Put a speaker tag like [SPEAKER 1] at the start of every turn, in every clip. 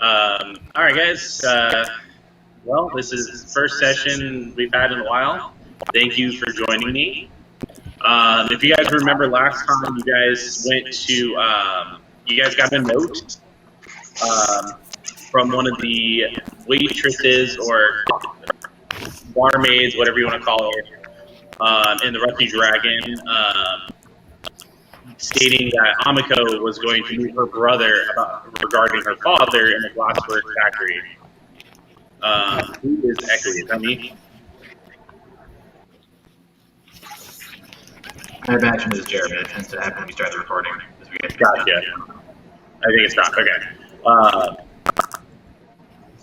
[SPEAKER 1] All right, guys. Well, this is the first session we've had in a while. Thank you for joining me. If you guys remember last time, you guys went to, you guys got a note from one of the waitresses or barmaids, whatever you want to call her, in the Rusty Dragon, stating that Amiko was going to meet her brother regarding her father in the glasswork factory. Who is Echoey? Is that me?
[SPEAKER 2] I imagine it's Jeremy. It tends to happen when we start the recording.
[SPEAKER 1] Gotcha. I think it's not. Okay.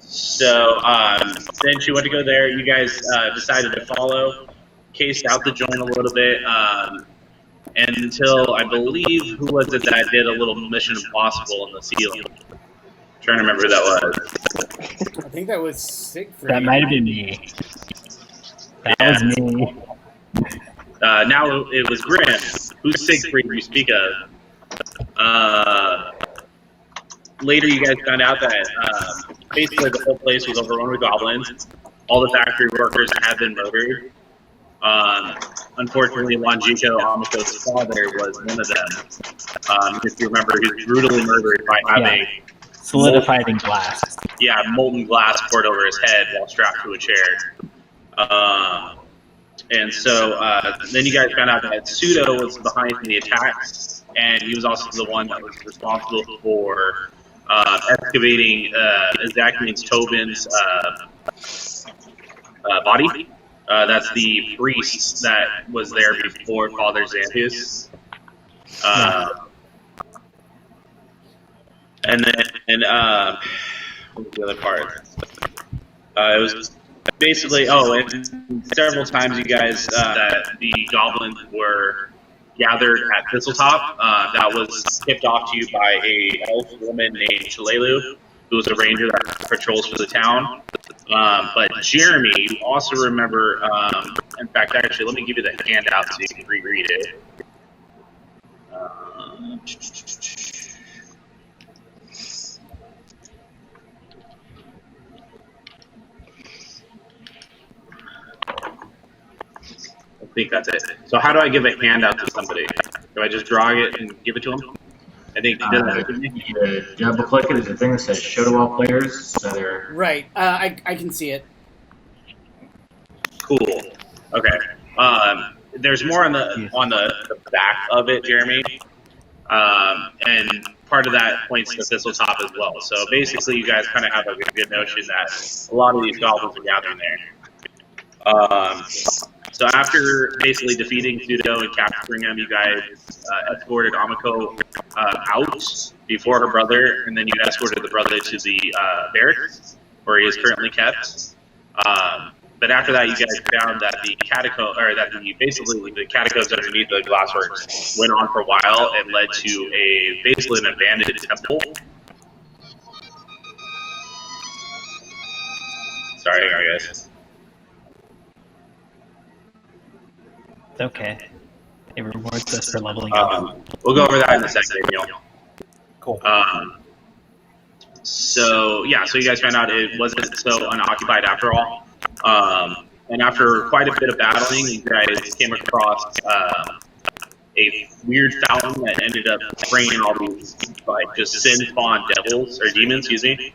[SPEAKER 1] Since you went to go there, you guys decided to follow, cased out the joint a little bit, and until I believe, who was it that did a little Mission Impossible in the ceiling? I'm trying to remember who that was.
[SPEAKER 3] I think that was Siegfried.
[SPEAKER 4] That might have been me. That was me.
[SPEAKER 1] Now it was Grim. Who's Siegfried you speak of? Later, you guys found out that basically the whole place was overrun with goblins. All the factory workers had been murdered. Unfortunately, Wanjiko, Amiko's father, was one of them. If you remember, he was brutally murdered by having
[SPEAKER 4] solidified in glass.
[SPEAKER 1] Yeah, molten glass poured over his head while strapped to a chair. And so then you guys found out that Pseudo was behind the attacks, and he was also the one that was responsible for excavating Zakian's Tobin's body. That's the priest that was there before Father Xanthius. And then, what was the other part? It was basically, and several times you guys, that the goblins were gathered at Thistletop. That was tipped off to you by a elf woman named Shalelu, who was a ranger that patrols for the town. But Jeremy, you also remember, in fact, actually, let me give you the handout so you can reread it. I think that's it. So how do I give a handout to somebody? Do I just draw it and give it to them? I think it doesn't.
[SPEAKER 2] Double click it. There's a thing that says show to all players. So they're...
[SPEAKER 3] Right. I can see it.
[SPEAKER 1] Cool. Okay. There's more on the back of it, Jeremy. And part of that points to Thistletop as well. So basically, you guys kind of have a good notion that a lot of these goblins are gathering there. So after basically defeating Pseudo and capturing him, you guys escorted Amiko out before her brother, and then you escorted the brother to the barracks, where he is currently kept. But after that, you guys found that the catacombs underneath the glassworks went on for a while and led to basically an abandoned temple. Sorry, guys.
[SPEAKER 4] It's okay. It rewards us for leveling up.
[SPEAKER 1] We'll go over that in a second, Daniel.
[SPEAKER 4] Cool.
[SPEAKER 1] So you guys found out it wasn't so unoccupied after all. And after quite a bit of battling, you guys came across a weird fountain that ended up spraying all these just sin-spawned devils or demons, excuse me.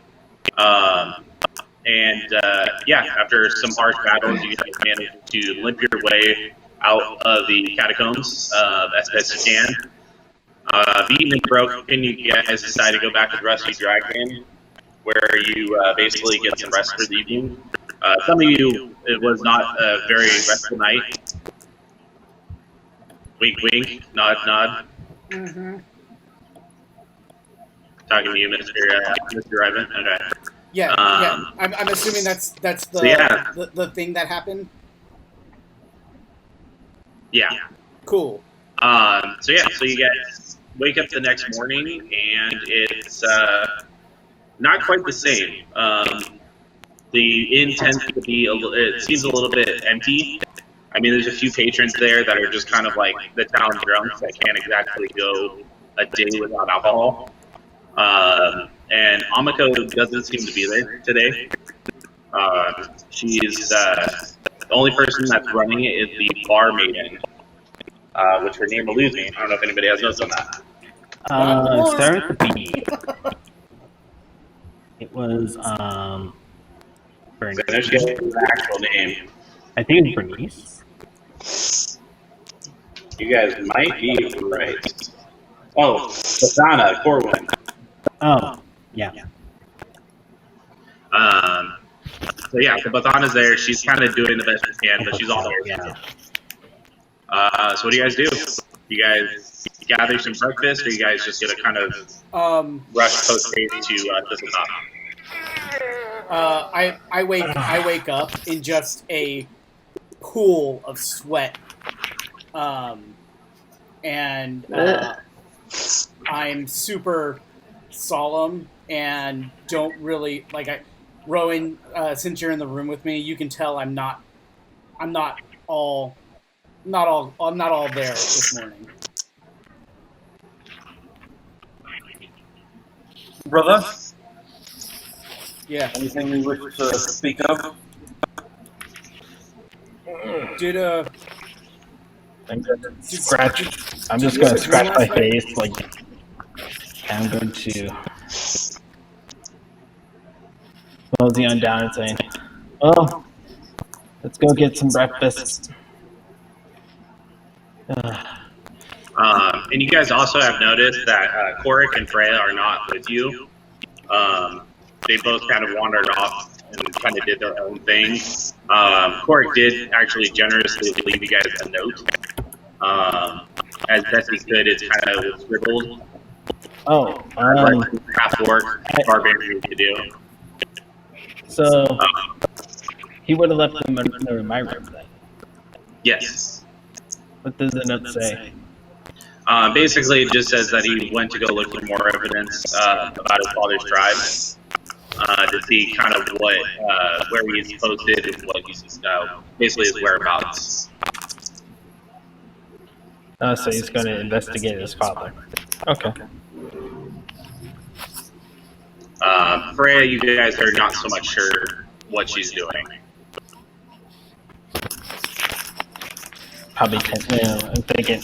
[SPEAKER 1] After some harsh battles, you guys managed to limp your way out of the catacombs as best you can. Beaten and broken, you guys decide to go back to the Rusty Dragon, where you basically get some rest for the evening. Some of you, it was not a very restful night. Wink, wink, nod, nod.
[SPEAKER 3] Mm-hmm.
[SPEAKER 1] Talking to you, Mr. Ivan. Okay.
[SPEAKER 3] Yeah. I'm assuming that's the thing that happened.
[SPEAKER 1] Yeah.
[SPEAKER 3] Cool.
[SPEAKER 1] So you guys wake up the next morning, and it's not quite the same. The inn tends to be it seems a little bit empty. I mean, there's a few patrons there that are just kind of like the town drunks that can't exactly go a day without alcohol. and Amako doesn't seem to be there today. She's the only person that's running it is the bar maiden, which her name eludes me. I don't know if anybody has notes on that.
[SPEAKER 4] Start with the B. It was Bernice.
[SPEAKER 1] So there's the actual name.
[SPEAKER 4] I think it's Bernice.
[SPEAKER 1] You guys might be right. Oh, Basana, Corwin.
[SPEAKER 4] Oh, yeah.
[SPEAKER 1] So yeah, so Basana's there. She's kind of doing the best she can, but she's all there.
[SPEAKER 4] Yeah.
[SPEAKER 1] So what do you guys do? You guys gather some breakfast, or you guys just gonna kind of rush post haste to Disneyland?
[SPEAKER 3] I wake up in just a pool of sweat, and I'm super solemn and don't really like. Rowan, since you're in the room with me, you can tell I'm not all there this morning.
[SPEAKER 5] Brother?
[SPEAKER 3] Yeah.
[SPEAKER 5] Anything you wish to speak of?
[SPEAKER 3] Did
[SPEAKER 4] I'm just gonna scratch my face, like, I'm going to mosey on down and saying, "Oh, let's go get some breakfast."
[SPEAKER 1] And you guys also have noticed that Korik and Freya are not with you. They both kind of wandered off and kind of did their own thing. Korik did actually generously leave you guys a note. As best he could, it's kind of scribbled.
[SPEAKER 4] Oh,
[SPEAKER 1] Half work, barbarian to do.
[SPEAKER 4] So he would have left them in my room then.
[SPEAKER 1] Yes.
[SPEAKER 4] What does the note say?
[SPEAKER 1] Basically, it just says that he went to go look for more evidence about his father's tribe to see kind of what where he's posted and what he's basically his whereabouts.
[SPEAKER 4] So he's going to investigate his father. Okay.
[SPEAKER 1] Freya, you guys are not so much sure what she's doing.
[SPEAKER 4] Probably, I'm thinking,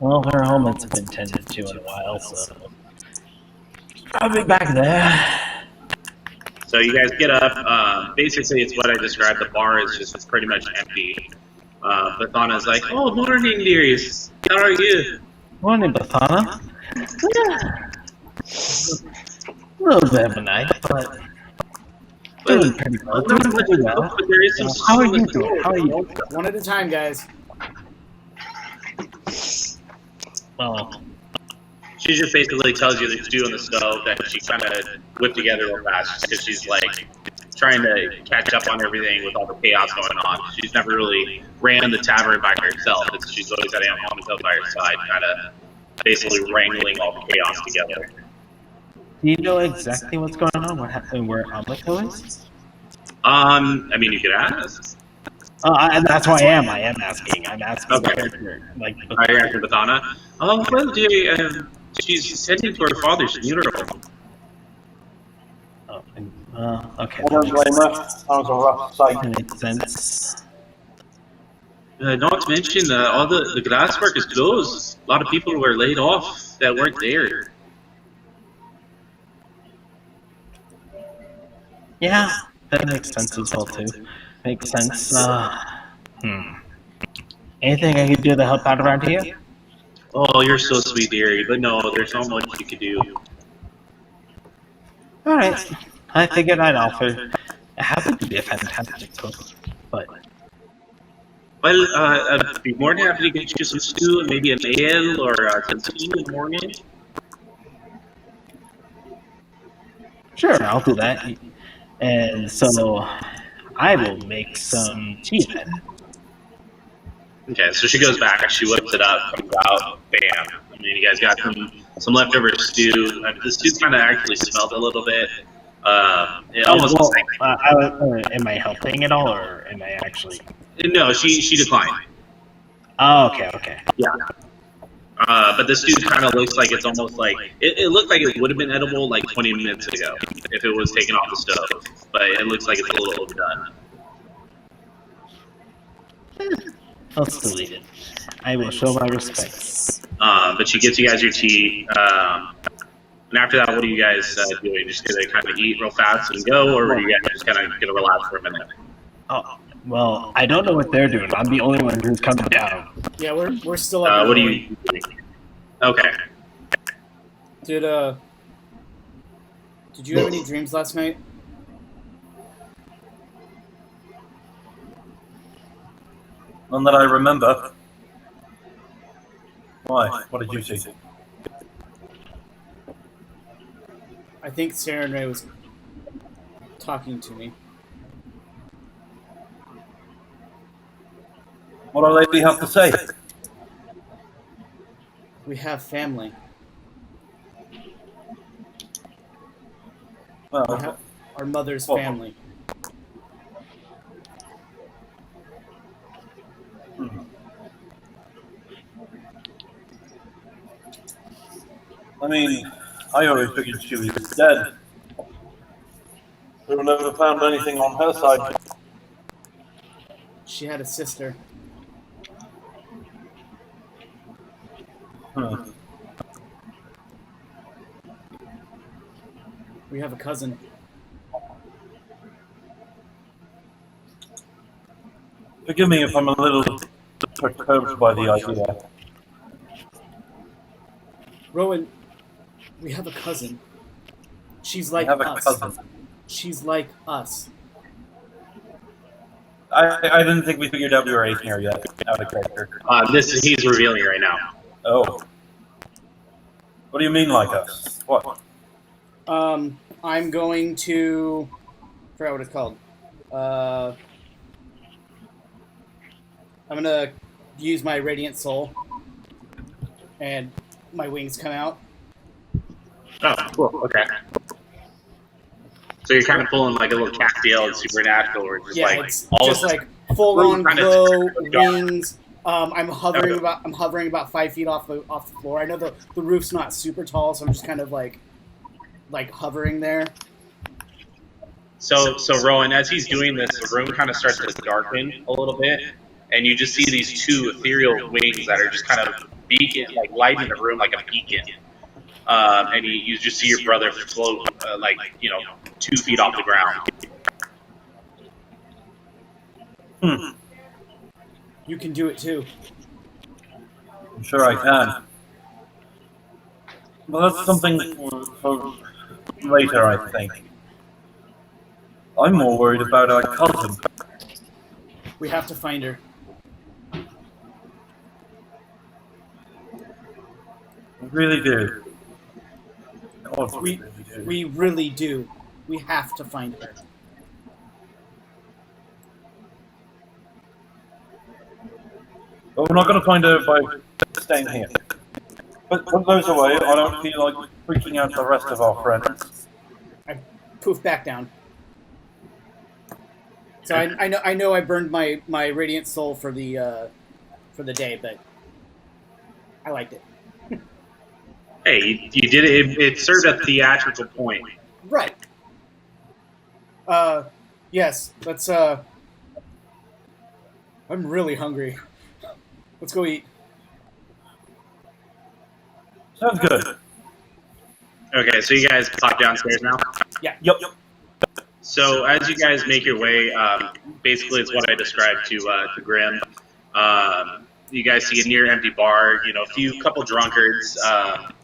[SPEAKER 4] well, her home hasn't been tended to in a while, so probably back there.
[SPEAKER 1] So you guys get up. Basically, it's what I described. The bar is just pretty much empty. Bathana's like, "Oh, morning, dearies. How are you?"
[SPEAKER 4] Morning, Bathana. A little bit of a night, but doing pretty well. How are you doing? How are you?
[SPEAKER 3] one at a time, guys.
[SPEAKER 4] Well,
[SPEAKER 1] She just basically tells you the stew on the stove that she kind of whipped together real fast because she's like trying to catch up on everything with all the chaos going on. She's never really ran the tavern by herself. She's always had Aunt Monaco by her side, kind of basically wrangling all the chaos together.
[SPEAKER 4] do you know exactly what's going on? What happened? Where Amako is?
[SPEAKER 1] I mean, you could ask.
[SPEAKER 4] And that's why I am asking. I'm asking.
[SPEAKER 1] Okay.
[SPEAKER 4] Like,
[SPEAKER 1] Are you after Bathana? Oh, well, dearie, she's heading to her father's funeral.
[SPEAKER 4] Okay.
[SPEAKER 5] I don't blame her. That was a rough sight.
[SPEAKER 4] That makes sense.
[SPEAKER 1] Not to mention, all the glasswork is closed. A lot of people were laid off that weren't there.
[SPEAKER 4] Yeah, that makes sense as well too. Makes sense. Anything I could do to help out around here?
[SPEAKER 1] Oh, you're so sweet, dearie, but no, there's not much you could do.
[SPEAKER 4] All right, I figured I'd offer. I happen to be a fantastic cook, but
[SPEAKER 1] Well, I'd be more than happy to get you some stew and maybe an ale or some tea in the morning.
[SPEAKER 4] sure, I'll do that. And so I will make some tea then.
[SPEAKER 1] Okay, so she goes back, she whips it up, comes out, bam. I mean, you guys got some leftover stew. The stew kind of actually smelled a little bit. It almost looks like...
[SPEAKER 4] am I helping at all, or am I actually?
[SPEAKER 1] No, she declined.
[SPEAKER 4] Oh, okay.
[SPEAKER 1] Yeah. But this dude kind of looks like it's almost like it looked like it would have been edible like 20 minutes ago if it was taken off the stove. But it looks like it's a little overdone.
[SPEAKER 4] I'll still eat it. I will show my respects.
[SPEAKER 1] But she gives you guys your tea. And after that, what are you guys doing? Just gonna kind of eat real fast and go, or are you guys just kind of gonna relax for a minute?
[SPEAKER 4] Oh, well, I don't know what they're doing. I'm the only one who's coming down.
[SPEAKER 3] Yeah, we're still up.
[SPEAKER 1] What are you doing? Okay.
[SPEAKER 3] Did you have any dreams last night?
[SPEAKER 5] None that I remember. Why? What did you see?
[SPEAKER 3] I think Sarah and Ray was talking to me.
[SPEAKER 5] What do they have to say?
[SPEAKER 3] We have family. We
[SPEAKER 5] Well,
[SPEAKER 3] have our mother's
[SPEAKER 5] Well-
[SPEAKER 3] family.
[SPEAKER 5] I mean, I always figured she was dead. We never found anything on her side.
[SPEAKER 3] She had a sister. We have a cousin.
[SPEAKER 5] Forgive me if I'm a little perturbed by the idea.
[SPEAKER 3] Rowan, we have a cousin. She's
[SPEAKER 5] I
[SPEAKER 3] like
[SPEAKER 5] have a
[SPEAKER 3] us.
[SPEAKER 5] cousin.
[SPEAKER 3] She's like us.
[SPEAKER 5] I didn't think we figured out we were 8 here yet. Out of character.
[SPEAKER 1] He's revealing it right now.
[SPEAKER 5] Oh. What do you mean like us? What?
[SPEAKER 3] I'm going to... I forgot what it's called. I'm gonna use my Radiant Soul. And my wings come out.
[SPEAKER 1] Oh, cool. Okay. So you're kind of pulling like a little Castiel and Supernatural, or just
[SPEAKER 3] Yeah,
[SPEAKER 1] like
[SPEAKER 3] it's
[SPEAKER 1] all
[SPEAKER 3] just
[SPEAKER 1] of
[SPEAKER 3] like full-on
[SPEAKER 1] kind of
[SPEAKER 3] glow,
[SPEAKER 1] dark.
[SPEAKER 3] wings. I'm hovering about 5 feet off the floor. I know the roof's not super tall, so I'm just kind of like hovering there.
[SPEAKER 1] So Rowan, as he's doing this, the room kind of starts to darken a little bit, and you just see these two ethereal wings that are just kind of beacon, like lighting the room like a beacon. And you just see your brother float, 2 feet off the ground.
[SPEAKER 3] You can do it too.
[SPEAKER 5] I'm sure I can. Well, that's something for later, I think. I'm more worried about our cousin.
[SPEAKER 3] We have to find her.
[SPEAKER 5] I really do. God,
[SPEAKER 3] We
[SPEAKER 5] do.
[SPEAKER 3] we really do. We have to find her.
[SPEAKER 5] But we're not going to find her by staying here. But put those away. I don't feel like freaking out the rest of our friends.
[SPEAKER 3] I poof back down. So I know I burned my Radiant Soul for the day, but I liked it.
[SPEAKER 1] Hey, you did it. It served a theatrical point.
[SPEAKER 3] Right. Yes. Let's. I'm really hungry. Let's go eat.
[SPEAKER 5] Sounds good.
[SPEAKER 1] Okay, so you guys pop downstairs now.
[SPEAKER 5] Yep.
[SPEAKER 1] So as you guys make your way, basically it's what I described to Grim. You guys see a near empty bar. You know, a couple drunkards.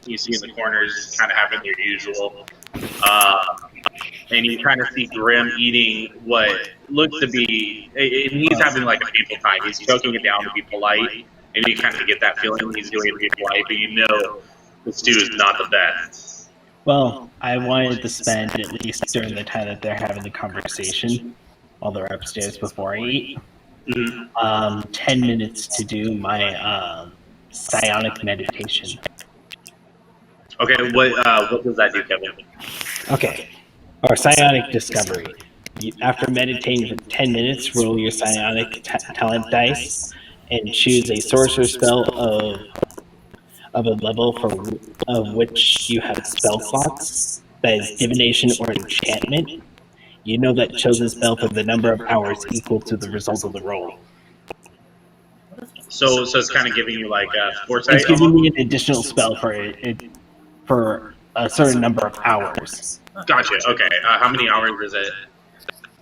[SPEAKER 1] You see in the corners, kind of having their usual. And you kind of see Grim eating what looks to be. And he's having like a painful time. He's choking it down to be polite, and you kind of get that feeling he's doing it to be polite, but you know the stew is not the best.
[SPEAKER 4] Well, I wanted to spend at least during the time that they're having the conversation while they're upstairs before I eat, 10 minutes to do my psionic meditation.
[SPEAKER 1] Okay, what does that do, Kevin?
[SPEAKER 4] Okay, or psionic discovery. After meditating for 10 minutes, roll your psionic talent dice and choose a sorcerer spell of of a level of which you have spell slots, that is divination or enchantment, you know that chosen spell for the number of hours equal to the result of the roll.
[SPEAKER 1] So it's kind of giving you like foresight.
[SPEAKER 4] It's giving me an additional spell for a certain number of hours.
[SPEAKER 1] Gotcha. Okay. How many hours is it?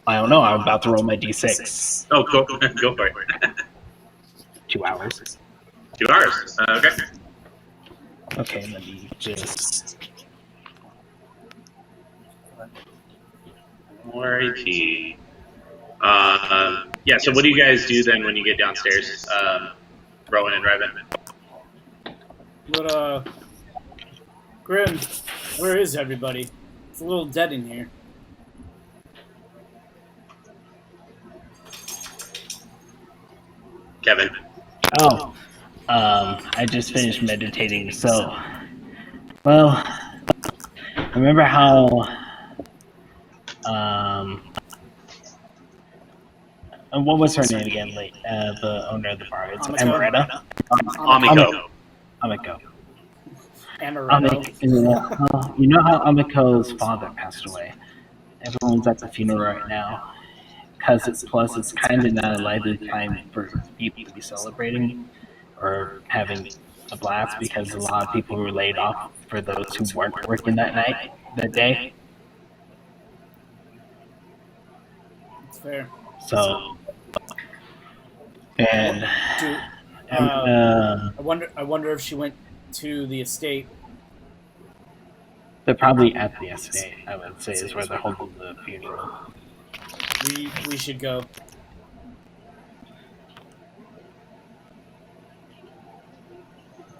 [SPEAKER 4] I don't know. I'm about to roll my d6.
[SPEAKER 1] Oh, go for it.
[SPEAKER 4] 2 hours.
[SPEAKER 1] 2 hours. Okay.
[SPEAKER 4] Okay, let me just.
[SPEAKER 1] Alrighty. Yeah. So what do you guys do then when you get downstairs, Rowan and Revan?
[SPEAKER 3] But Grim, where is everybody? It's a little dead in here.
[SPEAKER 1] Kevin.
[SPEAKER 4] Oh, I just finished meditating. So, well, remember how what was her name again? The owner of the bar. It's Amaretta.
[SPEAKER 1] Amiko.
[SPEAKER 4] Amiko.
[SPEAKER 3] Amaretto.
[SPEAKER 4] You know how Amiko's father passed away. Everyone's at the funeral right now. Plus, it's kind of not a lively time for people to be celebrating or having a blast because a lot of people were laid off for those who weren't working that day.
[SPEAKER 3] It's fair.
[SPEAKER 4] So, and
[SPEAKER 3] I wonder if she went to the estate.
[SPEAKER 4] they're probably at the estate. I would say is where they're holding the funeral.
[SPEAKER 3] We should go.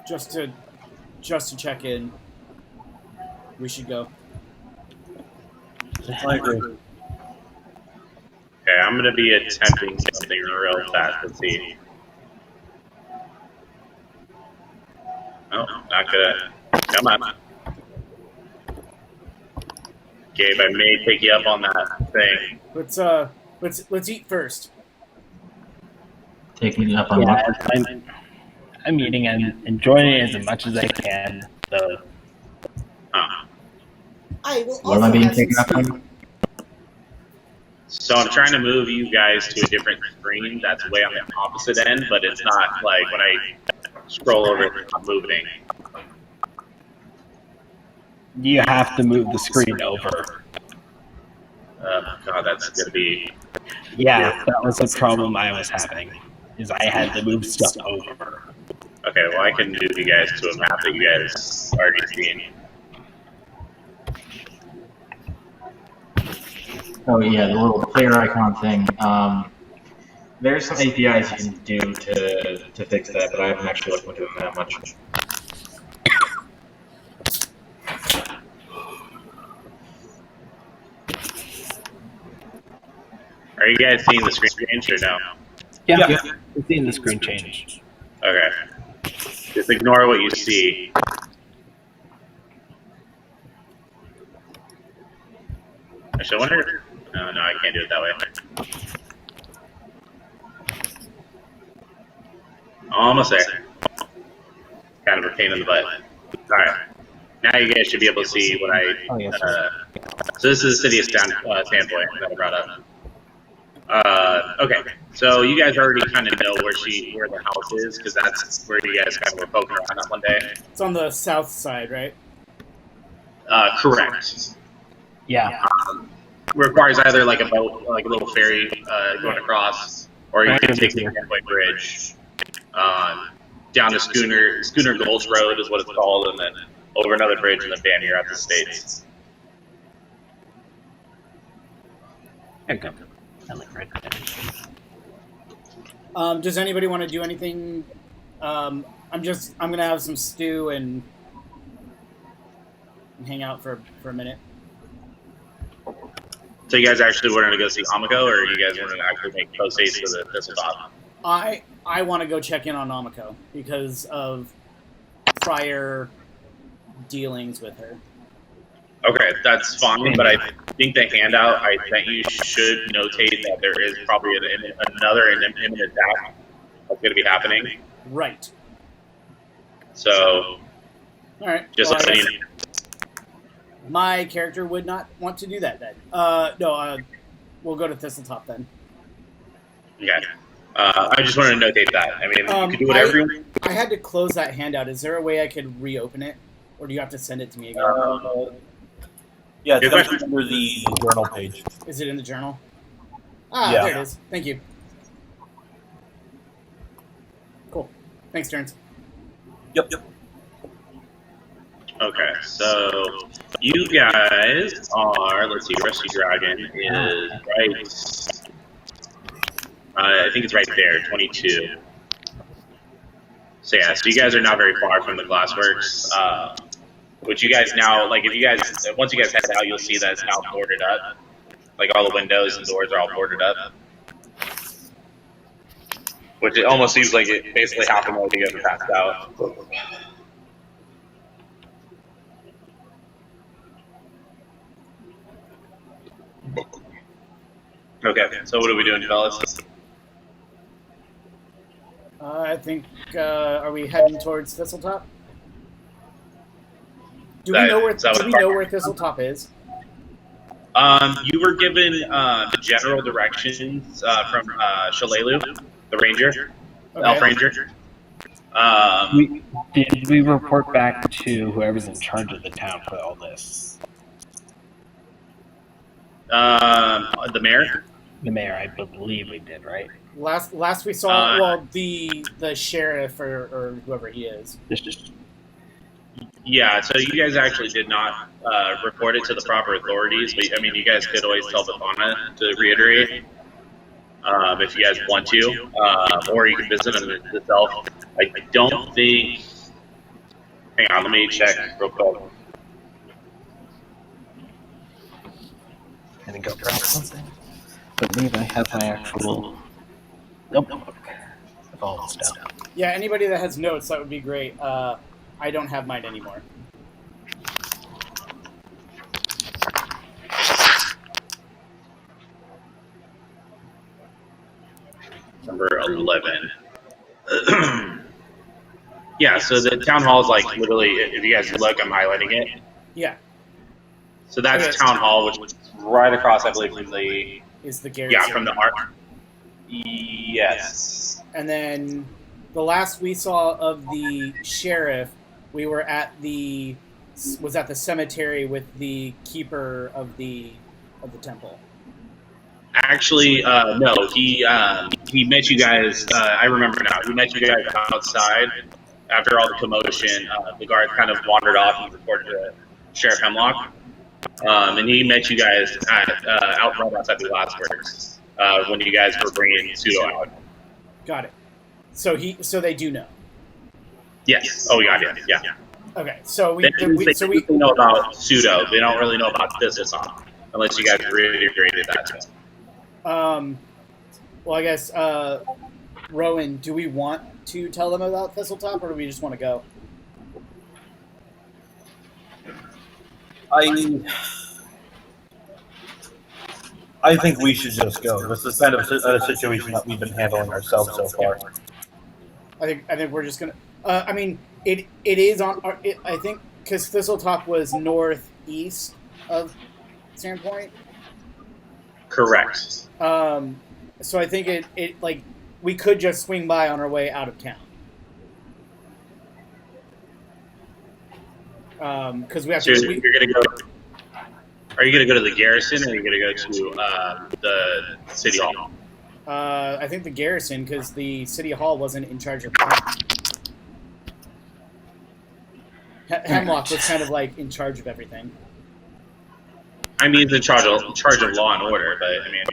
[SPEAKER 3] Just to check in. We should go.
[SPEAKER 5] I agree.
[SPEAKER 1] Okay, I'm gonna be attempting something real fast. Let's see. Oh, not good. Come on. Gabe, I may pick you up on that thing.
[SPEAKER 3] Let's eat first.
[SPEAKER 2] Taking it up on
[SPEAKER 4] Yeah,
[SPEAKER 2] what?
[SPEAKER 4] I'm eating and enjoying it as much as I can. So,
[SPEAKER 3] I will
[SPEAKER 2] What am I being taken up on?
[SPEAKER 1] So I'm trying to move you guys to a different screen that's way on the opposite end, but it's not like when I scroll over, it's not moving.
[SPEAKER 4] you have to move the screen over.
[SPEAKER 1] God, that's gonna be.
[SPEAKER 4] Yeah, that was the problem I was having. Is I had to move stuff over.
[SPEAKER 1] Okay, well, I can move you guys to a map that you guys already seen.
[SPEAKER 2] Oh yeah, the little player icon thing. There's some APIs you can do to fix that, but I haven't actually looked into them that much.
[SPEAKER 1] Are you guys seeing the screen change or no?
[SPEAKER 4] Yeah, I'm seeing the screen change.
[SPEAKER 1] Okay. Just ignore what you see. Actually, I wonder. No, I can't do it that way. Almost there. Kind of a pain in the butt. Alright. Now you guys should be able to see what I.
[SPEAKER 4] Oh, yes.
[SPEAKER 1] So this is the city of standpoint that I brought up. Okay, so you guys already kind of know where the house is, because that's where you guys kind of were poking around that one day.
[SPEAKER 3] It's on the south side, right?
[SPEAKER 1] Correct.
[SPEAKER 4] Yeah.
[SPEAKER 1] Requires either like a boat, like a little ferry going across, or you can take the Standpoint Bridge down to Schooner Gulch Road is what it's called, and then over another bridge, and then bam, you're at the States.
[SPEAKER 4] There you go. I like red.
[SPEAKER 3] Does anybody want to do anything? I'm gonna have some stew and hang out for a minute.
[SPEAKER 1] So you guys actually wanted to go see Amiko, or you guys wanted to actually make post haste for the pistol top?
[SPEAKER 3] I want to go check in on Amiko because of prior dealings with her. Okay,
[SPEAKER 1] that's fine, but I think the handout I sent you should notate that there is probably another imminent attack that's going to be happening.
[SPEAKER 3] Right.
[SPEAKER 1] So,
[SPEAKER 3] All right.
[SPEAKER 1] just
[SPEAKER 3] well,
[SPEAKER 1] letting you know.
[SPEAKER 3] my character would not want to do that then. We'll go to Thistletop then.
[SPEAKER 1] Okay. I just wanted to notate that. I mean, you can do whatever you want.
[SPEAKER 3] I had to close that handout. Is there a way I could reopen it? Or do you have to send it to me again?
[SPEAKER 5] Yeah,
[SPEAKER 1] Good
[SPEAKER 5] it's
[SPEAKER 1] question.
[SPEAKER 5] under the journal page.
[SPEAKER 3] Is it in the journal? Ah,
[SPEAKER 5] Yeah.
[SPEAKER 3] there it is. Thank you. Cool. Thanks, Terrence.
[SPEAKER 5] Yep.
[SPEAKER 1] Okay, so you guys are, let's see, Rusty Dragon is right, I think it's right there, 22. So yeah, so you guys are not very far from the Glassworks, which you guys now, like if you guys, once you guys head out, you'll see that it's now boarded up. Like all the windows and doors are all boarded up. Which it almost seems like it basically happened while you guys were passed out. Okay, so what are we doing, fellas?
[SPEAKER 3] I think, are we heading towards Thistletop? Do we
[SPEAKER 1] That-
[SPEAKER 3] know where
[SPEAKER 1] that was
[SPEAKER 3] Thistletop is?
[SPEAKER 1] You were given the general directions from Shalelu, the ranger, elf ranger.
[SPEAKER 4] Did we report back to whoever's in charge of the town for all this?
[SPEAKER 1] The mayor.
[SPEAKER 4] The mayor, I believe we did, right?
[SPEAKER 3] Last we saw, the sheriff or whoever he is.
[SPEAKER 1] Yeah, so you guys actually did not report it to the proper authorities, but I mean, you guys could always tell Bavana to reiterate if you guys want to, or you can visit him yourself. I don't think. Hang on, let me check real quick.
[SPEAKER 4] I think I'll grab something. I believe I have my actual. Nope. I've all this down.
[SPEAKER 3] Yeah, anybody that has notes, that would be great. I don't have mine anymore.
[SPEAKER 1] Number 11. Yeah, so the town hall is like literally, if you guys look, I'm highlighting it.
[SPEAKER 3] Yeah.
[SPEAKER 1] So that's
[SPEAKER 3] Okay.
[SPEAKER 1] town hall, which is right across, I believe, from the
[SPEAKER 3] Is the garrison.
[SPEAKER 1] from the art. Yes.
[SPEAKER 3] And then the last we saw of the sheriff, we were at the cemetery with the keeper of the temple.
[SPEAKER 1] Actually, no. He met you guys. I remember now. He met you guys outside after all the commotion. The guard kind of wandered off and reported to Sheriff Hemlock, and he met you guys out right outside the Glassworks when you guys were bringing Pseudo out.
[SPEAKER 3] Got it. So they do know.
[SPEAKER 1] Yes. Oh, we got it. Yeah.
[SPEAKER 3] Okay. So
[SPEAKER 1] They know about Pseudo. They don't really know about this song unless you guys reiterated that to them.
[SPEAKER 3] Well, I guess, Rowan, do we want to tell them about Thistletop, or do we just want to go?
[SPEAKER 5] I think we should just go. This is kind of a situation that we've been handling ourselves so far.
[SPEAKER 3] I think we're just gonna. I mean, it is on. I think because Thistletop was northeast of Sandpoint.
[SPEAKER 1] Correct.
[SPEAKER 3] So I think it like we could just swing by on our way out of town. Because we have
[SPEAKER 1] So
[SPEAKER 3] to.
[SPEAKER 1] you're gonna go. Are you gonna go to the garrison, or are you gonna go to the city hall?
[SPEAKER 3] I think the garrison, because the city hall wasn't in charge of town. Hemlock was kind of like in charge of everything.
[SPEAKER 1] I mean, he's in charge of law and order,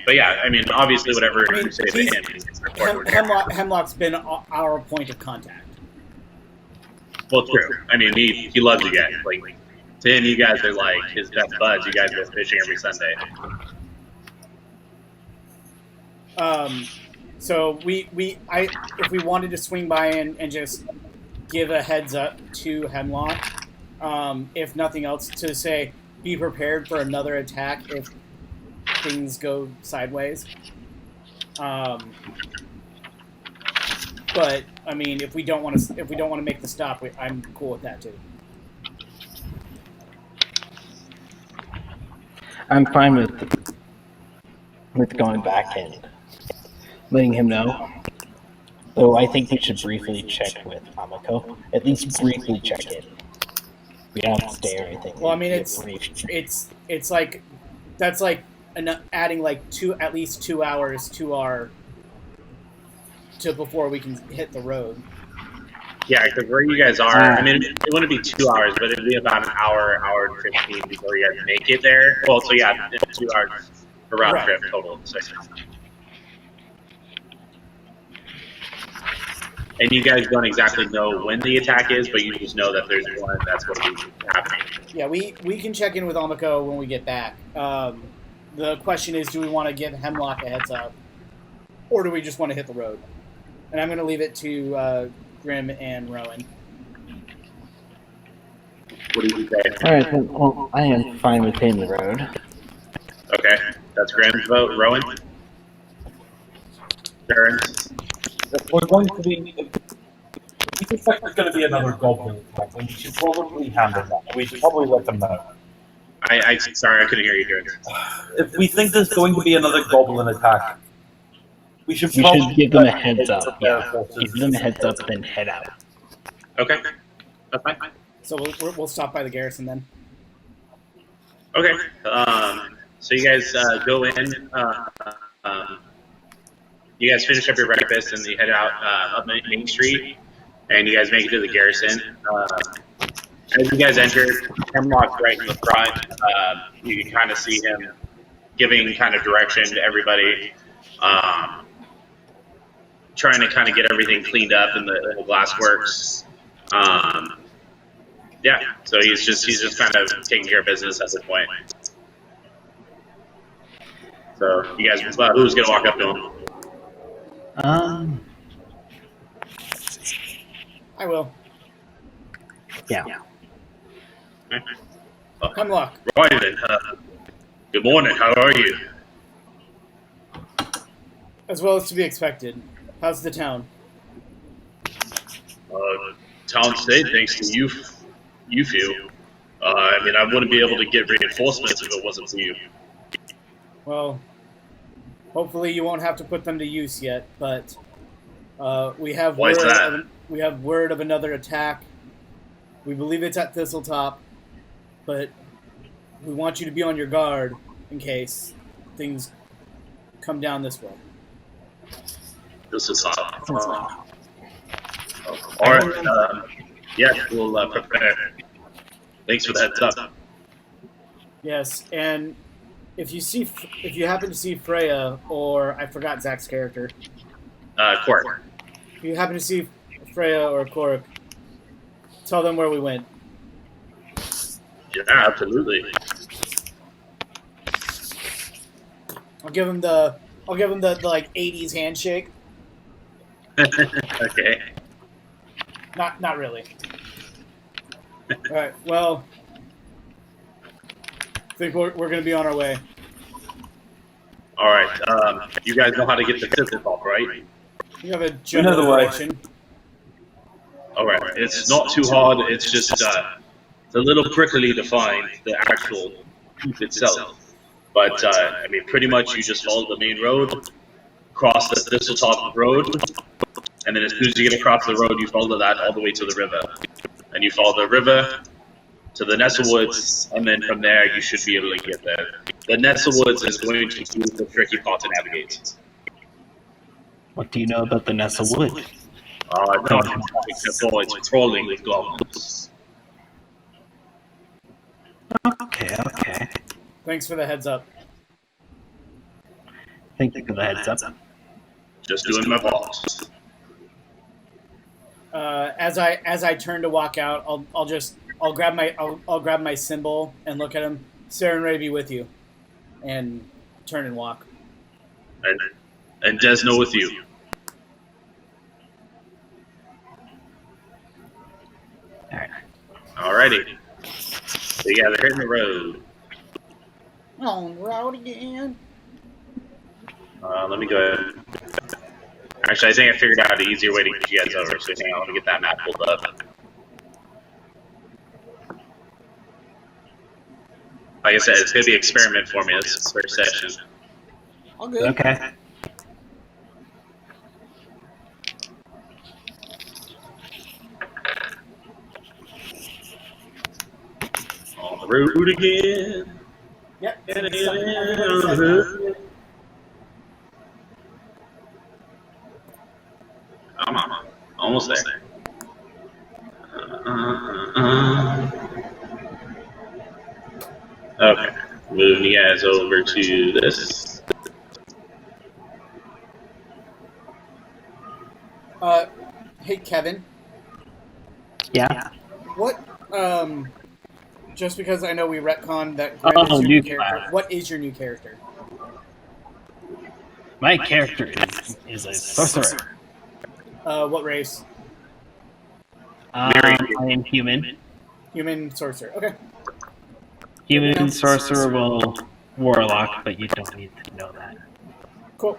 [SPEAKER 1] but yeah, I mean, obviously, whatever you say to him, he's important.
[SPEAKER 3] Hemlock's been our point of contact.
[SPEAKER 1] Well, true. I mean, he loves you guys. Like, to him, you guys are like his best buds. You guys go fishing every Sunday.
[SPEAKER 3] So if we wanted to swing by and just give a heads up to Hemlock, if nothing else, to say be prepared for another attack if things go sideways. But But I mean, if we don't want to make the stop, I'm cool with that too.
[SPEAKER 4] I'm fine with going back and letting him know. Though I think we should briefly check with Amako. At least briefly check in. We don't have to stay or anything.
[SPEAKER 3] Well, I mean, it's like that's like adding like at least 2 hours to before we can hit the road.
[SPEAKER 1] Yeah, because where you guys are, I mean, it wouldn't be 2 hours, but it'd be about an hour and 15 before you guys make it there. Well, so yeah, 2 hours for round trip total. So. And you guys don't exactly know when the attack is, but you just know that there's one that's going to be happening.
[SPEAKER 3] Yeah, we can check in with Amako when we get back. The question is, do we want to give Hemlock a heads up, or do we just want to hit the road? And I'm going to leave it to Grim and Rowan.
[SPEAKER 1] What do you say?
[SPEAKER 4] All right, well, I am fine with hitting the road.
[SPEAKER 1] Okay, that's Grim's vote. Rowan? Terrence?
[SPEAKER 5] We're going to be. We suspect there's going to be another goblin attack, and we should probably handle that. We should probably let them know.
[SPEAKER 1] Sorry, I couldn't hear you, Terrence.
[SPEAKER 5] If we think there's going to be another goblin attack, we should
[SPEAKER 4] give them a heads up. Yeah. Give them a heads up, then head out.
[SPEAKER 1] Okay, that's fine.
[SPEAKER 3] So we'll stop by the garrison then.
[SPEAKER 1] Okay, so you guys go in. You guys finish up your breakfast and you head out up Main Street, and you guys make it to the garrison. As you guys enter, Hemlock's right in the front. You can kind of see him giving kind of direction to everybody, trying to kind of get everything cleaned up in the glassworks. Yeah, so he's just kind of taking care of business at this point. So you guys, who's gonna walk up to him?
[SPEAKER 3] I will.
[SPEAKER 4] Yeah.
[SPEAKER 3] Hemlock.
[SPEAKER 1] Right then. Good morning. How are you?
[SPEAKER 3] As well as to be expected. How's the town?
[SPEAKER 1] Town stayed thanks to you few. I mean, I wouldn't be able to get reinforcements if it wasn't for you.
[SPEAKER 3] Well, hopefully you won't have to put them to use yet, but we have
[SPEAKER 1] Why is that?
[SPEAKER 3] We have word of another attack. We believe it's at Thistletop, but we want you to be on your guard in case things come down this way.
[SPEAKER 1] This is hot. All right. Yeah, we'll prepare. Thanks for the heads up.
[SPEAKER 3] Yes, and if you happen to see Freya, or I forgot Zach's character.
[SPEAKER 1] Quark.
[SPEAKER 3] If you happen to see Freya or Kork, tell them where we went.
[SPEAKER 1] Yeah, absolutely.
[SPEAKER 3] I'll give him the like 80s handshake.
[SPEAKER 1] Okay.
[SPEAKER 3] Not really. All right. Well, I think we're going to be on our way.
[SPEAKER 1] All right. You guys know how to get the Thistletop, right?
[SPEAKER 3] You have a general
[SPEAKER 5] the way.
[SPEAKER 3] direction.
[SPEAKER 1] All right. It's not too hard. It's just it's a little prickly to find the actual tooth itself. But I mean, pretty much you just follow the main road, cross the Thistletop road, and then as soon as you get across the road, you follow that all the way to the river. And you follow the river to the Nestlewoods, and then from there you should be able to get there. The Nestlewoods is going to be the tricky part to navigate.
[SPEAKER 4] What do you know about the Nestlewood?
[SPEAKER 1] No, except for it's crawling with goblins.
[SPEAKER 4] Okay.
[SPEAKER 3] Thanks for the heads up.
[SPEAKER 4] Thank you for the heads up.
[SPEAKER 1] Just doing my part.
[SPEAKER 3] As I turn to walk out, I'll grab my symbol and look at him. Sarah and Ray be with you, and turn and walk.
[SPEAKER 1] And Desno with you. Alrighty. So yeah, they're hitting the road.
[SPEAKER 3] On the road again.
[SPEAKER 1] Let me go ahead. Actually, I think I figured out an easier way to get you guys over. So hang on, let me get that map pulled up. Like I said, it's gonna be an experiment for me this first session.
[SPEAKER 3] All good.
[SPEAKER 4] Okay.
[SPEAKER 1] On the road again.
[SPEAKER 3] Yep.
[SPEAKER 1] Come on, almost there. Okay, moving you guys over to this.
[SPEAKER 3] Hey Kevin,
[SPEAKER 4] Yeah.
[SPEAKER 3] what just because I know we retconned that Grim is your new character,
[SPEAKER 4] class.
[SPEAKER 3] what is your new character?
[SPEAKER 4] My character is a sorcerer.
[SPEAKER 3] What race?
[SPEAKER 4] I am human.
[SPEAKER 3] Human sorcerer. Okay.
[SPEAKER 4] Human sorcerer will warlock, but you don't need to know that.
[SPEAKER 3] Cool.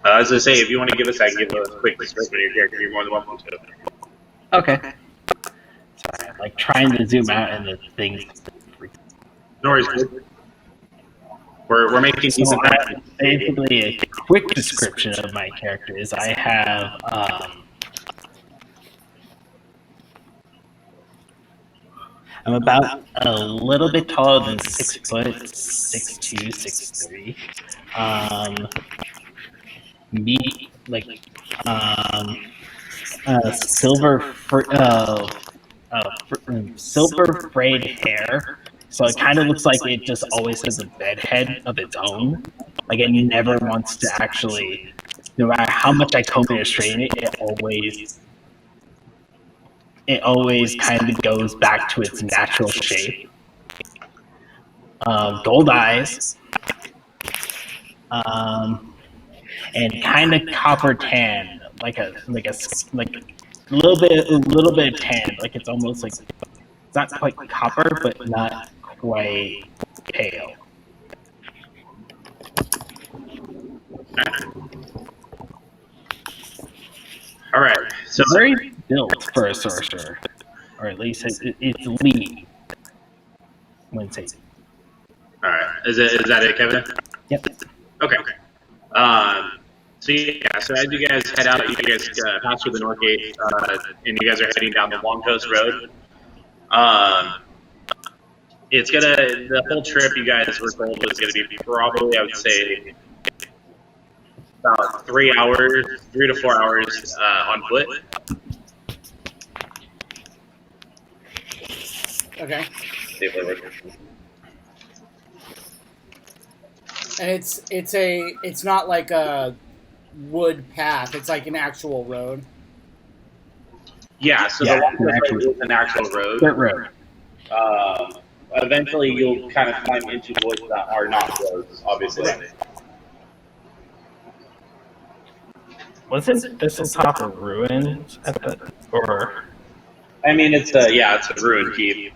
[SPEAKER 1] As I say, if you want to give us that, give a quick description of your character. You're more than welcome to.
[SPEAKER 4] Okay. Sorry, I'm like trying to zoom out and the things.
[SPEAKER 1] No worries. We're making
[SPEAKER 4] So
[SPEAKER 1] decent time.
[SPEAKER 4] basically, a quick description of my character is I have I'm about a little bit taller than 6 foot, 6'2", 6'3". Silver frayed hair. So it kind of looks like it just always has a bedhead of its own. Like it never wants to actually, no matter how much I comb it or straighten it, it always kind of goes back to its natural shape. Gold eyes, and kind of copper tan, like a little bit tan, like it's almost like it's not quite copper, but not quite pale.
[SPEAKER 1] All right. So
[SPEAKER 4] Very built for a sorcerer, or at least it's lean. When say.
[SPEAKER 1] all right. Is that it, Kevin?
[SPEAKER 4] Yep.
[SPEAKER 1] Okay. So yeah. So as you guys head out, you guys pass through the North Gate, and you guys are heading down the Long Coast Road. It's the whole trip you guys were told was gonna be probably, I would say, about 3 to 4 hours on foot.
[SPEAKER 3] Okay. And it's not like a wood path. It's like an actual road.
[SPEAKER 1] Yeah. So
[SPEAKER 4] Yeah,
[SPEAKER 1] the Long Coast
[SPEAKER 4] actual-
[SPEAKER 1] Road is an actual road.
[SPEAKER 4] Dirt road.
[SPEAKER 1] Eventually, you'll kind of climb into woods that are not roads, obviously.
[SPEAKER 4] Wasn't this on top of ruins at the or?
[SPEAKER 1] I mean, it's a ruined keep.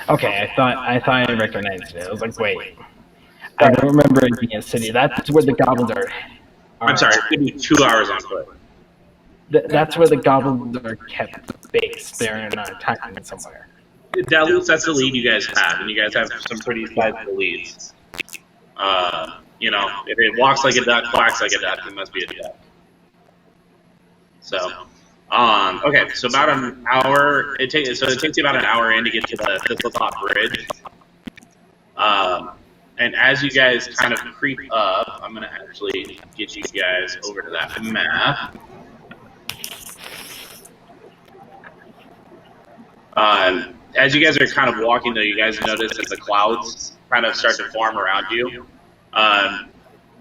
[SPEAKER 4] Okay, I thought I recognized it. I was like, wait, I don't remember it being a city. That's where the goblins are.
[SPEAKER 1] I'm sorry, it's going to be 2 hours on foot.
[SPEAKER 4] That's where the goblins are kept based. They're not attacking somewhere.
[SPEAKER 1] That's the lead you guys have, and you guys have some pretty sizable leads. If it walks like a duck, quacks like a duck, it must be a duck. So, okay, so about an hour. It takes you about an hour in to get to the Thistletop Bridge. And as you guys kind of creep up, I'm gonna actually get you guys over to that map. As you guys are kind of walking, though, you guys notice that the clouds kind of start to form around you.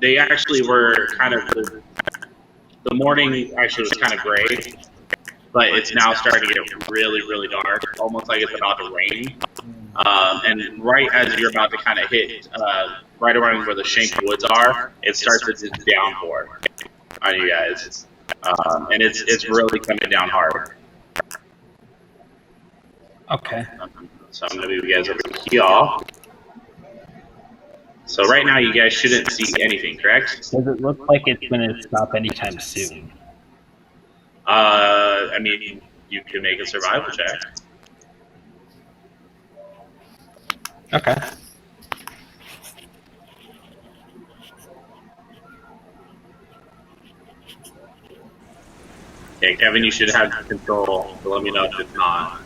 [SPEAKER 1] They actually were kind of the morning actually was kind of gray, but it's now starting to get really, really dark, almost like it's about to rain. And right as you're about to kind of hit right around where the Shank Woods are, it starts to just downpour on you guys, and it's really coming down hard.
[SPEAKER 4] Okay.
[SPEAKER 1] So I'm gonna move you guys over here. So right now, you guys shouldn't see anything, correct?
[SPEAKER 4] Does it look like it's going to stop anytime soon?
[SPEAKER 1] I mean, you can make a survival check.
[SPEAKER 4] Okay.
[SPEAKER 1] Okay, Kevin, you should have control. So let me know if it's not.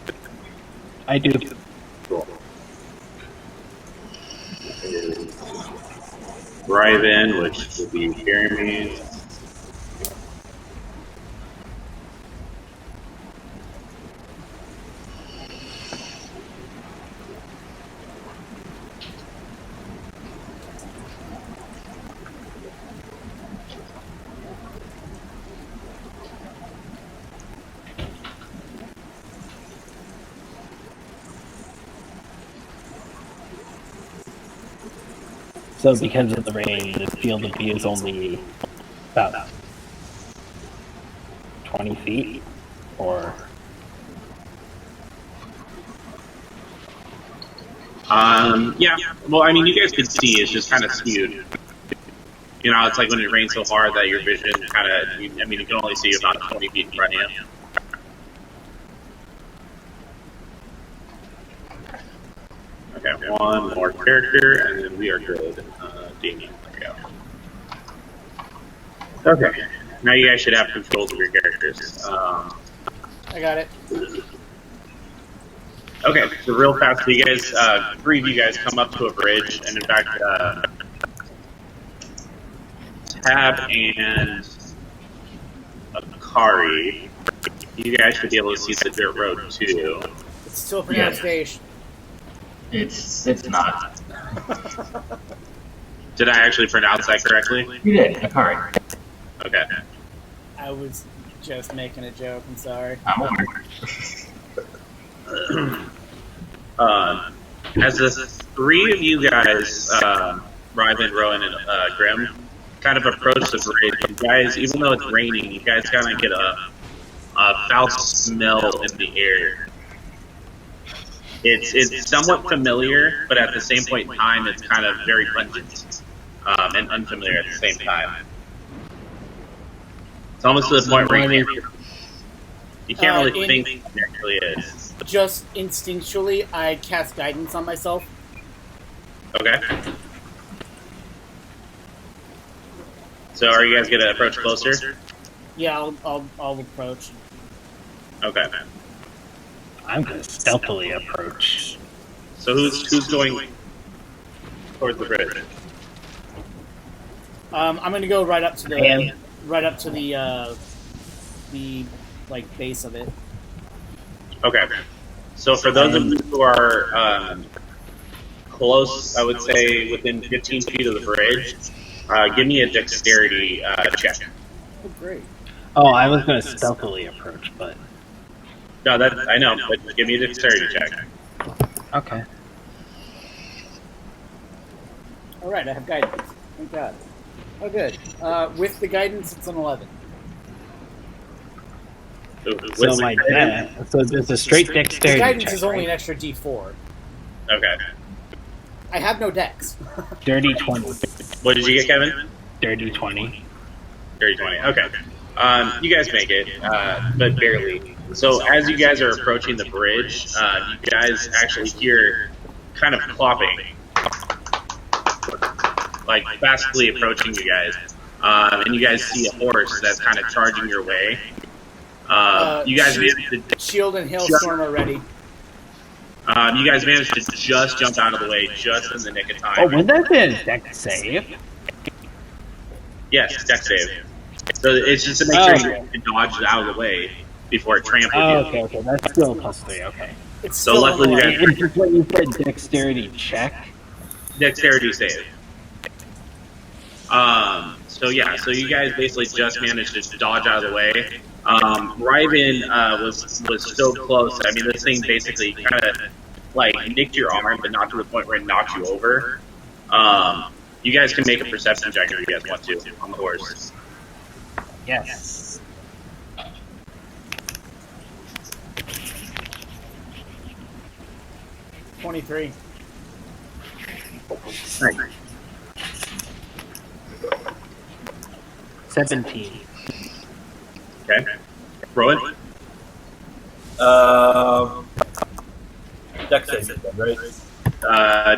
[SPEAKER 4] I do.
[SPEAKER 1] Cool. Drive-in, which will be Jeremy.
[SPEAKER 4] So because of the rain, the field of view is only about 20 feet, or...
[SPEAKER 1] Yeah. Well, I mean, you guys could see it's just kind of skewed. You know, it's like when it rains so hard that your vision kind of, I mean, you can only see about 20 feet in front of you. Okay, one more character, and then we are good. Damien, there we go. Okay, now you guys should have controls of your characters.
[SPEAKER 3] I got it.
[SPEAKER 1] Okay, so real fast, so you guys, three of you guys come up to a bridge, and in fact, Tab and Akari, you guys should be able to see the dirt road too.
[SPEAKER 3] It's still pronounced Daesh.
[SPEAKER 2] It's not.
[SPEAKER 1] Did I actually pronounce that correctly?
[SPEAKER 2] You did, Akari.
[SPEAKER 1] Okay.
[SPEAKER 3] I was just making a joke. I'm sorry.
[SPEAKER 2] I'm aware.
[SPEAKER 1] As the three of you guys, Ryman, Rowan, and Grim, kind of approach the bridge, you guys, even though it's raining, you guys kind of get a foul smell in the air. It's somewhat familiar, but at the same point in time, it's kind of very pungent and unfamiliar at the same time. It's almost to the point where you can't really think what it actually is.
[SPEAKER 3] Just instinctually, I cast guidance on myself.
[SPEAKER 1] Okay. So are you guys gonna approach closer?
[SPEAKER 3] Yeah, I'll approach.
[SPEAKER 1] Okay.
[SPEAKER 4] I'm going to stealthily approach.
[SPEAKER 1] So who's going towards the bridge?
[SPEAKER 3] I'm going to go right up to the like base of it.
[SPEAKER 1] Okay. So for those of you who are close, I would say within 15 feet of the bridge, give me a dexterity check.
[SPEAKER 3] Oh, great.
[SPEAKER 4] Oh, I was going to stealthily approach, but...
[SPEAKER 1] No, I know, but give me a dexterity check.
[SPEAKER 4] Okay.
[SPEAKER 3] All right, I have guidance. Thank God. Oh, good. With the guidance, it's an 11.
[SPEAKER 4] So my so there's a straight
[SPEAKER 3] The
[SPEAKER 4] dexterity
[SPEAKER 3] guidance
[SPEAKER 4] check,
[SPEAKER 3] is only
[SPEAKER 4] right?
[SPEAKER 3] an extra D4.
[SPEAKER 1] Okay.
[SPEAKER 3] I have no dex.
[SPEAKER 4] Dirty 20.
[SPEAKER 1] What did you get, Kevin?
[SPEAKER 4] Dirty 20.
[SPEAKER 1] Dirty 20. Okay. You guys make it, but barely. So as you guys are approaching the bridge, you guys actually hear kind of clopping, like fastly approaching you guys, and you guys see a horse that's kind of charging your way. You guys managed to
[SPEAKER 3] Shield and Hailstorm are ready.
[SPEAKER 1] you guys managed to just jump out of the way just in the nick of time.
[SPEAKER 4] Oh, would that be a dex save?
[SPEAKER 1] Yes, dex save. So it's just to make sure you can dodge out of the way before it tramples you.
[SPEAKER 4] Oh, okay. That's still +3, okay.
[SPEAKER 3] It's
[SPEAKER 1] So
[SPEAKER 3] still
[SPEAKER 1] luckily you guys
[SPEAKER 4] It's just what you said, dexterity check.
[SPEAKER 1] dexterity save. So yeah, so you guys basically just managed to dodge out of the way. Ryven was so close. I mean, this thing basically kind of like nicked your arm, but not to the point where it knocked you over. You guys can make a perception check if you guys want to on the horse.
[SPEAKER 4] Yes.
[SPEAKER 3] .23.
[SPEAKER 1] Nice.
[SPEAKER 4] 17.
[SPEAKER 1] Okay. Rowan?
[SPEAKER 5] Dex saving, right?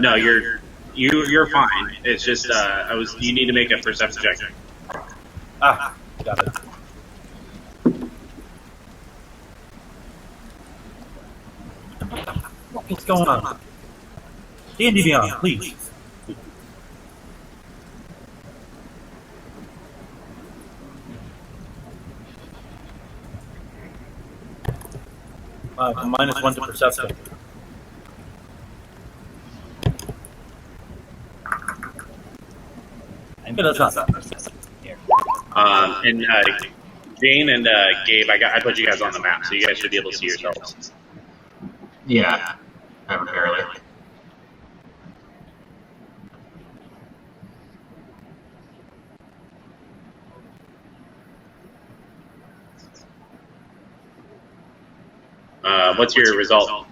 [SPEAKER 1] No, you're fine. It's just you need to make a perception check.
[SPEAKER 5] Ah, got it. What's going on? D&D Beyond, please. -1 to perception. Yeah, that's not bad.
[SPEAKER 1] And Jane and Gabe, I put you guys on the map, so you guys should be able to see yourselves.
[SPEAKER 2] Yeah, barely.
[SPEAKER 1] What's your result?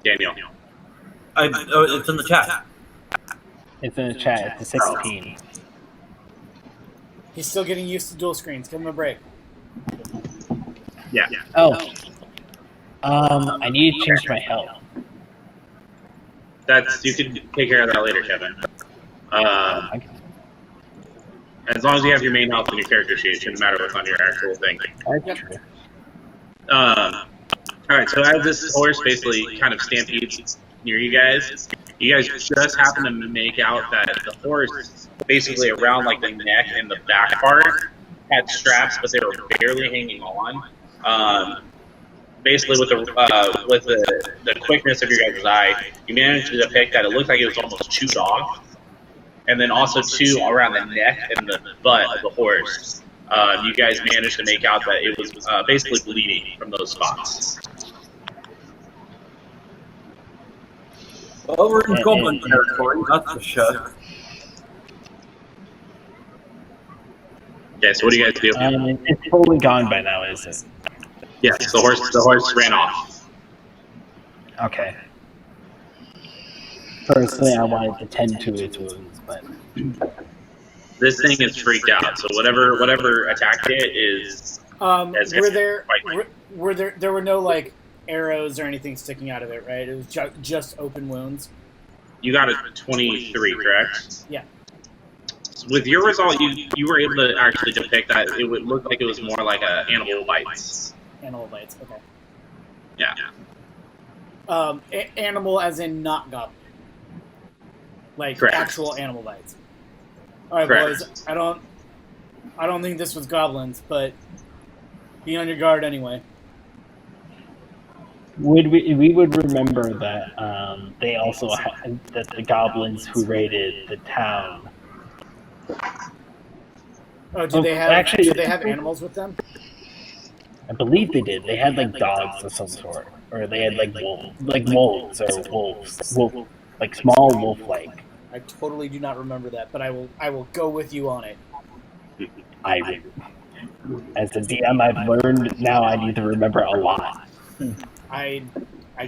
[SPEAKER 1] Daniel.
[SPEAKER 5] It's in the chat.
[SPEAKER 4] It's in the chat. It's a 16.
[SPEAKER 3] He's still getting used to dual screens. Give him a break.
[SPEAKER 1] Yeah.
[SPEAKER 4] Oh. I need to change my health.
[SPEAKER 1] You can take care of that later, Kevin. As long as you have your main health and your character sheet, it shouldn't matter what's on your actual thing.
[SPEAKER 4] That's true.
[SPEAKER 1] Alright, so as this horse basically kind of stampedes near you guys just happen to make out that the horse, basically around like the neck and the back part, had straps, but they were barely hanging on. Basically, with the quickness of your guys' eye, you managed to depict that it looked like it was almost chewed off. And then also, too, around the neck and the butt of the horse, you guys managed to make out that it was basically bleeding from those spots.
[SPEAKER 5] Well, we're in goblin territory, that's for sure.
[SPEAKER 1] Okay, so what do you guys do?
[SPEAKER 4] It's totally gone by now, is it?
[SPEAKER 1] Yes, the horse ran off.
[SPEAKER 4] Okay. Personally, I wanted to tend to its wounds, but
[SPEAKER 1] This thing is freaked out, so whatever attacked it is.
[SPEAKER 3] There were no like arrows or anything sticking out of it, right? It was just open wounds.
[SPEAKER 1] You got a 23, correct?
[SPEAKER 3] Yeah.
[SPEAKER 1] With your result, you were able to actually depict that it would look like it was more like a animal bites.
[SPEAKER 3] Animal bites. Okay.
[SPEAKER 1] Yeah.
[SPEAKER 3] Animal as in not goblin. Like
[SPEAKER 1] Correct.
[SPEAKER 3] Actual animal bites. All right,
[SPEAKER 1] Correct.
[SPEAKER 3] boys. I don't think this was goblins, but be on your guard anyway.
[SPEAKER 4] we would remember that they also had that the goblins who raided the town.
[SPEAKER 3] Oh, do they have animals with them?
[SPEAKER 4] I believe they did. They had like dogs of some sort, or they had like wolves or wolves, like small wolf-like.
[SPEAKER 3] I totally do not remember that, but I will go with you on it.
[SPEAKER 4] As a DM, I've learned now I need to remember a lot.
[SPEAKER 3] I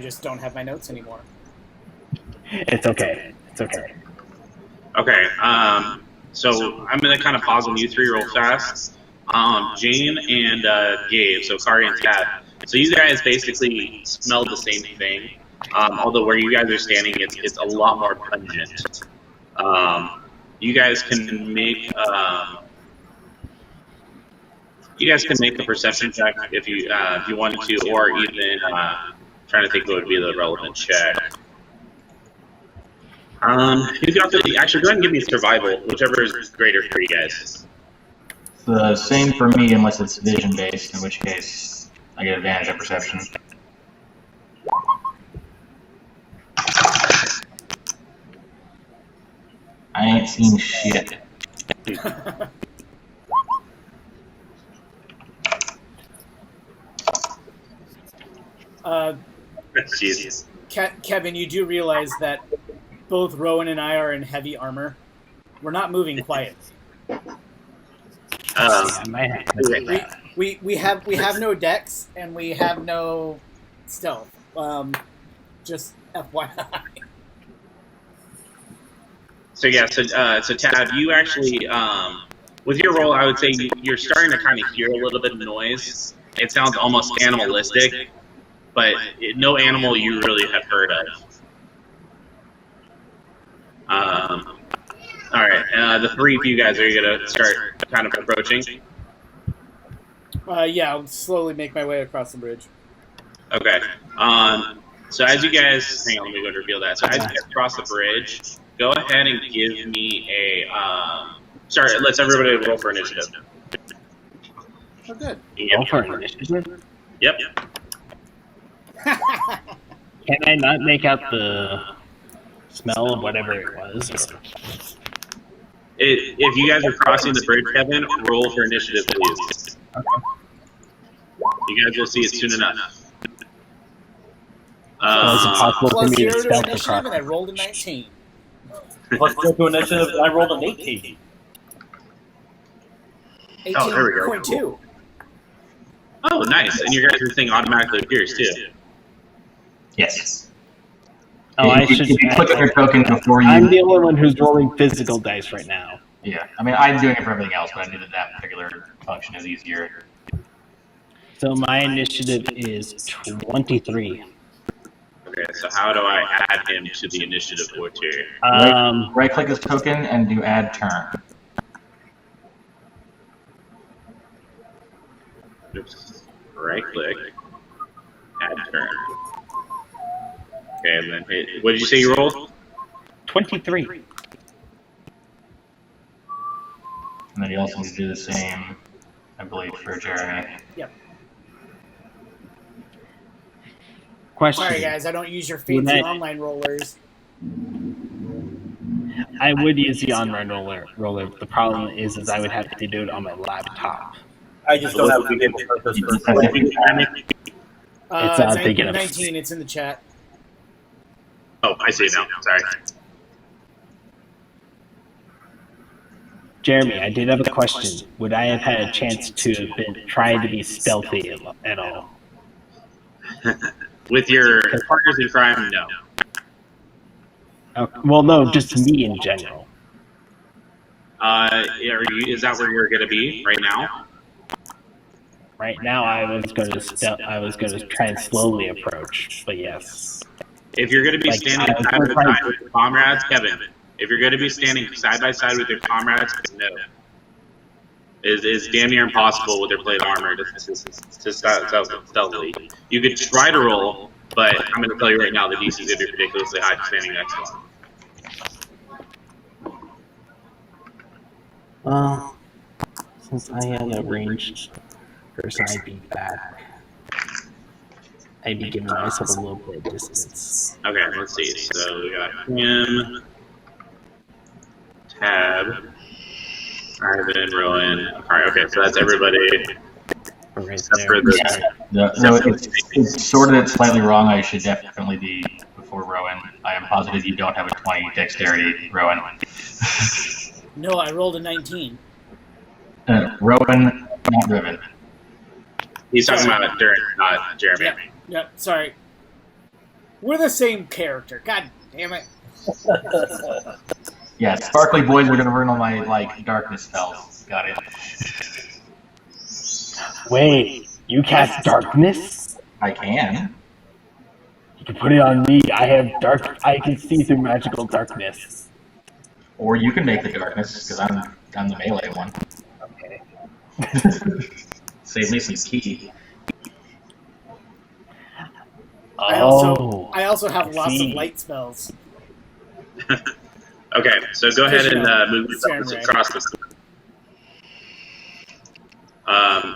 [SPEAKER 3] just don't have my notes anymore.
[SPEAKER 4] It's okay. It's okay.
[SPEAKER 1] Okay. So I'm gonna kind of pause on you three real fast. Jane and Gabe, so Kari and Tab. So you guys basically smell the same thing. Although where you guys are standing, it's a lot more pungent. You guys can make a perception check if you wanted to, or even trying to think what would be the relevant check. You can also actually go ahead and give me survival, whichever is greater for you guys.
[SPEAKER 2] It's the same for me unless it's vision based, in which case I get advantage on perception. I ain't seen shit.
[SPEAKER 1] Jesus.
[SPEAKER 3] Kevin, you do realize that both Rowan and I are in heavy armor. We're not moving quietly.
[SPEAKER 4] I might have to say that.
[SPEAKER 3] We have no dex and we have no stealth. Just FYI.
[SPEAKER 1] So yeah, so Tab, you actually, with your role, I would say you're starting to kind of hear a little bit of noise. It sounds almost animalistic, but no animal you really have heard of. All right, the three of you guys are going to start kind of approaching.
[SPEAKER 3] Yeah, I'll slowly make my way across the bridge.
[SPEAKER 1] Okay. So as you guys, hang on, let me go to reveal that. So as you guys cross the bridge, go ahead and give me a. Sorry, let's everybody roll for initiative.
[SPEAKER 3] Oh, good.
[SPEAKER 4] Roll for initiative?
[SPEAKER 1] Yep.
[SPEAKER 4] Can I not make out the smell of whatever it was?
[SPEAKER 1] If you guys are crossing the bridge, Kevin, roll for initiative, please.
[SPEAKER 4] Okay.
[SPEAKER 1] You guys will see it soon enough.
[SPEAKER 4] So is it possible for
[SPEAKER 3] Plus
[SPEAKER 4] me
[SPEAKER 3] 0
[SPEAKER 4] to
[SPEAKER 3] to
[SPEAKER 4] stealth
[SPEAKER 3] initiative,
[SPEAKER 4] across?
[SPEAKER 3] and I rolled a 19.
[SPEAKER 5] Plus 0 to initiative, I rolled an 18.
[SPEAKER 1] Oh, there we go.
[SPEAKER 3] 18.2.
[SPEAKER 1] Oh, nice. And your guys' thing automatically appears, too.
[SPEAKER 2] Yes.
[SPEAKER 4] Oh, I
[SPEAKER 2] If you
[SPEAKER 4] should.
[SPEAKER 2] click on your token before you.
[SPEAKER 4] I'm the only one who's rolling physical dice right now.
[SPEAKER 2] Yeah, I mean, I'm doing it for everything else, but I knew that particular function is easier.
[SPEAKER 4] So my initiative is 23.
[SPEAKER 1] Okay, so how do I add him to the initiative board here?
[SPEAKER 2] Right-click his token and do add turn.
[SPEAKER 1] Oops. Right-click. Add turn. Okay, and then hit. What did you say you rolled?
[SPEAKER 4] 23.
[SPEAKER 2] And then you also need to do the same, I believe, for Jeremy.
[SPEAKER 3] Yep.
[SPEAKER 4] Question.
[SPEAKER 3] Sorry, guys, I don't use your fancy online rollers.
[SPEAKER 4] I would use the online roller. The problem is I would have to do it on my laptop.
[SPEAKER 5] I just don't have to be able to purpose
[SPEAKER 2] You
[SPEAKER 5] for
[SPEAKER 2] just have to be
[SPEAKER 4] It's thinking of
[SPEAKER 3] 19, it's in the chat.
[SPEAKER 1] Oh, I see it now. Sorry.
[SPEAKER 4] Jeremy, I did have a question. Would I have had a chance to have been trying to be stealthy at all?
[SPEAKER 1] With your partners in crime, no.
[SPEAKER 4] Well, no, just me in general.
[SPEAKER 1] Is that where you're going to be right now?
[SPEAKER 4] Right now, I was going to try and slowly approach, but yes.
[SPEAKER 1] If you're going to be standing side by side with your comrades, Kevin. If you're going to be standing side by side with your comrades, no. It's damn near impossible with their plate armor to stealthily. You could try to roll, but I'm going to tell you right now the DC is going to be ridiculously high standing next to them.
[SPEAKER 4] Well, since I had a ranged person, I'd be giving myself a little bit of distance.
[SPEAKER 1] Okay, let's see. So we got him, Tab, Ivan, Rowan. Alright, okay, so that's everybody.
[SPEAKER 4] Right
[SPEAKER 1] Except
[SPEAKER 4] there.
[SPEAKER 1] for the.
[SPEAKER 2] No, it's sorted it slightly wrong. I should definitely be before Rowan. I am positive you don't have a 20 dexterity, Rowan.
[SPEAKER 3] No, I rolled a 19.
[SPEAKER 2] Rowan, not Riven.
[SPEAKER 1] He's talking about Durin, not Jeremy.
[SPEAKER 3] Yep, sorry. We're the same character. God damn it.
[SPEAKER 2] Yeah, sparkly boys are gonna run on my darkness spells. Got it.
[SPEAKER 4] Wait, you cast darkness?
[SPEAKER 2] I can.
[SPEAKER 4] You can put it on me. I have dark. I can see through magical darkness.
[SPEAKER 2] Or you can make the darkness, because I'm the melee one.
[SPEAKER 4] Okay.
[SPEAKER 2] Save me some key.
[SPEAKER 3] I also have lots of light spells.
[SPEAKER 1] Okay, so go ahead and move yourself across the.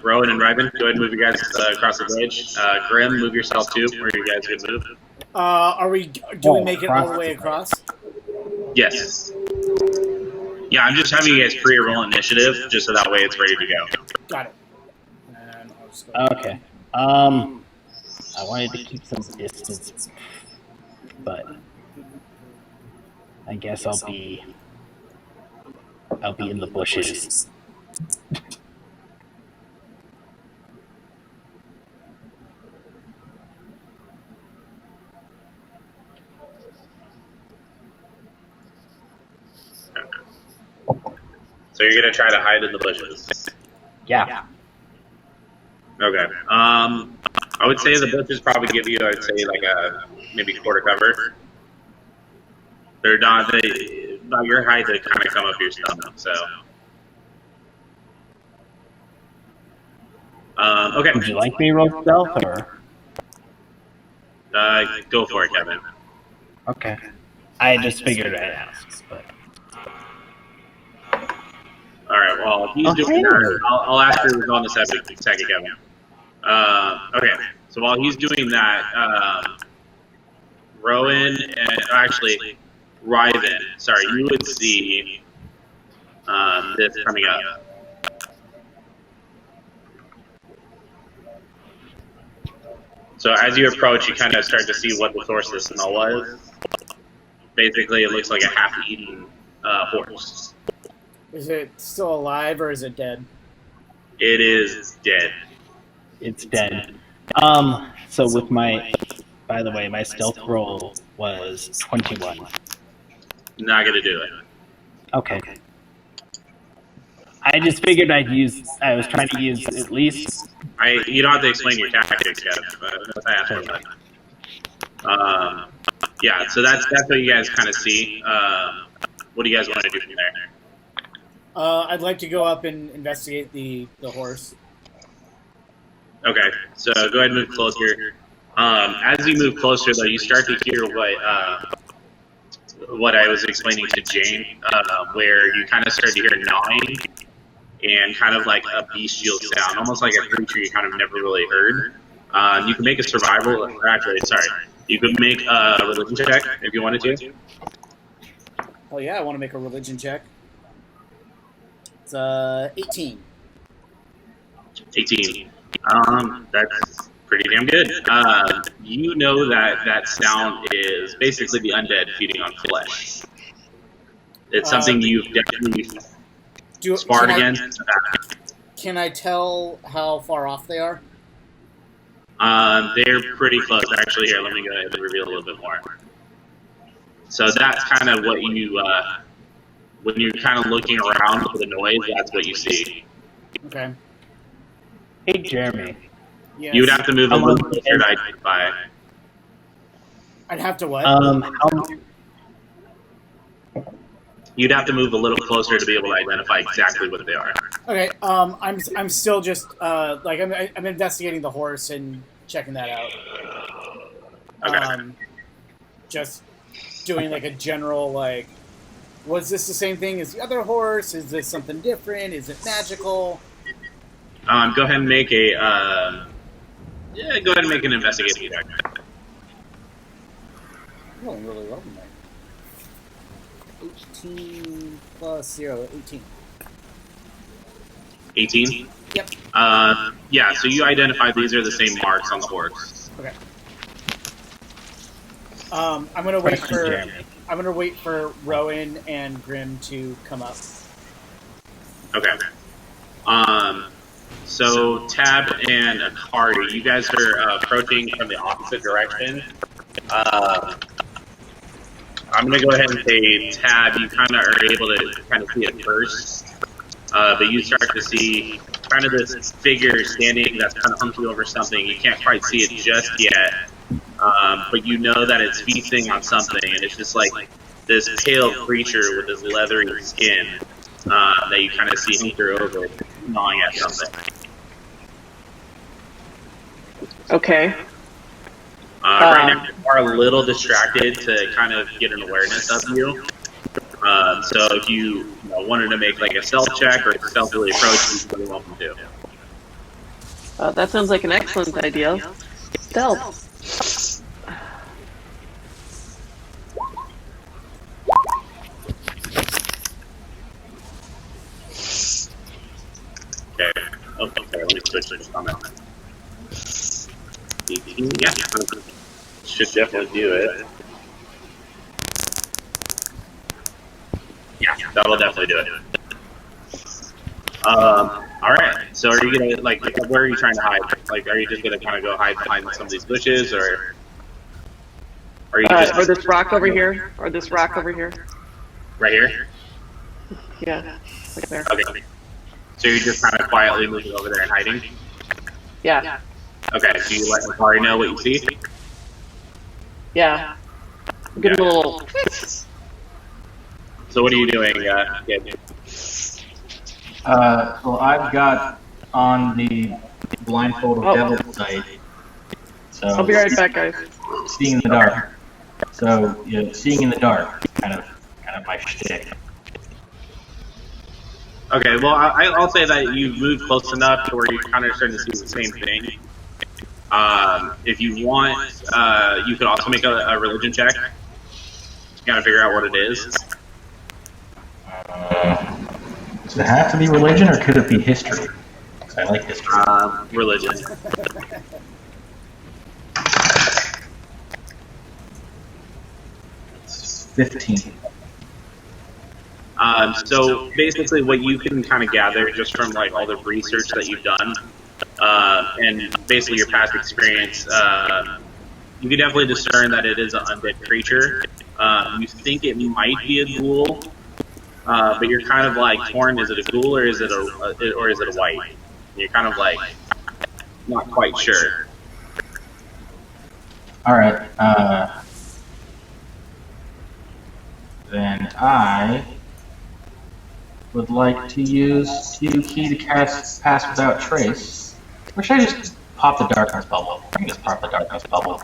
[SPEAKER 1] Rowan and Ryben, go ahead and move you guys across the bridge. Grim, move yourself too, where you guys can move.
[SPEAKER 3] Do we make it all the way across?
[SPEAKER 1] Yes. Yeah, I'm just having you guys pre-roll initiative, just so that way it's ready to go.
[SPEAKER 3] Got it. And I'll just go.
[SPEAKER 4] Okay. I wanted to keep some distance, but I guess I'll be in the bushes.
[SPEAKER 1] So you're gonna try to hide in the bushes.
[SPEAKER 4] Yeah.
[SPEAKER 1] Okay. I would say the bushes probably give you, I'd say, like a maybe quarter cover. They're not your height. They kind of come up your stomach. So. Okay.
[SPEAKER 4] Would you like me to roll stealth or?
[SPEAKER 1] Go for it, Kevin.
[SPEAKER 4] Okay. I just figured I'd ask, but.
[SPEAKER 1] All right. Well, he's doing that. I'll ask you on the second, Kevin. Okay. So while he's doing that, Rowan and actually Ryven. Sorry, you would see this coming up. So as you approach, you kind of start to see what the source of the smell was. Basically, it looks like a half-eaten horse.
[SPEAKER 3] Is it still alive or is it dead?
[SPEAKER 1] It is dead.
[SPEAKER 4] It's dead. So with my, by the way, my stealth roll was 21.
[SPEAKER 1] Not gonna do it.
[SPEAKER 4] Okay. I just figured I was trying to use at least.
[SPEAKER 1] You don't have to explain your tactics yet, but I asked for that. Yeah, so that's what you guys kind of see. What do you guys want to do from there?
[SPEAKER 3] I'd like to go up and investigate the horse.
[SPEAKER 1] Okay, so go ahead and move closer. As you move closer, though, you start to hear what I was explaining to Jane, where you kind of start to hear gnawing and kind of like a bestial sound, almost like a creature you kind of never really heard. You can make a survival, or actually, sorry, you could make a religion check if you wanted to.
[SPEAKER 3] Oh yeah, I want to make a religion check. It's 18.
[SPEAKER 1] 18. That's pretty damn good. You know that sound is basically the undead feeding on flesh. It's something you've definitely sparred against.
[SPEAKER 3] Can I tell how far off they are?
[SPEAKER 1] They're pretty close, actually. Here, let me go ahead and reveal a little bit more. So that's kind of what you, when you're kind of looking around for the noise, that's what you see.
[SPEAKER 3] Okay.
[SPEAKER 4] Hey, Jeremy.
[SPEAKER 3] Yes.
[SPEAKER 1] You would have to move a little closer to identify.
[SPEAKER 3] I'd have to what?
[SPEAKER 1] You'd have to move a little closer to be able to identify exactly what they are.
[SPEAKER 3] Okay. I'm still just like I'm investigating the horse and checking that out.
[SPEAKER 1] Okay.
[SPEAKER 3] Just doing like a general like, was this the same thing as the other horse? Is this something different? Is it magical?
[SPEAKER 1] Go ahead and make a go ahead and make an investigation check.
[SPEAKER 3] Rolling really well tonight. 18 plus 0, 18.
[SPEAKER 1] 18?
[SPEAKER 3] Yep.
[SPEAKER 1] Yeah, so you identify these are the same marks on the horse.
[SPEAKER 3] Okay. I'm gonna wait for Rowan and Grim to come up.
[SPEAKER 1] Okay. So Tab and Akari, you guys are approaching from the opposite direction. I'm going to go ahead and say, Tab, you kind of are able to kind of see it first. But you start to see kind of this figure standing that's kind of hunky over something. You can't quite see it just yet. But you know that it's feasting on something. And it's just like this pale creature with this leathery skin that you kind of see hunker over, gnawing at something.
[SPEAKER 6] Okay.
[SPEAKER 1] Right now, you are a little distracted to kind of get an awareness of you. So if you wanted to make like a stealth check or a stealthily approach, you're really welcome to.
[SPEAKER 6] That sounds like an excellent idea. Stealth.
[SPEAKER 1] Okay. Okay, let me switch this comment. 18, yeah. Should definitely do it. Yeah, that'll definitely do it. Alright, so are you gonna, like, where are you trying to hide? Like, are you just gonna kind of go hide behind some of these bushes, or are you just...
[SPEAKER 6] Or this rock over here? Or this rock over here?
[SPEAKER 1] Right here?
[SPEAKER 6] Yeah. there.
[SPEAKER 1] Okay. So you're just kind of quietly moving over there and hiding?
[SPEAKER 6] Yeah.
[SPEAKER 1] Okay, so you let Makari know what you see?
[SPEAKER 6] Yeah. Give him a little.
[SPEAKER 1] So what are you doing, Gabe?
[SPEAKER 2] Well, I've got on the blindfold of Devil's Sight. So
[SPEAKER 6] I'll be right back, guys.
[SPEAKER 2] seeing in the dark. So seeing in the dark, kind of my shtick.
[SPEAKER 1] Okay, well, I'll say that you moved close enough to where you're kind of starting to see the same thing. If you want, you could also make a religion check to kind of figure out what it is.
[SPEAKER 2] Does it have to be religion, or could it be history? 'Cause I like history.
[SPEAKER 1] Religion.
[SPEAKER 2] It's 15.
[SPEAKER 1] So basically, what you can kind of gather just from like all the research that you've done, and basically your past experience, you can definitely discern that it is an undead creature. You think it might be a ghoul, but you're kind of like torn: is it a ghoul or is it a white? You're kind of like not quite sure.
[SPEAKER 2] All right. Then I would like to use Q key to cast Pass Without Trace. Or should I just pop the darkness bubble? I can just pop the darkness bubble.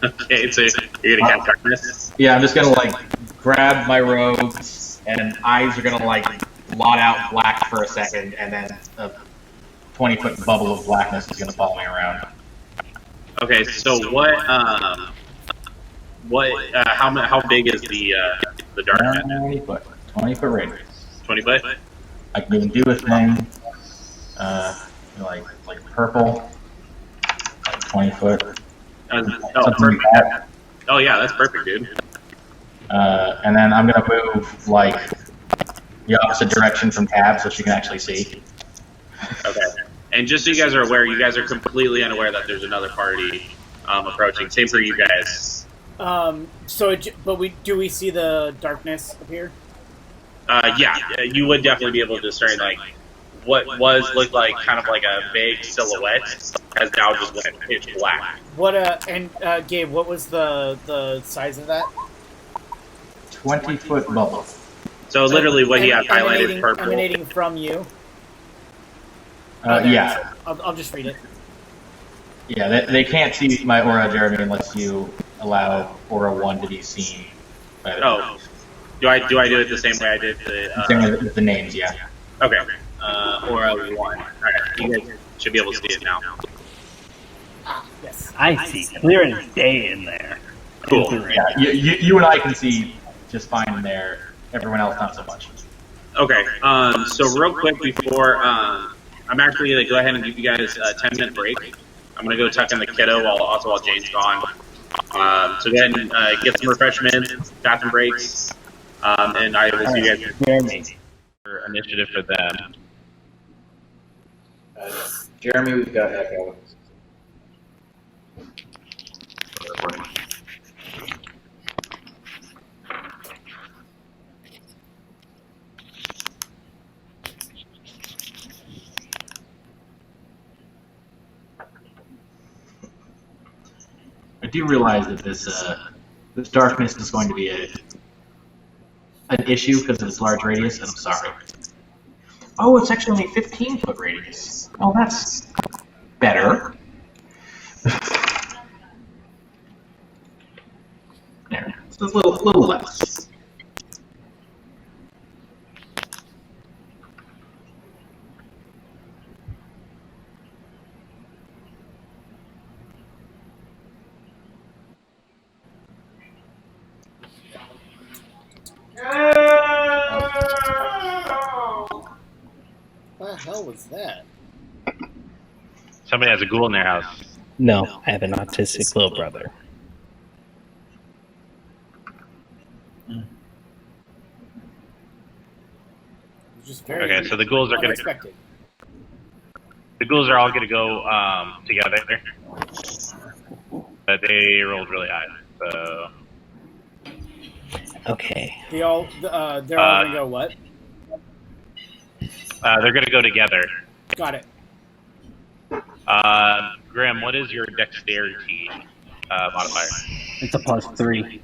[SPEAKER 1] Okay, so you're gonna cast darkness.
[SPEAKER 2] Yeah, I'm just gonna like grab my robes, and eyes are gonna like blot out black for a second, and then a 20-foot bubble of blackness is gonna follow me around.
[SPEAKER 1] Okay, so how big is the darkness?
[SPEAKER 2] 20 foot. 20-foot radius.
[SPEAKER 1] 20 foot.
[SPEAKER 2] I can even do a thing, like purple, like 20 foot.
[SPEAKER 1] Oh,
[SPEAKER 2] Something
[SPEAKER 1] perfect.
[SPEAKER 2] like that.
[SPEAKER 1] Oh yeah, that's perfect, dude.
[SPEAKER 2] And then I'm gonna move like the opposite direction from Tab, so she can actually see.
[SPEAKER 1] Okay. And just so you guys are aware, you guys are completely unaware that there's another party approaching. Same for you guys.
[SPEAKER 3] But do we see the darkness appear?
[SPEAKER 1] Yeah, you would definitely be able to discern like what looked like kind of like a vague silhouette has now just went pitch black.
[SPEAKER 3] Gabe, what was the size of that?
[SPEAKER 2] 20-foot bubble.
[SPEAKER 1] So literally, what he has highlighted purple.
[SPEAKER 3] Emanating from you.
[SPEAKER 2] Yeah.
[SPEAKER 3] I'll just read it.
[SPEAKER 2] Yeah, they can't see my aura, Jeremy, unless you allow aura 1 to be seen. By the
[SPEAKER 1] Do I do it the same way I did the?
[SPEAKER 2] Same with the names, yeah.
[SPEAKER 1] Okay. Aura 1. All right, you guys should be able to see it now.
[SPEAKER 3] Yes.
[SPEAKER 4] I see clear as day in there.
[SPEAKER 1] Cool.
[SPEAKER 2] Yeah, you and I can see just fine in there. Everyone else not so much.
[SPEAKER 1] Okay. So real quick before I'm actually gonna go ahead and give you guys a 10-minute break. I'm gonna go tuck in the kiddo while Jane's gone. So go ahead and get some refreshments, bathroom breaks, and I will see you guys.
[SPEAKER 4] Jeremy.
[SPEAKER 1] For initiative for them.
[SPEAKER 2] Jeremy, we've got Echo. I do realize that this darkness is going to be an issue because of its large radius, and I'm sorry. Oh, it's actually only 15-foot radius. Oh, that's better. There, it's a little less.
[SPEAKER 3] What the hell was that?
[SPEAKER 1] Somebody has a ghoul in their house.
[SPEAKER 4] No, I have an autistic little brother.
[SPEAKER 3] Just very
[SPEAKER 1] Okay, so the ghouls are gonna.
[SPEAKER 3] unexpected.
[SPEAKER 1] The ghouls are all gonna go together. But they rolled really high, so.
[SPEAKER 4] Okay.
[SPEAKER 3] They're all gonna go what?
[SPEAKER 1] They're going to go together.
[SPEAKER 3] Got it.
[SPEAKER 1] Grim, what is your dexterity modifier?
[SPEAKER 4] It's a +3.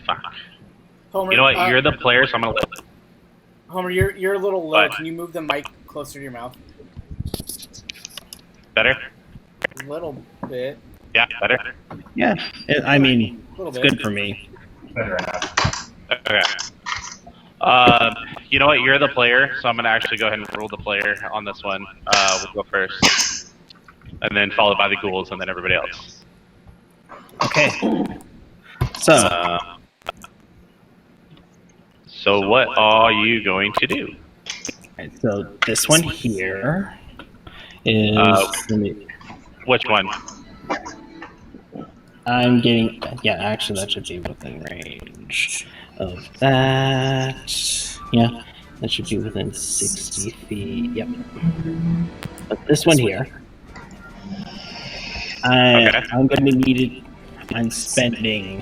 [SPEAKER 1] Fuck.
[SPEAKER 3] Homer,
[SPEAKER 1] You know what? You're the player, so I'm going to let.
[SPEAKER 3] Homer, you're a little low.
[SPEAKER 1] What?
[SPEAKER 3] Can you move the mic closer to your mouth?
[SPEAKER 1] Better?
[SPEAKER 3] A little bit.
[SPEAKER 1] Yeah, better?
[SPEAKER 4] Yeah, I mean,
[SPEAKER 3] Little
[SPEAKER 4] it's
[SPEAKER 3] bit.
[SPEAKER 4] good for me.
[SPEAKER 2] Better enough.
[SPEAKER 1] Okay. You know what? You're the player, so I'm going to actually go ahead and roll the player on this one. We'll go first. And then followed by the ghouls, and then everybody else.
[SPEAKER 4] Okay. So,
[SPEAKER 1] So what are you going to do?
[SPEAKER 4] alright, so this one here is. Let me-
[SPEAKER 1] Which one?
[SPEAKER 4] I'm getting. Yeah, actually, that should be within range of that. Yeah, that should be within 60 feet. Yep. But this one here,
[SPEAKER 1] Okay.
[SPEAKER 4] I'm going to need it. I'm spending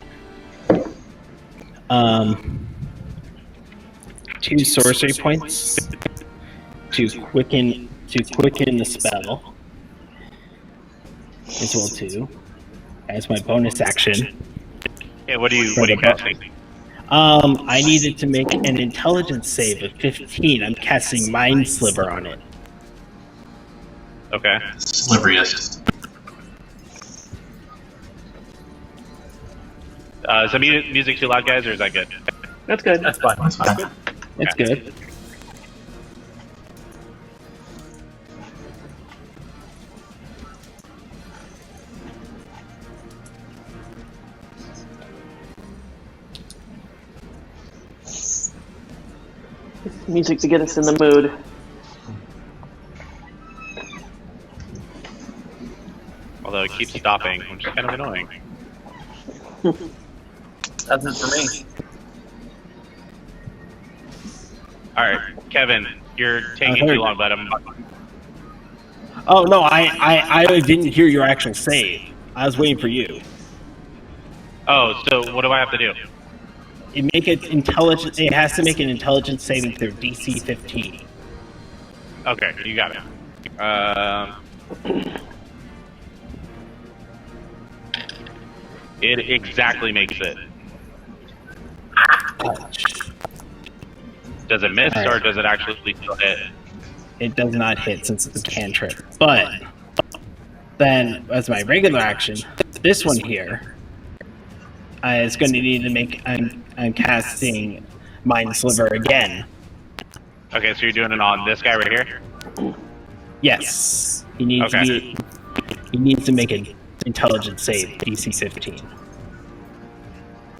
[SPEAKER 4] 2 sorcery points to quicken the spell, as well too as my bonus action.
[SPEAKER 1] Yeah, what are you casting?
[SPEAKER 4] I needed to make an intelligence save of 15. I'm casting Mind Sliver on it.
[SPEAKER 1] Okay.
[SPEAKER 2] Sliveriest.
[SPEAKER 1] Is the music too loud, guys, or is that good?
[SPEAKER 6] That's good.
[SPEAKER 5] That's fine.
[SPEAKER 2] That's fine.
[SPEAKER 4] It's good.
[SPEAKER 6] Music to get us in the mood.
[SPEAKER 1] Although it keeps stopping, which is kind of annoying.
[SPEAKER 5] That's it for me.
[SPEAKER 1] Alright, Kevin, you're taking too long, but I'm...
[SPEAKER 4] Oh no, I didn't hear your actual save. I was waiting for you.
[SPEAKER 1] Oh, so what do I have to do?
[SPEAKER 4] It has to make an intelligence saving throw DC 15.
[SPEAKER 1] Okay, you got it. It exactly makes it. Does it miss, or does it actually still hit?
[SPEAKER 4] It does not hit since it's a cantrip. But then, as my regular action, this one here is going to need to make. I'm casting Mind Sliver again.
[SPEAKER 1] Okay, so you're doing it on this guy right here?
[SPEAKER 4] Yes, he needs
[SPEAKER 1] Okay.
[SPEAKER 4] He needs to make an intelligence save, DC 15.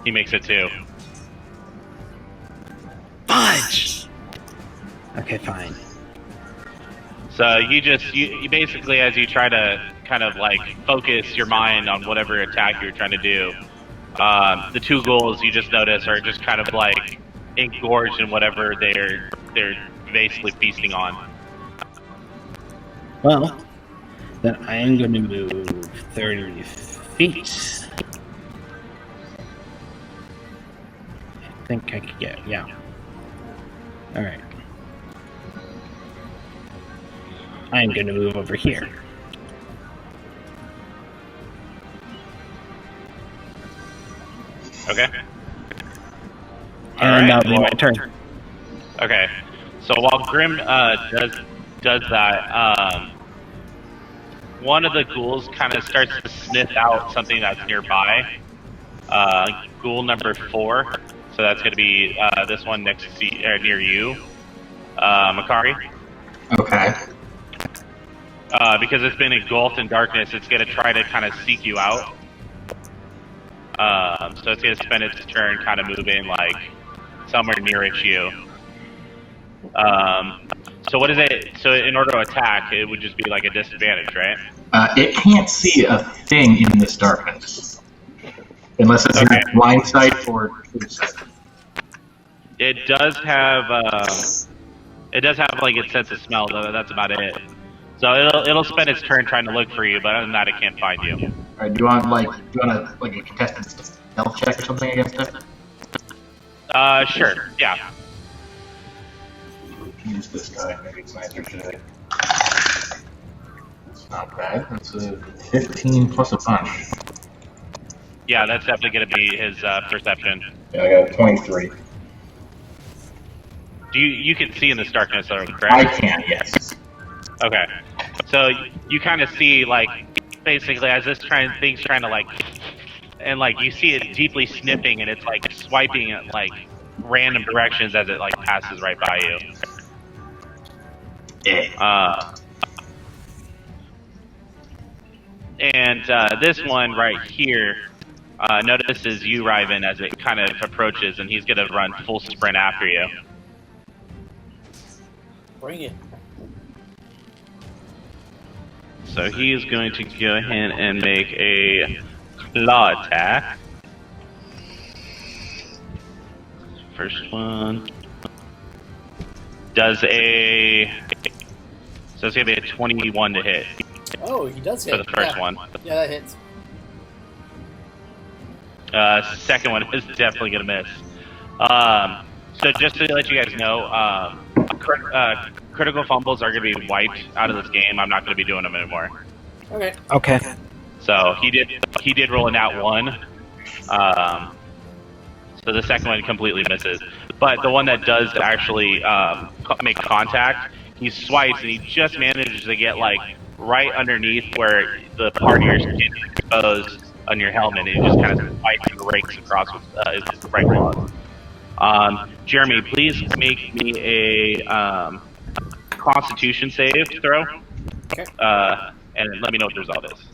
[SPEAKER 1] He makes it too.
[SPEAKER 4] Fudge. Okay, fine.
[SPEAKER 1] So you basically, as you try to kind of like focus your mind on whatever attack you're trying to do, the 2 ghouls you just notice are just kind of like engorged in whatever they're basically feasting on.
[SPEAKER 4] Well, then I am going to move 30 feet. I think I could get, yeah. Alright. I'm going to move over here.
[SPEAKER 1] Okay.
[SPEAKER 4] And that'll be my turn.
[SPEAKER 1] Okay. So while Grim does that, one of the ghouls kind of starts to sniff out something that's nearby. Ghoul number 4. So that's going to be this one next to near you, Makari.
[SPEAKER 2] Okay.
[SPEAKER 1] Because it's been engulfed in darkness, it's going to try to kind of seek you out. So it's going to spend its turn kind of moving like somewhere near you. So what is it? So in order to attack, it would just be like a disadvantage, right?
[SPEAKER 2] It can't see a thing in this darkness. Unless it's
[SPEAKER 1] Okay.
[SPEAKER 2] in blind sight or food sight.
[SPEAKER 1] It does have like its sense of smell, though. That's about it. So it'll spend its turn trying to look for you, but other than that, it can't find you.
[SPEAKER 2] Alright, do you want a contested stealth check or something against it?
[SPEAKER 1] Sure. Yeah.
[SPEAKER 2] use this guy. Maybe it's nicer today. It's not bad. That's a 15 plus a punch.
[SPEAKER 7] Yeah, that's definitely going to be his perception.
[SPEAKER 2] Yeah, I got a 23.
[SPEAKER 7] You can see in this darkness, though, correct?
[SPEAKER 2] I can, yes.
[SPEAKER 7] Okay. So you kind of see, like, basically as this thing's trying to, like, and, like, you see it deeply sniffing, and it's, like, swiping at, like, random directions as it, like, passes right by you. And this one right here notices you, Ryven, as it kind of approaches, and he's going to run full sprint after you.
[SPEAKER 3] Bring it.
[SPEAKER 7] So he is going to go ahead and make a claw attack. First one does a... So it's going to be a 21 to hit.
[SPEAKER 3] Oh, he does hit.
[SPEAKER 7] For the first one.
[SPEAKER 3] Yeah, that hits.
[SPEAKER 7] Second one is definitely going to miss. So just to let you guys know, critical fumbles are going to be wiped out of this game. I'm not going to be doing them anymore.
[SPEAKER 3] Okay.
[SPEAKER 4] Okay.
[SPEAKER 7] So he did roll a nat 1. So the second one completely misses. But the one that does actually make contact, he swipes and he just manages to get like right underneath where the part of your skin is exposed on your helmet, and he just kind of swipes and rakes across with his right claws. Jeremy, please make me a Constitution save throw.
[SPEAKER 3] Okay.
[SPEAKER 7] And let me know what the result is.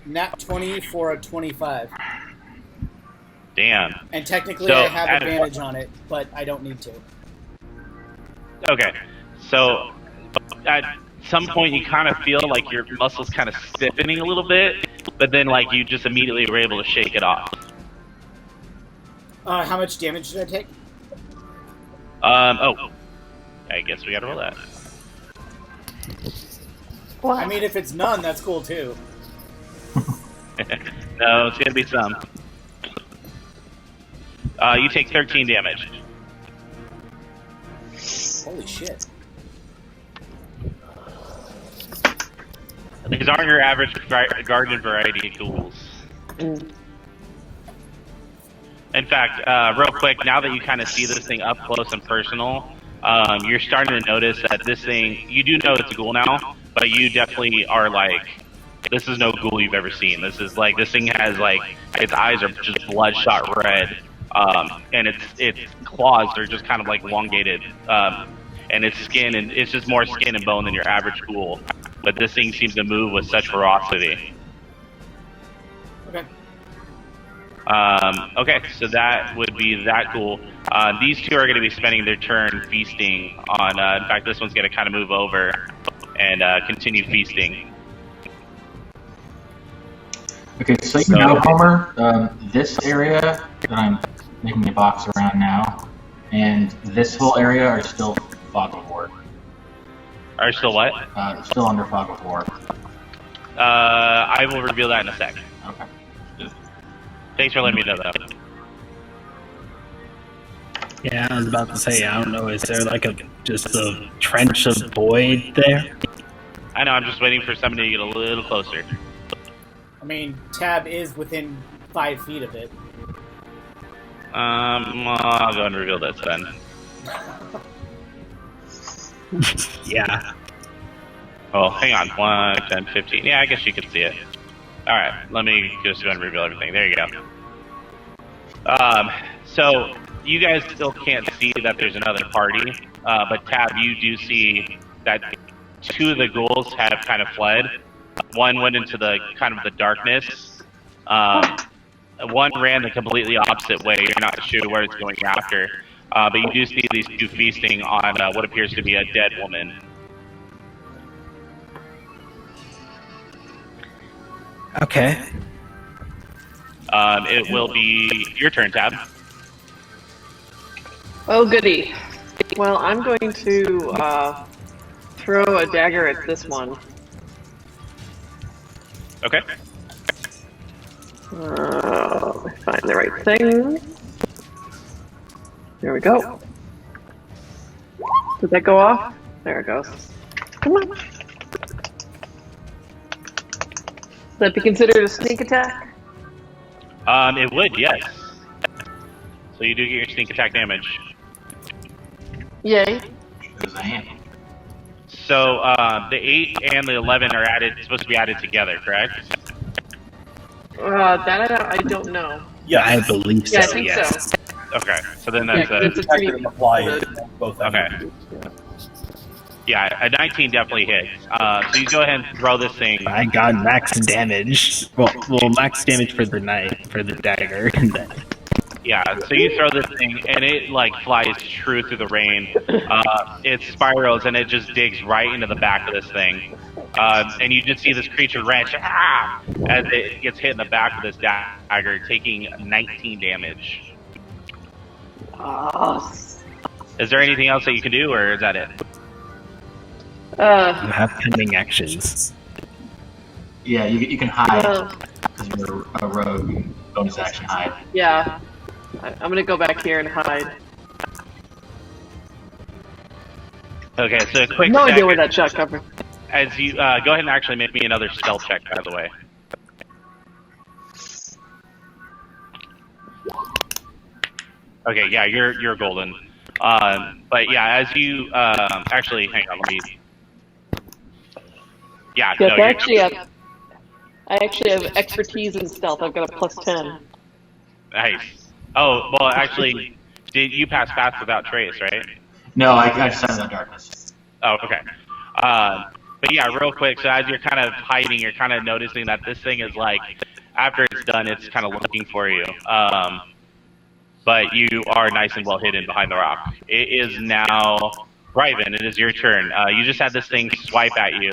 [SPEAKER 3] Nat 20 for a 25.
[SPEAKER 7] Damn.
[SPEAKER 3] And technically
[SPEAKER 7] So,
[SPEAKER 3] I have advantage on it, but I don't need to.
[SPEAKER 7] Okay. So at some point you kind of feel like your muscles kind of stiffening a little bit, but then like you just immediately were able to shake it off.
[SPEAKER 3] How much damage did I take?
[SPEAKER 7] Oh. I guess we gotta roll that.
[SPEAKER 3] I mean, if it's none, that's cool too.
[SPEAKER 7] No, it's gonna be some. You take 13 damage.
[SPEAKER 3] Holy shit.
[SPEAKER 7] These aren't your average garden variety ghouls. In fact, real quick, now that you kind of see this thing up close and personal, you're starting to notice that this thing, you do know it's a ghoul now, but you definitely are like, this is no ghoul you've ever seen. This is like, this thing has like, its eyes are just bloodshot red, and its claws are just kind of like elongated, and its skin, and it's just more skin and bone than your average ghoul. But this thing seems to move with such ferocity.
[SPEAKER 3] Okay.
[SPEAKER 7] Okay, so that would be that ghoul. These two are going to be spending their turn feasting on, in fact, this one's going to kind of move over and continue feasting.
[SPEAKER 2] Okay, so you know, Homer, this area that I'm making a box around now, and this whole area are still fog of war.
[SPEAKER 7] Are still what?
[SPEAKER 2] Still under fog of war.
[SPEAKER 7] I will reveal that in a sec.
[SPEAKER 2] Okay.
[SPEAKER 7] Thanks for letting me know that.
[SPEAKER 4] Yeah, I was about to say, I don't know, is there like just a trench of void there?
[SPEAKER 7] I know, I'm just waiting for somebody to get a little closer.
[SPEAKER 3] I mean, Tab is within 5 feet of it.
[SPEAKER 7] I'll go and reveal this then.
[SPEAKER 4] Yeah.
[SPEAKER 7] Oh, hang on. 1, 10, 15. Yeah, I guess you can see it. Alright, let me just go and reveal everything. There you go. So, you guys still can't see that there's another party, but Tab, you do see that 2 of the ghouls have kind of fled. One went into the kind of the darkness. One ran the completely opposite way. You're not sure where it's going after. But you do see these 2 feasting on what appears to be a dead woman.
[SPEAKER 4] Okay.
[SPEAKER 7] It will be your turn, Tab.
[SPEAKER 6] Oh, goody. Well, I'm going to throw a dagger at this one.
[SPEAKER 7] Okay.
[SPEAKER 6] Let me find the right thing. There we go. Did that go off? There it goes. Come on. Would that be considered a sneak attack?
[SPEAKER 7] It would, yes. So you do get your sneak attack damage.
[SPEAKER 6] Yay.
[SPEAKER 2] Because I am.
[SPEAKER 7] So the 8 and the 11 are supposed to be added together, correct?
[SPEAKER 6] That I don't know.
[SPEAKER 5] Yeah,
[SPEAKER 4] I believe so.
[SPEAKER 6] Yeah, I think
[SPEAKER 4] yes.
[SPEAKER 6] so.
[SPEAKER 7] Okay, so then
[SPEAKER 6] Yeah,
[SPEAKER 7] that's
[SPEAKER 6] 'cause it's a
[SPEAKER 5] attack
[SPEAKER 6] three.
[SPEAKER 5] didn't apply both
[SPEAKER 7] okay.
[SPEAKER 5] ends.
[SPEAKER 7] Yeah, a 19 definitely hits. So you go ahead and throw this thing.
[SPEAKER 4] I got max damage. Well, max damage for the knife, for the dagger. And then
[SPEAKER 7] Yeah, so you throw this thing, and it like flies true through the rain. It spirals, and it just digs right into the back of this thing. And you just see this creature wrench as it gets hit in the back with this dagger, taking 19 damage. Is there anything else that you can do, or is that it?
[SPEAKER 4] you have pending actions.
[SPEAKER 2] Yeah, you can hide because you're a rogue. Bonus action hide.
[SPEAKER 6] Yeah. I'm gonna go back here and hide.
[SPEAKER 7] Okay, so a quick
[SPEAKER 6] No idea
[SPEAKER 7] second.
[SPEAKER 6] where that shot covered.
[SPEAKER 7] As you go ahead and actually make me another stealth check, by the way. Okay, yeah, you're golden. But yeah, as you actually hang on, let me. Yeah,
[SPEAKER 6] Yeah,
[SPEAKER 7] no,
[SPEAKER 6] I actually have expertise in stealth. I've got a +10.
[SPEAKER 7] nice. Oh well, actually, did you pass Path without trace, right?
[SPEAKER 2] No, I just have that darkness.
[SPEAKER 7] Oh, okay. But yeah, real quick, so as you're kind of hiding, you're kind of noticing that this thing is like, after it's done, it's kind of looking for you. But you are nice and well hidden behind the rock. It is now, Ryven, it is your turn. You just had this thing swipe at you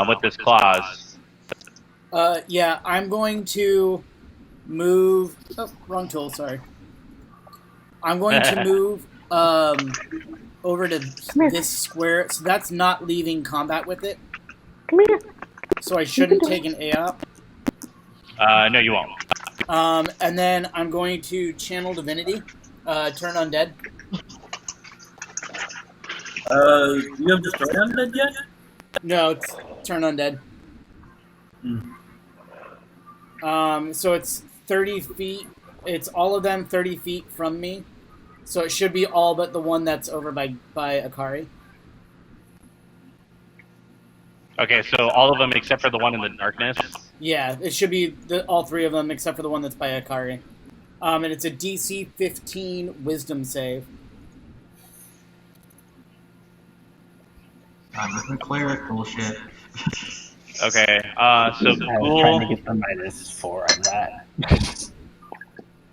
[SPEAKER 7] with this claws.
[SPEAKER 3] Yeah, I'm going to move... Oh, wrong tool, sorry. I'm going to move over to this square, so that's not leaving combat with it.
[SPEAKER 6] Come here.
[SPEAKER 3] So I shouldn't take an AOP.
[SPEAKER 7] No, you won't.
[SPEAKER 3] And then I'm going to channel divinity, turn undead.
[SPEAKER 5] You have destroyed undead yet?
[SPEAKER 3] No, it's turn undead. So it's 30 feet. It's all of them 30 feet from me. So it should be all but the one that's over by Akari.
[SPEAKER 7] Okay, so all of them except for the one in the darkness.
[SPEAKER 3] Yeah, it should be all three of them except for the one that's by Akari. And it's a DC 15 Wisdom save.
[SPEAKER 2] I'm with the cleric bullshit.
[SPEAKER 7] Okay, so
[SPEAKER 4] I was trying
[SPEAKER 7] ghoul.
[SPEAKER 4] to get the -4 on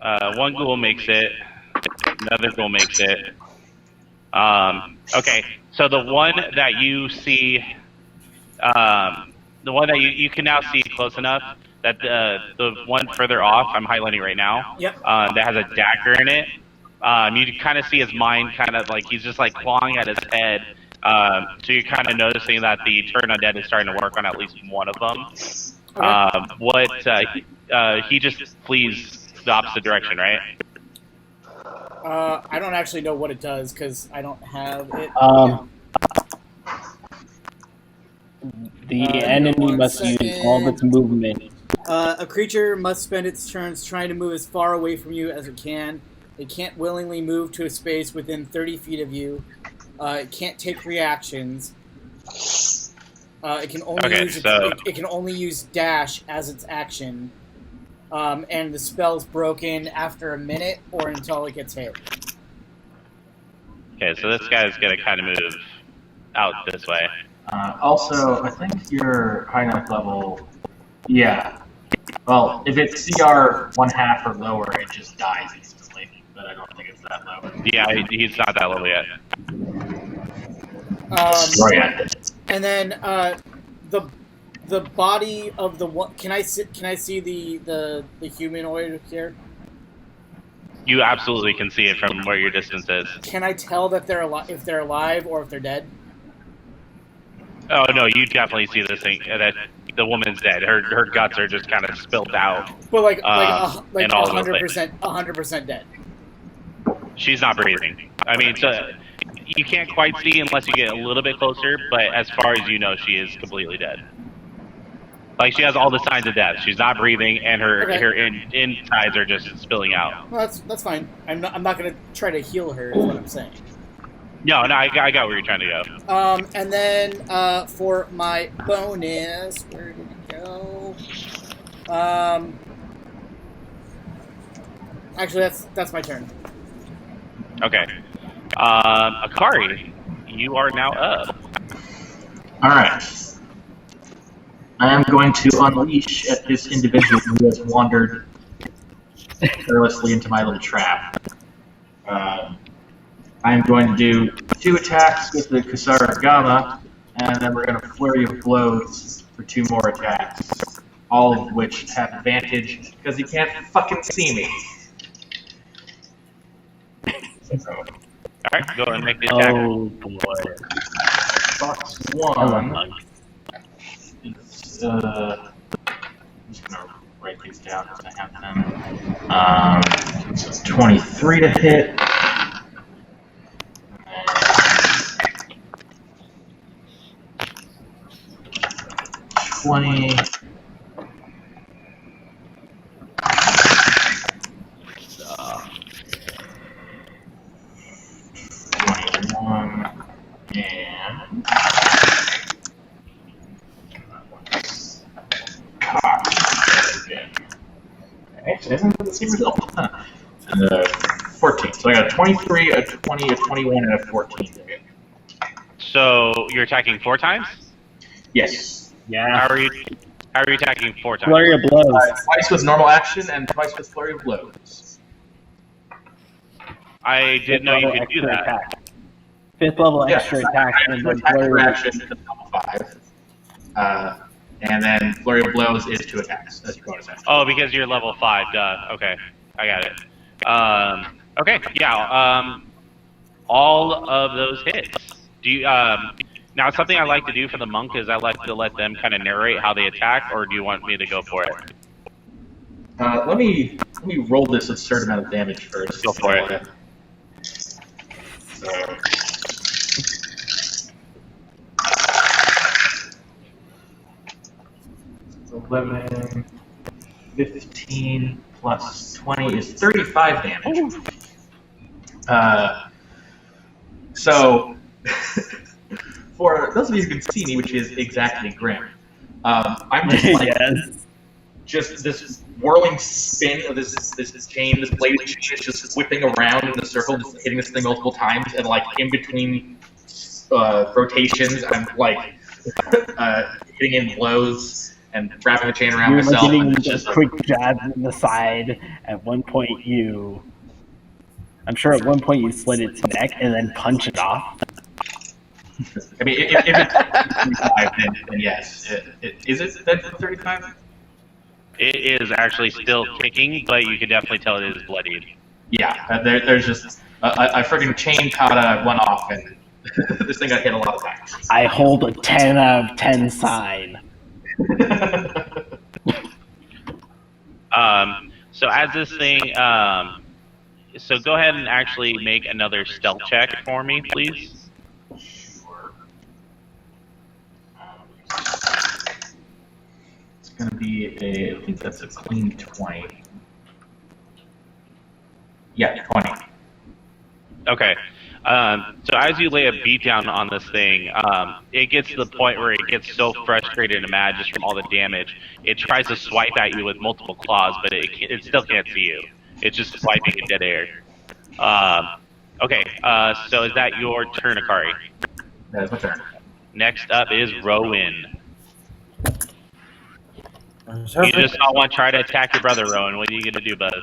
[SPEAKER 4] that.
[SPEAKER 7] One ghoul makes it. Another ghoul makes it. Okay, so the one that you see, the one that you can now see close enough that the one further off, I'm highlighting right now.
[SPEAKER 3] Yep.
[SPEAKER 7] That has a dagger in it. You kind of see his mind kind of like he's just like clawing at his head. So you're kind of noticing that the turn undead is starting to work on at least one of them.
[SPEAKER 3] Okay.
[SPEAKER 7] He just flees the opposite direction, right?
[SPEAKER 3] I don't actually know what it does because I don't have it.
[SPEAKER 4] The enemy
[SPEAKER 3] one
[SPEAKER 4] must use
[SPEAKER 3] second.
[SPEAKER 4] all of its movement.
[SPEAKER 3] A creature must spend its turns trying to move as far away from you as it can. It can't willingly move to a space within 30 feet of you. It can't take reactions. It can only it can only use dash as its action. And the spell's broken after a minute or until it gets hit.
[SPEAKER 7] Okay, so this guy's gonna kind of move out this way.
[SPEAKER 2] Also, I think your high enough level. Yeah. Well, if it's CR 1/2 or lower, it just dies instantly. But I don't think it's that low.
[SPEAKER 7] Yeah, he's not that level yet.
[SPEAKER 3] And then the body of the one. Can I see the humanoid here?
[SPEAKER 7] You absolutely can see it from where your distance is.
[SPEAKER 3] Can I tell that if they're alive or if they're dead?
[SPEAKER 7] Oh no, you definitely see this thing. That the woman's dead. Her guts are just kind of spilled out.
[SPEAKER 3] But like
[SPEAKER 7] and all those
[SPEAKER 3] 100% dead.
[SPEAKER 7] She's not breathing. I mean, so You can't quite see unless you get a little bit closer, but as far as you know, she is completely dead. Like, she has all the signs of death. She's not breathing, and her insides are just spilling out.
[SPEAKER 3] Well, that's fine. I'm not going to try to heal her, is what I'm saying.
[SPEAKER 7] No, I got where you're trying to go.
[SPEAKER 3] And then for my bonus, where did it go? Actually, that's my turn.
[SPEAKER 7] Okay. Akari, you are now up.
[SPEAKER 2] Alright. I am going to unleash at this individual who has wandered carelessly into my little trap. I am going to do 2 attacks with the Kasara Gama, and then we're going to flurry of blows for 2 more attacks, all of which have advantage because he can't fucking see me.
[SPEAKER 7] Alright, go ahead and make the attack.
[SPEAKER 4] Oh boy.
[SPEAKER 2] Box
[SPEAKER 4] I love
[SPEAKER 2] 1.
[SPEAKER 4] monks.
[SPEAKER 2] I'm just going to write these down because I have them. So 23 to hit. 20. And actually, isn't the same result? 14. So I got a 23, a 20, a 21, and a 14.
[SPEAKER 7] So you're attacking 4 times?
[SPEAKER 2] Yes.
[SPEAKER 4] Yeah.
[SPEAKER 7] How are you attacking 4 times?
[SPEAKER 4] Flurry of blows.
[SPEAKER 2] Twice with normal action and twice with flurry of blows.
[SPEAKER 7] I didn't know you could do that.
[SPEAKER 4] Attack. 5th level extra attack and then
[SPEAKER 2] attack
[SPEAKER 4] flurry
[SPEAKER 2] per
[SPEAKER 4] of
[SPEAKER 2] action to level 5. And then flurry of blows is 2 attacks as your bonus action.
[SPEAKER 7] Oh, because you're level 5, duh. Okay, I got it. Okay, yeah, all of those hits. Do you, now something I like to do for the monk is I like to let them kind of narrate how they attack, or do you want me to go for it?
[SPEAKER 2] Let me roll this absurd amount of damage first.
[SPEAKER 7] Go for it.
[SPEAKER 2] So, 11, 15 plus 20 is 35 damage. So, for those of you who can see me, which is exactly grim, I'm just like,
[SPEAKER 4] yes.
[SPEAKER 2] just this whirling spin of this chain, this bladed chain is just whipping around in a circle, just hitting this thing multiple times, and like in between rotations, I'm like hitting in blows and wrapping the chain around
[SPEAKER 4] You're
[SPEAKER 2] myself.
[SPEAKER 4] like getting
[SPEAKER 2] And
[SPEAKER 4] just quick jabs in the side. At one point, I'm sure at one point you slit its neck and then punch it off.
[SPEAKER 2] I mean, if it's 35, then yes. Is it then 35?
[SPEAKER 7] It is actually still kicking, but you can definitely tell it is bloodied.
[SPEAKER 2] Yeah, there's just a friggin' chain kata went off, and this thing got hit a lot of times.
[SPEAKER 4] I hold a 10 out of 10 sign.
[SPEAKER 7] So as this thing, so go ahead and actually make another stealth check for me, please.
[SPEAKER 2] Sure. It's going to be I think that's a clean 20. Yeah, 20.
[SPEAKER 7] Okay. So as you lay a beat down on this thing, it gets to the point where it gets so frustrated and mad just from all the damage, it tries to swipe at you with multiple claws, but it still can't see you. It's just swiping in dead air. Okay, so is that your turn, Akari?
[SPEAKER 2] That is my turn.
[SPEAKER 7] Next up is Rowan. You just saw one try to attack your brother, Rowan. What are you going to do, bud?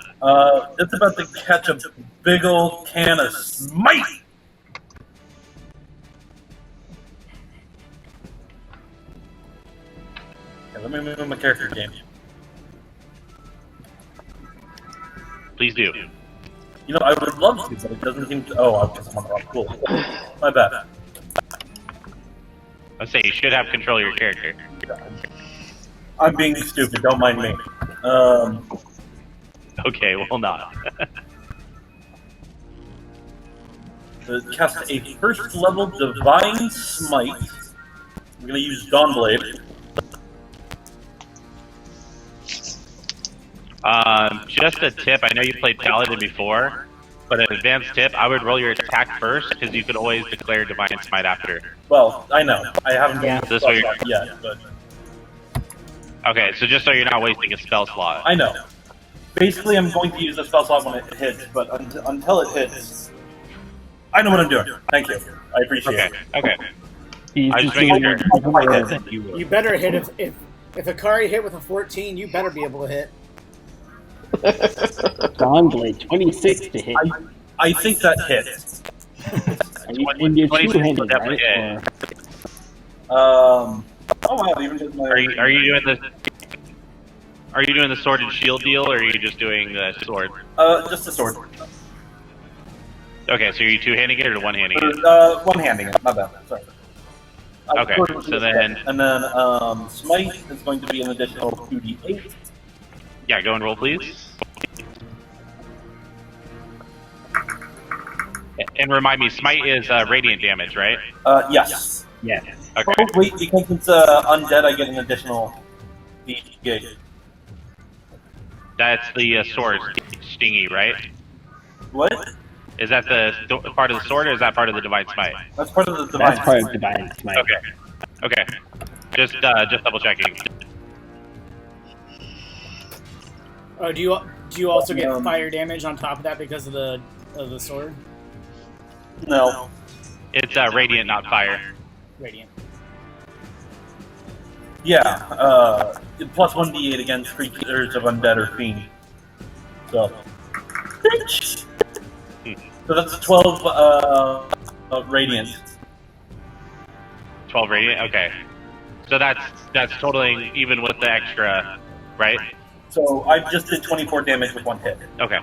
[SPEAKER 5] It's about to catch a big old can of smite! Okay, let me move my character game.
[SPEAKER 7] Please do.
[SPEAKER 5] You know, I would love to, but it doesn't seem to... Oh, I guess I'm on the wrong tool. My bad.
[SPEAKER 7] I say you should have control of your character.
[SPEAKER 5] I'm being stupid, don't mind me.
[SPEAKER 7] Okay, well not.
[SPEAKER 5] cast a first level Divine Smite. I'm going to use Dawnblade.
[SPEAKER 7] Just a tip. I know you played Paladin before, but an advanced tip: I would roll your attack first because you could always declare Divine Smite after.
[SPEAKER 5] Well, I know. I haven't done
[SPEAKER 7] This way
[SPEAKER 5] yet, but
[SPEAKER 7] Okay, so just so you're not wasting a spell slot.
[SPEAKER 5] I know. Basically, I'm going to use the spell slot when it hits, but until it hits, I know what I'm doing. Thank you. I appreciate
[SPEAKER 7] Okay.
[SPEAKER 5] it.
[SPEAKER 7] Okay.
[SPEAKER 4] He's
[SPEAKER 7] I just
[SPEAKER 4] just
[SPEAKER 7] making
[SPEAKER 4] doing
[SPEAKER 7] sure.
[SPEAKER 4] more than you would.
[SPEAKER 3] You better hit if Akari hit with a 14, you better be able to hit.
[SPEAKER 4] Dawnblade, 26 to hit.
[SPEAKER 5] I think that hits.
[SPEAKER 4] And you're
[SPEAKER 7] 26
[SPEAKER 4] two-handed,
[SPEAKER 7] will definitely
[SPEAKER 4] right?
[SPEAKER 7] hit.
[SPEAKER 5] Oh wow! Even did my.
[SPEAKER 7] Are you doing the? Are you doing the sword and shield deal, or are you just doing the sword?
[SPEAKER 5] Just the sword.
[SPEAKER 7] Okay, so are you two-handing it or one-handing it?
[SPEAKER 5] One-handing it. My bad. Sorry.
[SPEAKER 7] Okay, so then-
[SPEAKER 5] And then Smite is going to be an additional 2d8.
[SPEAKER 7] Yeah, go and roll, please. And remind me, smite is radiant damage, right?
[SPEAKER 5] Yes.
[SPEAKER 4] Yeah.
[SPEAKER 7] Okay.
[SPEAKER 5] Oh wait, because it's undead, I get an additional d8.
[SPEAKER 7] That's the sword stingy, right?
[SPEAKER 5] What?
[SPEAKER 7] Is that the part of the sword, or is that part of the divine smite?
[SPEAKER 5] That's part of the divine.
[SPEAKER 4] That's part of Divine Smite.
[SPEAKER 7] Okay. Okay. Just double checking.
[SPEAKER 3] Oh, do you also get fire damage on top of that because of the sword?
[SPEAKER 5] No.
[SPEAKER 7] It's radiant, not fire.
[SPEAKER 3] Radiant.
[SPEAKER 5] Yeah. Plus 1d8 against creatures of undead or fiend. So. Bitch. So that's 12 radiant.
[SPEAKER 7] 12 radiant. Okay. So that's totaling even with the extra, right?
[SPEAKER 5] So I just did 24 damage with one hit.
[SPEAKER 7] Okay.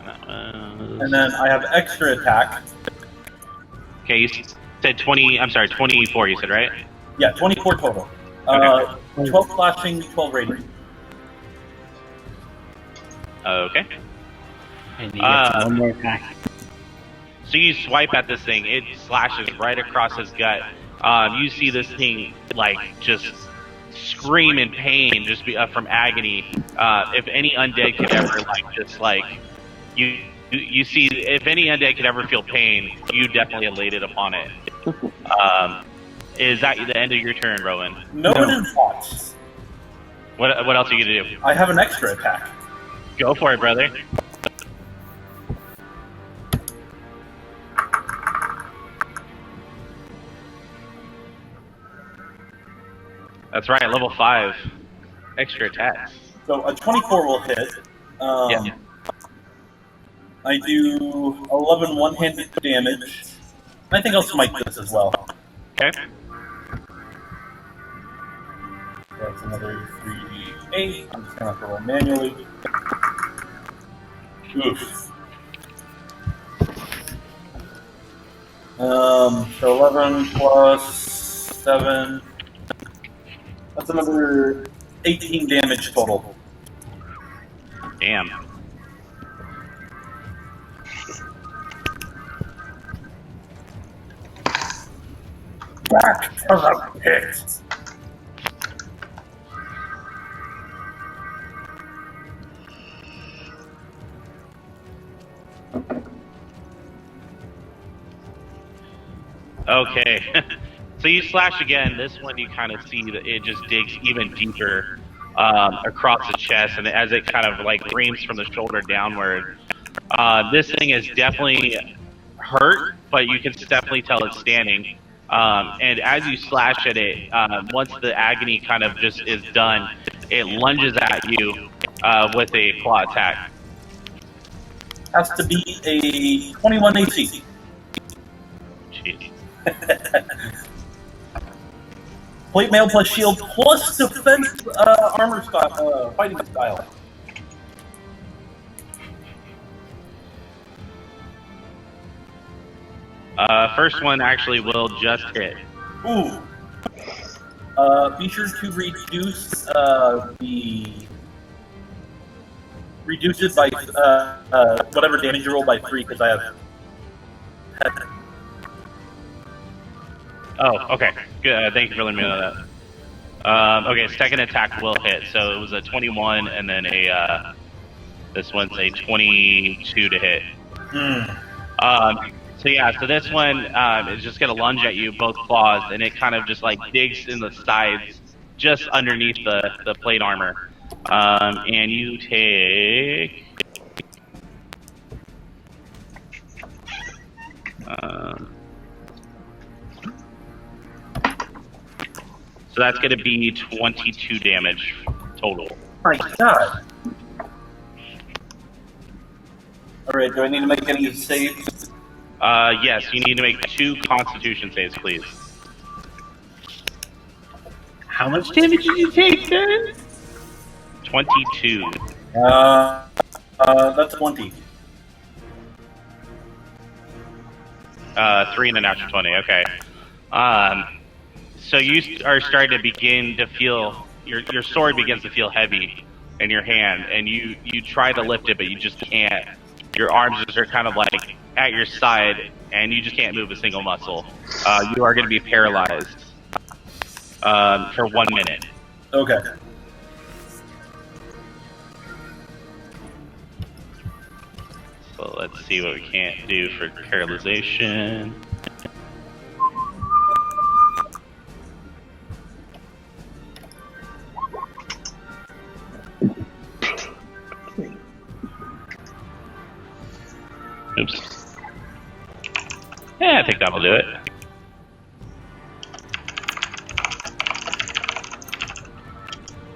[SPEAKER 5] And then I have extra attack.
[SPEAKER 7] Okay, you said 20. I'm sorry, 24. You said, right?
[SPEAKER 5] Yeah, 24 total.
[SPEAKER 7] Okay.
[SPEAKER 5] 12 flashing, 12 radiant.
[SPEAKER 7] Okay.
[SPEAKER 4] And he gets one more attack.
[SPEAKER 7] So you swipe at this thing, it slashes right across his gut. You see this thing like just scream in pain, just from agony. If any undead could ever you see, if any undead could ever feel pain, you definitely elated upon it. Is that the end of your turn, Rowan?
[SPEAKER 5] No, it is not.
[SPEAKER 7] What else are you gonna do?
[SPEAKER 5] I have an extra attack.
[SPEAKER 7] Go for it, brother. That's right, level 5. Extra attacks.
[SPEAKER 5] So a 24 will hit.
[SPEAKER 7] Yeah.
[SPEAKER 5] I do 11 one-handed damage. I think I'll smite this as well.
[SPEAKER 7] Okay.
[SPEAKER 5] That's another 3d8. I'm just gonna have to roll manually. Oof. So 11 plus 7. That's another 18 damage total.
[SPEAKER 7] Damn.
[SPEAKER 5] Back to the pit.
[SPEAKER 7] Okay. So you slash again. This one you kind of see that it just digs even deeper across the chest, and as it kind of like reams from the shoulder downward. This thing is definitely hurt, but you can definitely tell it's standing. And as you slash at it, once the agony kind of just is done, it lunges at you with a claw attack.
[SPEAKER 5] Has to be a 21 AC.
[SPEAKER 7] Jeez.
[SPEAKER 5] Plate mail plus shield plus defense armor style, fighting style.
[SPEAKER 7] First one actually will just hit.
[SPEAKER 5] Ooh. Be sure to reduce reduce it by whatever damage you roll by 3, because I have
[SPEAKER 7] Oh, okay. Good. Thank you for letting me know that. Okay, second attack will hit. So it was a 21, and then this one's a 22 to hit. So this one is just gonna lunge at you, both claws, and it kind of just like digs in the sides, just underneath the plate armor. And you take. So that's going to be 22 damage total.
[SPEAKER 5] My God. Alright, do I need to make any saves?
[SPEAKER 7] Yes, you need to make 2 Constitution saves, please.
[SPEAKER 4] How much damage did you take, then?
[SPEAKER 7] 22.
[SPEAKER 5] That's 20.
[SPEAKER 7] 3 and a natural 20. Okay. So you are starting to begin to feel your sword begins to feel heavy in your hand, and you try to lift it, but you just can't. Your arms just are kind of like at your side, and you just can't move a single muscle. You are going to be paralyzed for 1 minute.
[SPEAKER 5] Okay.
[SPEAKER 7] So let's see what we can't do for paralyzation. Oops. Yeah, I think that'll do it.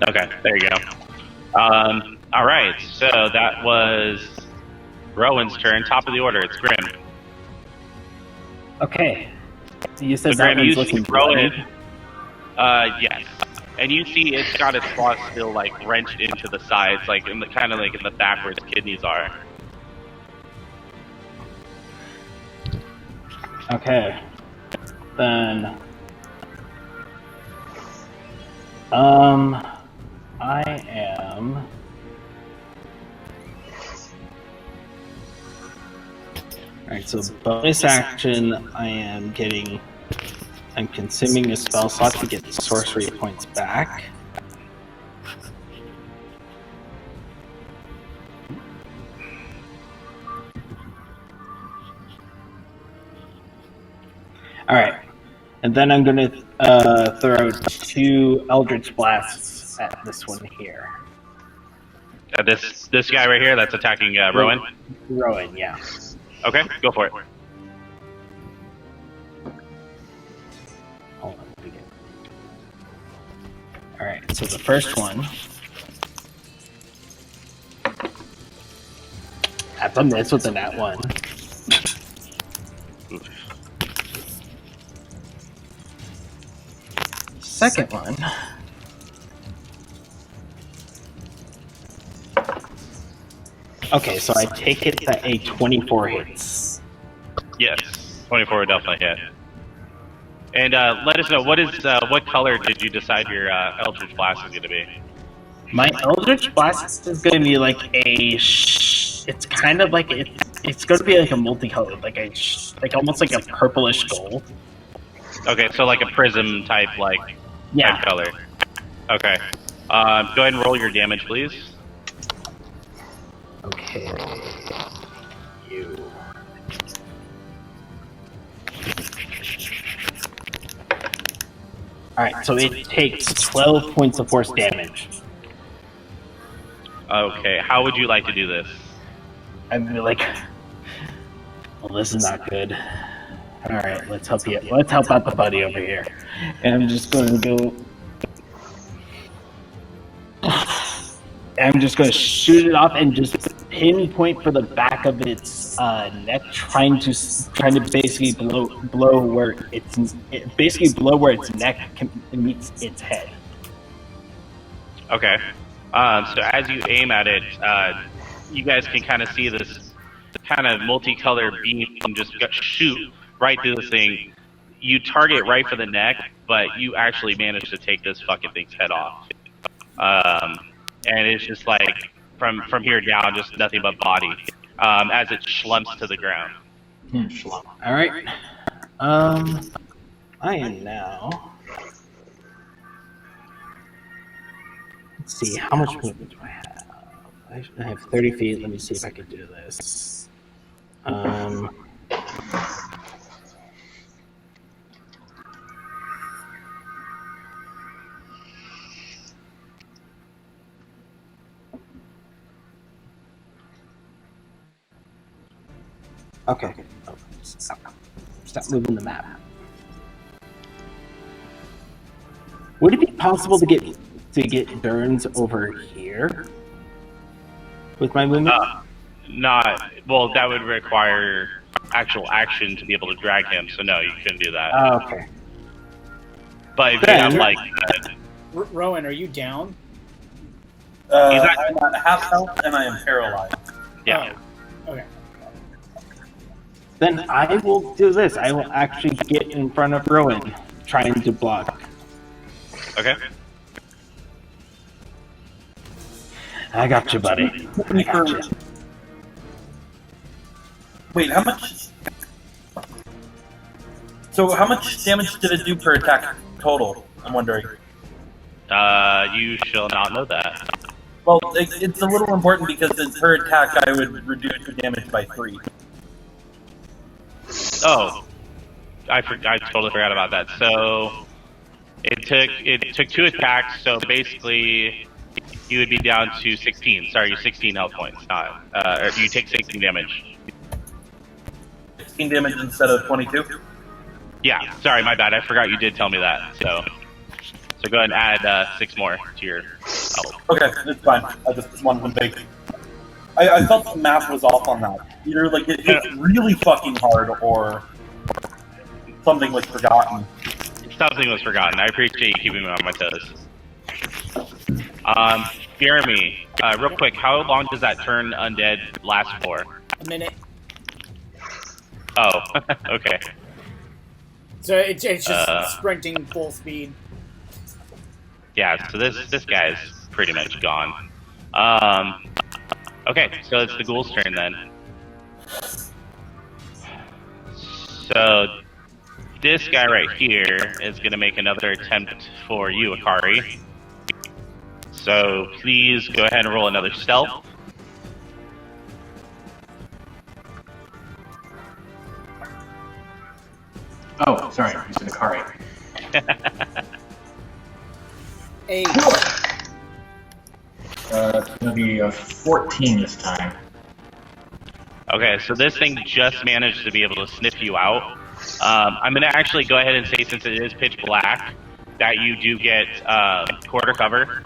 [SPEAKER 7] Okay, there you go. All right, so that was Rowan's turn. Top of the order, it's Grim.
[SPEAKER 4] Okay. You said
[SPEAKER 7] So Grim,
[SPEAKER 4] that
[SPEAKER 7] you
[SPEAKER 4] one's
[SPEAKER 7] see
[SPEAKER 4] looking
[SPEAKER 7] Rowan.
[SPEAKER 4] bloody.
[SPEAKER 7] Yes. And you see it's got its claws still like wrenched into the sides, like in the kind of like in the back where its kidneys are.
[SPEAKER 4] Okay. Then. I am. Alright, so bonus action, I'm consuming a spell slot to get sorcery points back. Alright, and then I'm gonna throw 2 Eldritch Blasts at this one here.
[SPEAKER 7] This guy right here that's attacking Rowan?
[SPEAKER 4] Rowan, yeah.
[SPEAKER 7] Okay, go for it.
[SPEAKER 4] Hold on. Alright, so the first one. That's a miss with a nat 1. Second one. Okay, so I take it that a 24 hits.
[SPEAKER 7] Yes, 24 would definitely hit. And let us know, what color did you decide your Eldritch Blast is going to be?
[SPEAKER 4] My Eldritch Blast is going to be like it's kind of like it's going to be like a multicolored, like almost like a purplish gold.
[SPEAKER 7] Okay, so like a prism type,
[SPEAKER 4] Yeah.
[SPEAKER 7] type color. Okay. Go ahead and roll your damage, please.
[SPEAKER 4] Okay. You. Alright, so it takes 12 points of force damage.
[SPEAKER 7] Okay, how would you like to do this?
[SPEAKER 4] I'd be like, well, this is not good. Alright, let's help you. Let's help out the buddy over here. And I'm just going to go. I'm just going to shoot it off and just pinpoint for the back of its neck, trying to basically blow where its neck meets its head.
[SPEAKER 7] Okay. So as you aim at it, you guys can kind of see this kind of multicolored beam just shoot right through this thing. You target right for the neck, but you actually manage to take this fucking thing's head off. And it's just like from here down, just nothing but body as it slumps to the ground.
[SPEAKER 2] Schlong.
[SPEAKER 4] All right. I am now. Let's see, how much movement do I have? I have 30 feet. Let me see if I can do this. Okay. Oh, stop moving the map. Would it be possible to get Burns over here with my movement?
[SPEAKER 7] Not well. That would require actual action to be able to drag him. So no, you couldn't do that.
[SPEAKER 4] Oh, okay.
[SPEAKER 7] But if you have like,
[SPEAKER 3] Rowan, are you down?
[SPEAKER 5] I'm at half health and I am paralyzed.
[SPEAKER 7] yeah.
[SPEAKER 3] Oh, okay.
[SPEAKER 4] Then I will do this. I will actually get in front of Rowan, trying to block.
[SPEAKER 7] Okay.
[SPEAKER 4] I got you, buddy. I got you.
[SPEAKER 5] Wait, how much? So how much damage did it do per attack total? I'm wondering.
[SPEAKER 7] You shall not know that.
[SPEAKER 5] Well, it's a little important because per attack I would reduce the damage by 3.
[SPEAKER 7] Oh, I totally forgot about that. So it took 2 attacks. So basically, you would be down to 16. Sorry, 16 health points. Not or you take 16 damage.
[SPEAKER 5] 16 damage instead of 22.
[SPEAKER 7] Yeah. Sorry, my bad. I forgot you did tell me that. So go ahead and add 6 more to your health.
[SPEAKER 5] Okay, it's fine. I just wanted to make. I felt the math was off on that. Either like it hit really fucking hard, or something was forgotten.
[SPEAKER 7] Something was forgotten. I appreciate you keeping me on my toes. Jeremy, real quick, how long does that turn undead last for?
[SPEAKER 3] A minute.
[SPEAKER 7] Oh, okay.
[SPEAKER 3] So it's just sprinting full speed.
[SPEAKER 7] Yeah, so this guy's pretty much gone. Okay, so it's the ghoul's turn then. So this guy right here is going to make another attempt for you, Akari. So please go ahead and roll another stealth.
[SPEAKER 2] Oh, sorry, you said Akari.
[SPEAKER 3] 8.
[SPEAKER 2] It's gonna be a 14 this time.
[SPEAKER 7] Okay, so this thing just managed to be able to sniff you out. I'm going to actually go ahead and say, since it is pitch black, that you do get quarter cover.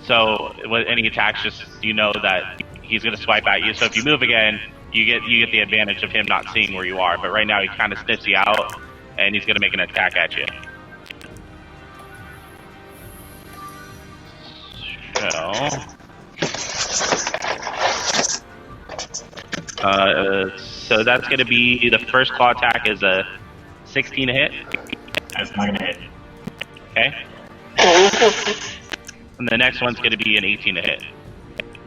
[SPEAKER 7] So with any attacks, just you know that he's going to swipe at you. So if you move again, you get the advantage of him not seeing where you are. But right now he kind of sniffs you out, and he's going to make an attack at you. So that's going to be the first claw attack is a 16 to hit.
[SPEAKER 2] That's not gonna hit.
[SPEAKER 7] Okay. And the next one's going to be an 18 to hit.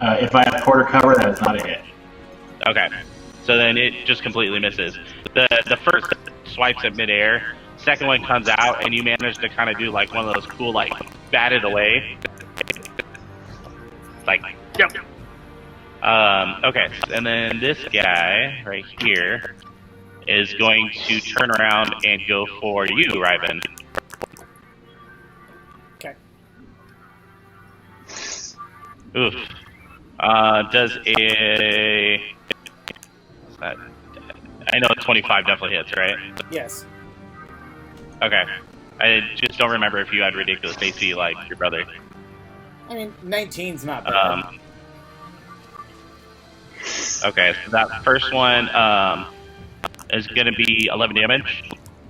[SPEAKER 2] If I have quarter cover, that is not a hit.
[SPEAKER 7] Okay. So then it just completely misses. The first swipes at midair. Second one comes out, and you manage to kind of do like one of those cool like bat it away. Like, yep. Okay, and then this guy right here is going to turn around and go for you, Ryven.
[SPEAKER 3] Okay.
[SPEAKER 7] Oof. Does a... I know 25 definitely hits, right?
[SPEAKER 3] Yes.
[SPEAKER 7] Okay. I just don't remember if you had ridiculous AC like your brother.
[SPEAKER 3] I mean, 19's not bad.
[SPEAKER 7] Okay, so that first one is going to be 11 damage.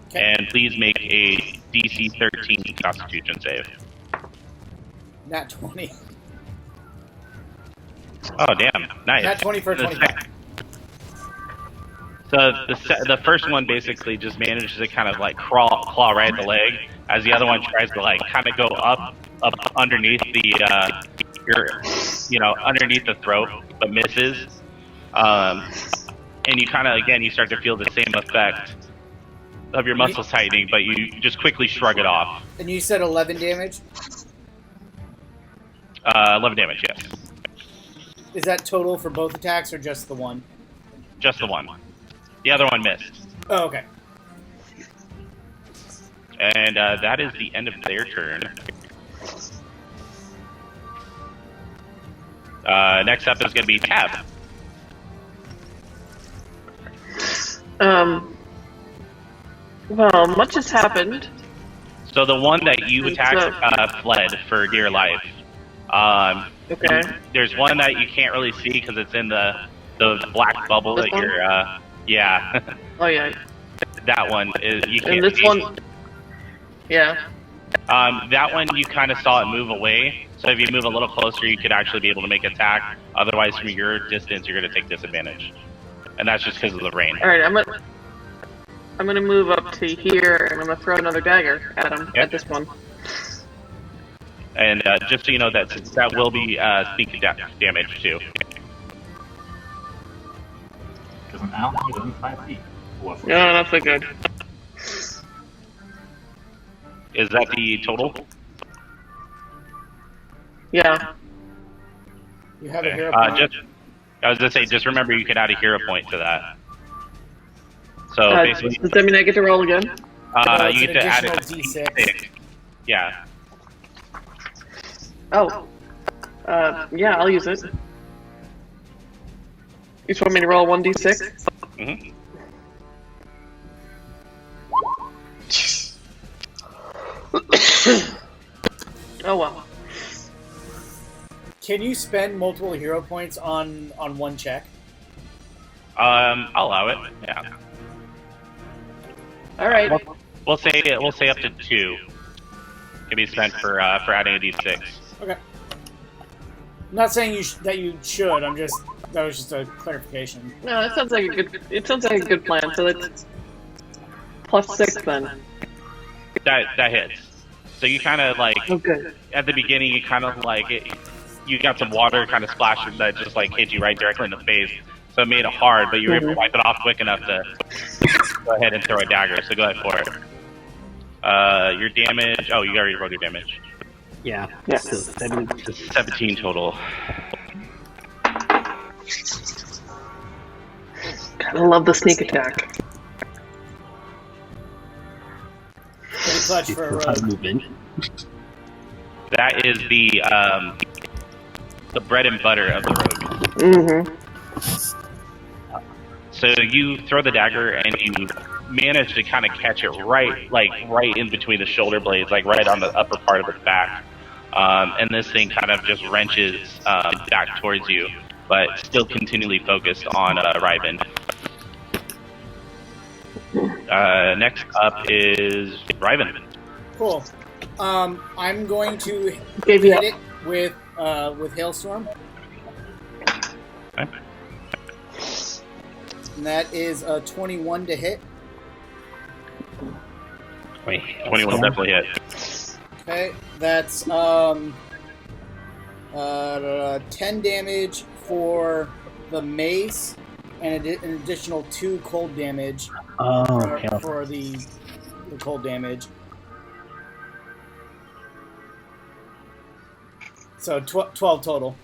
[SPEAKER 3] Okay.
[SPEAKER 7] And please make a DC 13 Constitution save.
[SPEAKER 3] Nat 20.
[SPEAKER 7] Oh, damn. Nice.
[SPEAKER 3] Nat 20 for 25.
[SPEAKER 7] So the first one basically just manages to kind of like claw right at the leg, as the other one tries to like kind of go up underneath the underneath the throat, but misses. and you kind of again you start to feel the same effect of your muscles tightening, but you just quickly shrug it off.
[SPEAKER 3] And you said 11 damage?
[SPEAKER 7] 11 damage, yes.
[SPEAKER 3] Is that total for both attacks or just the one?
[SPEAKER 7] Just the one. The other one missed.
[SPEAKER 3] Oh, okay.
[SPEAKER 7] And that is the end of their turn. Next up is going to be Tab.
[SPEAKER 6] Well, much has happened.
[SPEAKER 7] So the one that you attacked fled for dear life.
[SPEAKER 6] Okay.
[SPEAKER 7] There's one that you can't really see because it's in the black bubble
[SPEAKER 6] This
[SPEAKER 7] that
[SPEAKER 6] one?
[SPEAKER 7] you're. Yeah.
[SPEAKER 6] Oh yeah.
[SPEAKER 7] That one is you can't.
[SPEAKER 6] And this
[SPEAKER 7] see.
[SPEAKER 6] one. Yeah.
[SPEAKER 7] That one you kind of saw it move away. So if you move a little closer, you could actually be able to make attack. Otherwise, from your distance, you're going to take disadvantage, and that's just because of the rain.
[SPEAKER 6] All right. I'm gonna move up to here, and I'm gonna throw another dagger at him.
[SPEAKER 7] Yep.
[SPEAKER 6] At this one.
[SPEAKER 7] And just so you know, that will be sneak damage too.
[SPEAKER 2] Because an ally is only 5 feet.
[SPEAKER 6] No, not so good.
[SPEAKER 7] Is that the total?
[SPEAKER 6] Yeah.
[SPEAKER 3] You have a hero point.
[SPEAKER 7] I was gonna say, just remember you can add a hero point to that. So basically,
[SPEAKER 6] Does that mean I get to roll again?
[SPEAKER 3] It's
[SPEAKER 7] you
[SPEAKER 3] an
[SPEAKER 7] get to add a
[SPEAKER 3] additional D6.
[SPEAKER 7] Yeah.
[SPEAKER 6] Oh. Yeah, I'll use it. You just want me to roll 1d6?
[SPEAKER 7] Mm-hmm.
[SPEAKER 6] Oh well.
[SPEAKER 3] Can you spend multiple hero points on one check?
[SPEAKER 7] I'll allow it. Yeah.
[SPEAKER 6] All right.
[SPEAKER 7] We'll say up to 2 can be spent for adding a d6.
[SPEAKER 3] Okay. I'm not saying that you should. That was just a clarification.
[SPEAKER 6] No, that sounds like a good. It sounds like a good plan. So that's +6 then.
[SPEAKER 7] That hits. So you kind of like
[SPEAKER 6] Oh, good.
[SPEAKER 7] at the beginning, you kind of like it, you got some water kind of splashes that just like hit you right directly in the face. So it made it hard, but you were able to wipe it off quick enough to go ahead and throw a dagger. So go ahead for it. Your damage. Oh, you already rolled your damage.
[SPEAKER 4] Yeah.
[SPEAKER 6] Yeah.
[SPEAKER 4] So
[SPEAKER 7] 17 total.
[SPEAKER 6] Gotta love the sneak attack.
[SPEAKER 3] Pretty clutch for a rogue.
[SPEAKER 4] movement.
[SPEAKER 7] That is the bread and butter of the rogue.
[SPEAKER 6] Mm-hmm.
[SPEAKER 7] So you throw the dagger and you manage to kind of catch it right in between the shoulder blades, like right on the upper part of its back. And this thing kind of just wrenches back towards you, but still continually focused on Ryben. Next up is Ryben.
[SPEAKER 3] Cool. I'm going to
[SPEAKER 6] Gave you
[SPEAKER 3] hit it with Hailstorm.
[SPEAKER 7] Okay.
[SPEAKER 3] And that is a 21 to hit.
[SPEAKER 4] Wait.
[SPEAKER 7] 21 definitely hit.
[SPEAKER 3] Okay, that's 10 damage for the mace, and an additional 2 cold damage for the cold damage. So 12 total.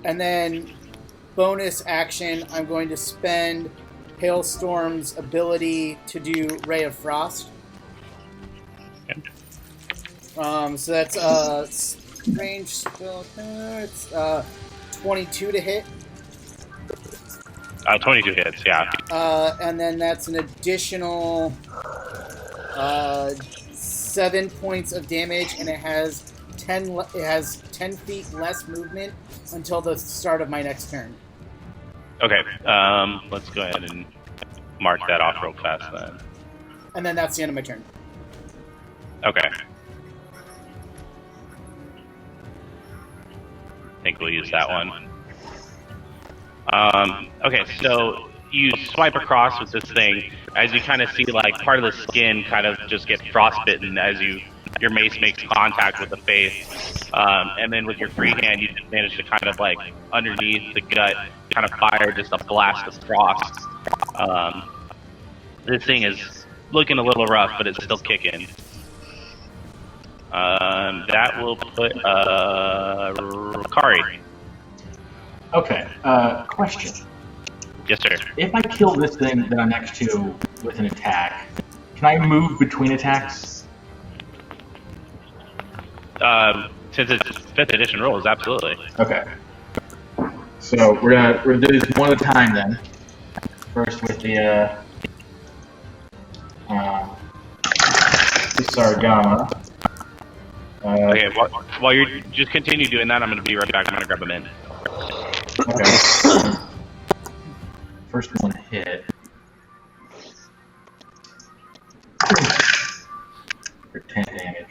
[SPEAKER 3] And then bonus action, I'm going to spend Hailstorm's ability to do Ray of Frost. So that's range spell. It's 22 to hit.
[SPEAKER 7] 22 hits, yeah.
[SPEAKER 3] And then that's an additional 7 points of damage, and it has 10 feet less movement until the start of my next turn.
[SPEAKER 7] Okay, let's go ahead and mark that off real fast then.
[SPEAKER 3] And then that's the end of my turn.
[SPEAKER 7] Okay. I think we'll use that one. Okay, so you swipe across with this thing as you kind of see like part of the skin kind of just get frostbitten as you your mace makes contact with the face, and then with your free hand, you just manage to kind of like underneath the gut, kind of fire just a blast of frost. This thing is looking a little rough, but it's still kicking. That will put Kari.
[SPEAKER 2] Okay. Question.
[SPEAKER 7] Yes, sir.
[SPEAKER 2] If I kill this thing that I'm next to with an attack, can I move between attacks?
[SPEAKER 7] Since it's 5th edition rules, absolutely.
[SPEAKER 2] Okay. So we're gonna do this one at a time then. First with the Sargama.
[SPEAKER 7] Okay, while you just continue doing that, I'm going to be right back. I'm going to grab a mint.
[SPEAKER 2] Okay. First one hit. For 10 damage.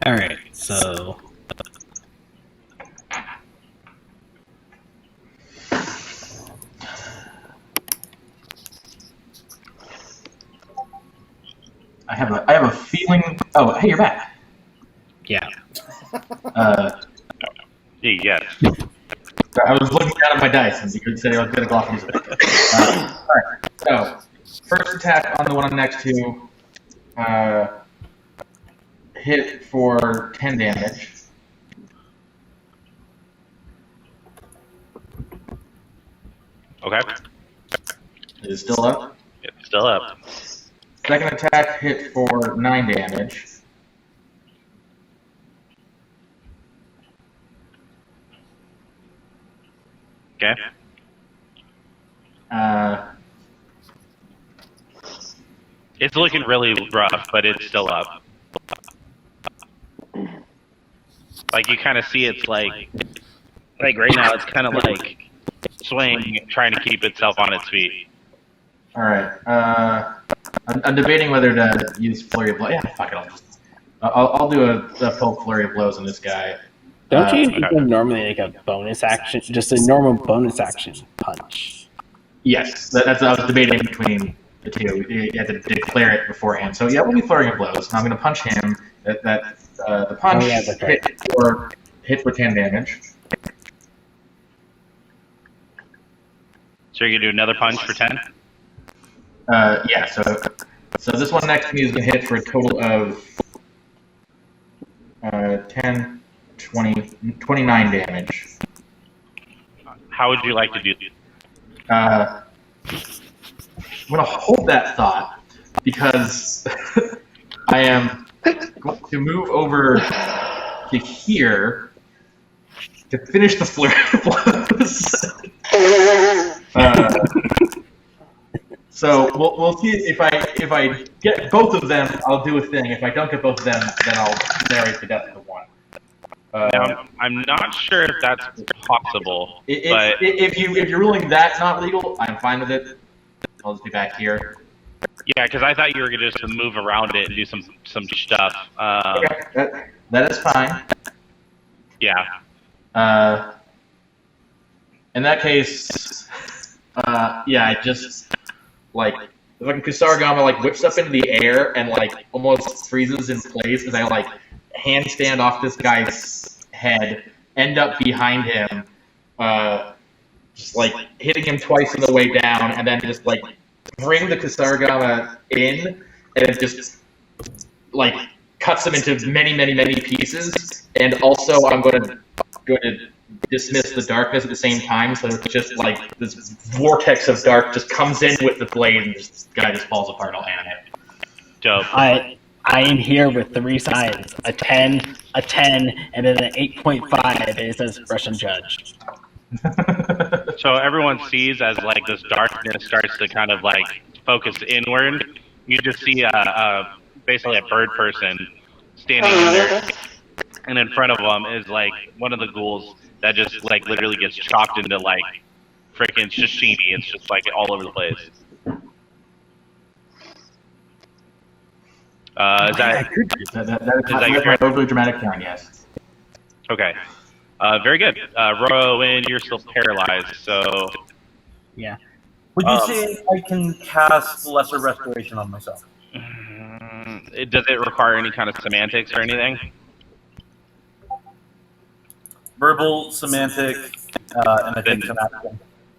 [SPEAKER 4] Alright, so...
[SPEAKER 2] I have a feeling. Oh, hey, you're back.
[SPEAKER 4] Yeah.
[SPEAKER 7] Yes.
[SPEAKER 2] I was looking down at my dice and you said I was going to go off music. Alright, so first attack on the one I'm next to. Hit for 10 damage.
[SPEAKER 7] Okay.
[SPEAKER 2] Is it still up?
[SPEAKER 7] It's still up.
[SPEAKER 2] Second attack hit for 9 damage.
[SPEAKER 7] Okay. It's looking really rough, but it's still up. Like, you kind of see it's like right now it's kind of like swaying, trying to keep itself on its feet.
[SPEAKER 2] Alright, I'm debating whether to use Flurry of Blows. Yeah, fuck it, I'll do a full Flurry of Blows on this guy.
[SPEAKER 4] Don't you normally make a bonus action, just a normal bonus action punch?
[SPEAKER 2] Yes, that's I was debating between the two. You have to declare it beforehand. So yeah, we'll be Flurry of Blows. And I'm going to punch him. The punch hit for 10 damage.
[SPEAKER 7] So you're going to do another punch for 10?
[SPEAKER 2] Yeah, so this one next to me is going to hit for a total of 10, 20, 29 damage.
[SPEAKER 7] How would you like to do this?
[SPEAKER 2] I'm going to hold that thought because I am going to move over to here to finish the Flurry of Blows. So we'll see if I get both of them, I'll do a thing. If I don't get both of them, then I'll narrate the death of one.
[SPEAKER 7] Now, I'm not sure if that's possible. But
[SPEAKER 2] if you're ruling that not legal, I'm fine with it. I'll just be back here.
[SPEAKER 7] yeah, because I thought you were gonna just move around it and do some stuff.
[SPEAKER 2] Okay, that is fine.
[SPEAKER 7] Yeah.
[SPEAKER 2] In that case, yeah, I just like fucking Kusarigama like whips up into the air and like almost freezes in place as I like handstand off this guy's head, end up behind him, just like hitting him twice on the way down, and then just like bring the Kusarigama in, and it just like cuts him into many pieces. And also, I'm going to dismiss the darkness at the same time, so it's just like this vortex of dark just comes in with the blade, and this guy just falls apart all animate.
[SPEAKER 7] Dope.
[SPEAKER 4] I am here with 3 signs: a 10, a 10, and then an 8.5. And it says Russian judge.
[SPEAKER 7] So everyone sees as like this darkness starts to kind of like focus inward. You just see basically a bird person standing in there, and in front of them is like one of the ghouls that just like literally gets chopped into like freaking sashimi. It's just like all over the place. Is that
[SPEAKER 2] That's my overly dramatic turn, yes.
[SPEAKER 7] okay? Very good. Rowan, you're still paralyzed, so
[SPEAKER 4] Yeah.
[SPEAKER 5] Would you say I can cast Lesser Restoration on myself?
[SPEAKER 7] does it require any kind of semantics or anything?
[SPEAKER 5] Verbal, semantic, and I think semantic.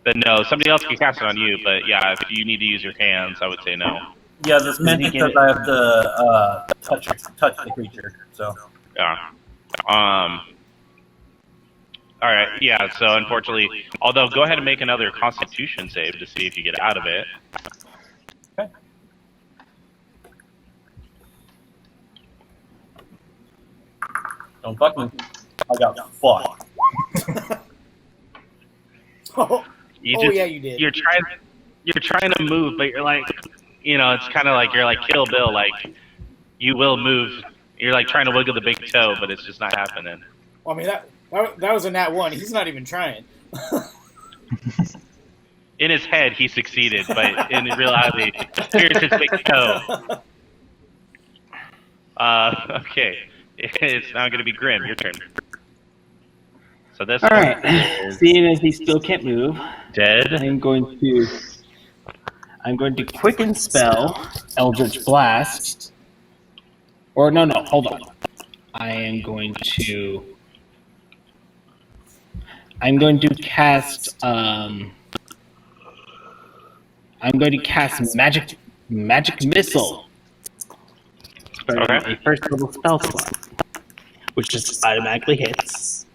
[SPEAKER 7] Then no. Somebody else can cast it on you, but yeah, if you need to use your hands, I would say no.
[SPEAKER 5] Yeah, the semantic says I have to touch the creature. So
[SPEAKER 7] Yeah. All right. Yeah. So unfortunately, although go ahead and make another Constitution save to see if you get out of it.
[SPEAKER 5] okay. Don't fuck me. I got fucked.
[SPEAKER 3] Yeah, you did.
[SPEAKER 7] You're trying to move, but you're like, it's kind of like you're like Kill Bill, like you will move. You're like trying to wiggle the big toe, but it's just not happening.
[SPEAKER 3] Well, I mean that was a nat 1. He's not even trying.
[SPEAKER 7] In his head, he succeeded, but in reality, here's his big toe. Okay, it's now going to be Grim. Your turn. So this.
[SPEAKER 4] All right. Seeing as he still can't move,
[SPEAKER 7] Dead.
[SPEAKER 4] I'm going to quicken spell Eldritch Blast. Or no, hold on. I'm going to cast magic missile from
[SPEAKER 7] Okay.
[SPEAKER 4] a first level spell slot, which just automatically hits.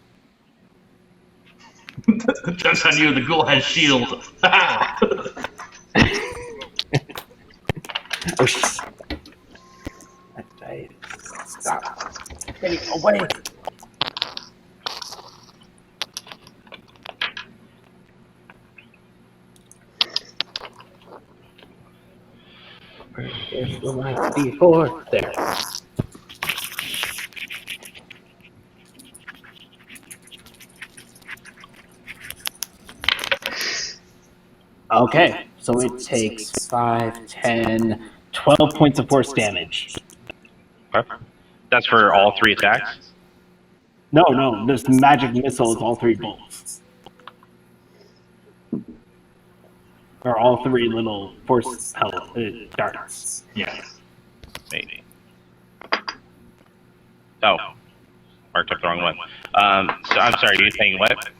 [SPEAKER 2] Joke's on you, the ghoul has shield.
[SPEAKER 4] Oh shit. Stop. Getting away. There's my D4 there. Okay, so it takes 5, 10, 12 points of force damage.
[SPEAKER 7] Okay. That's for all 3 attacks.
[SPEAKER 4] No, this magic missile is all 3 bolts. Or all 3 little force darts.
[SPEAKER 2] Yeah.
[SPEAKER 7] Maybe. Oh, marked up the wrong one. So I'm sorry. You're saying what?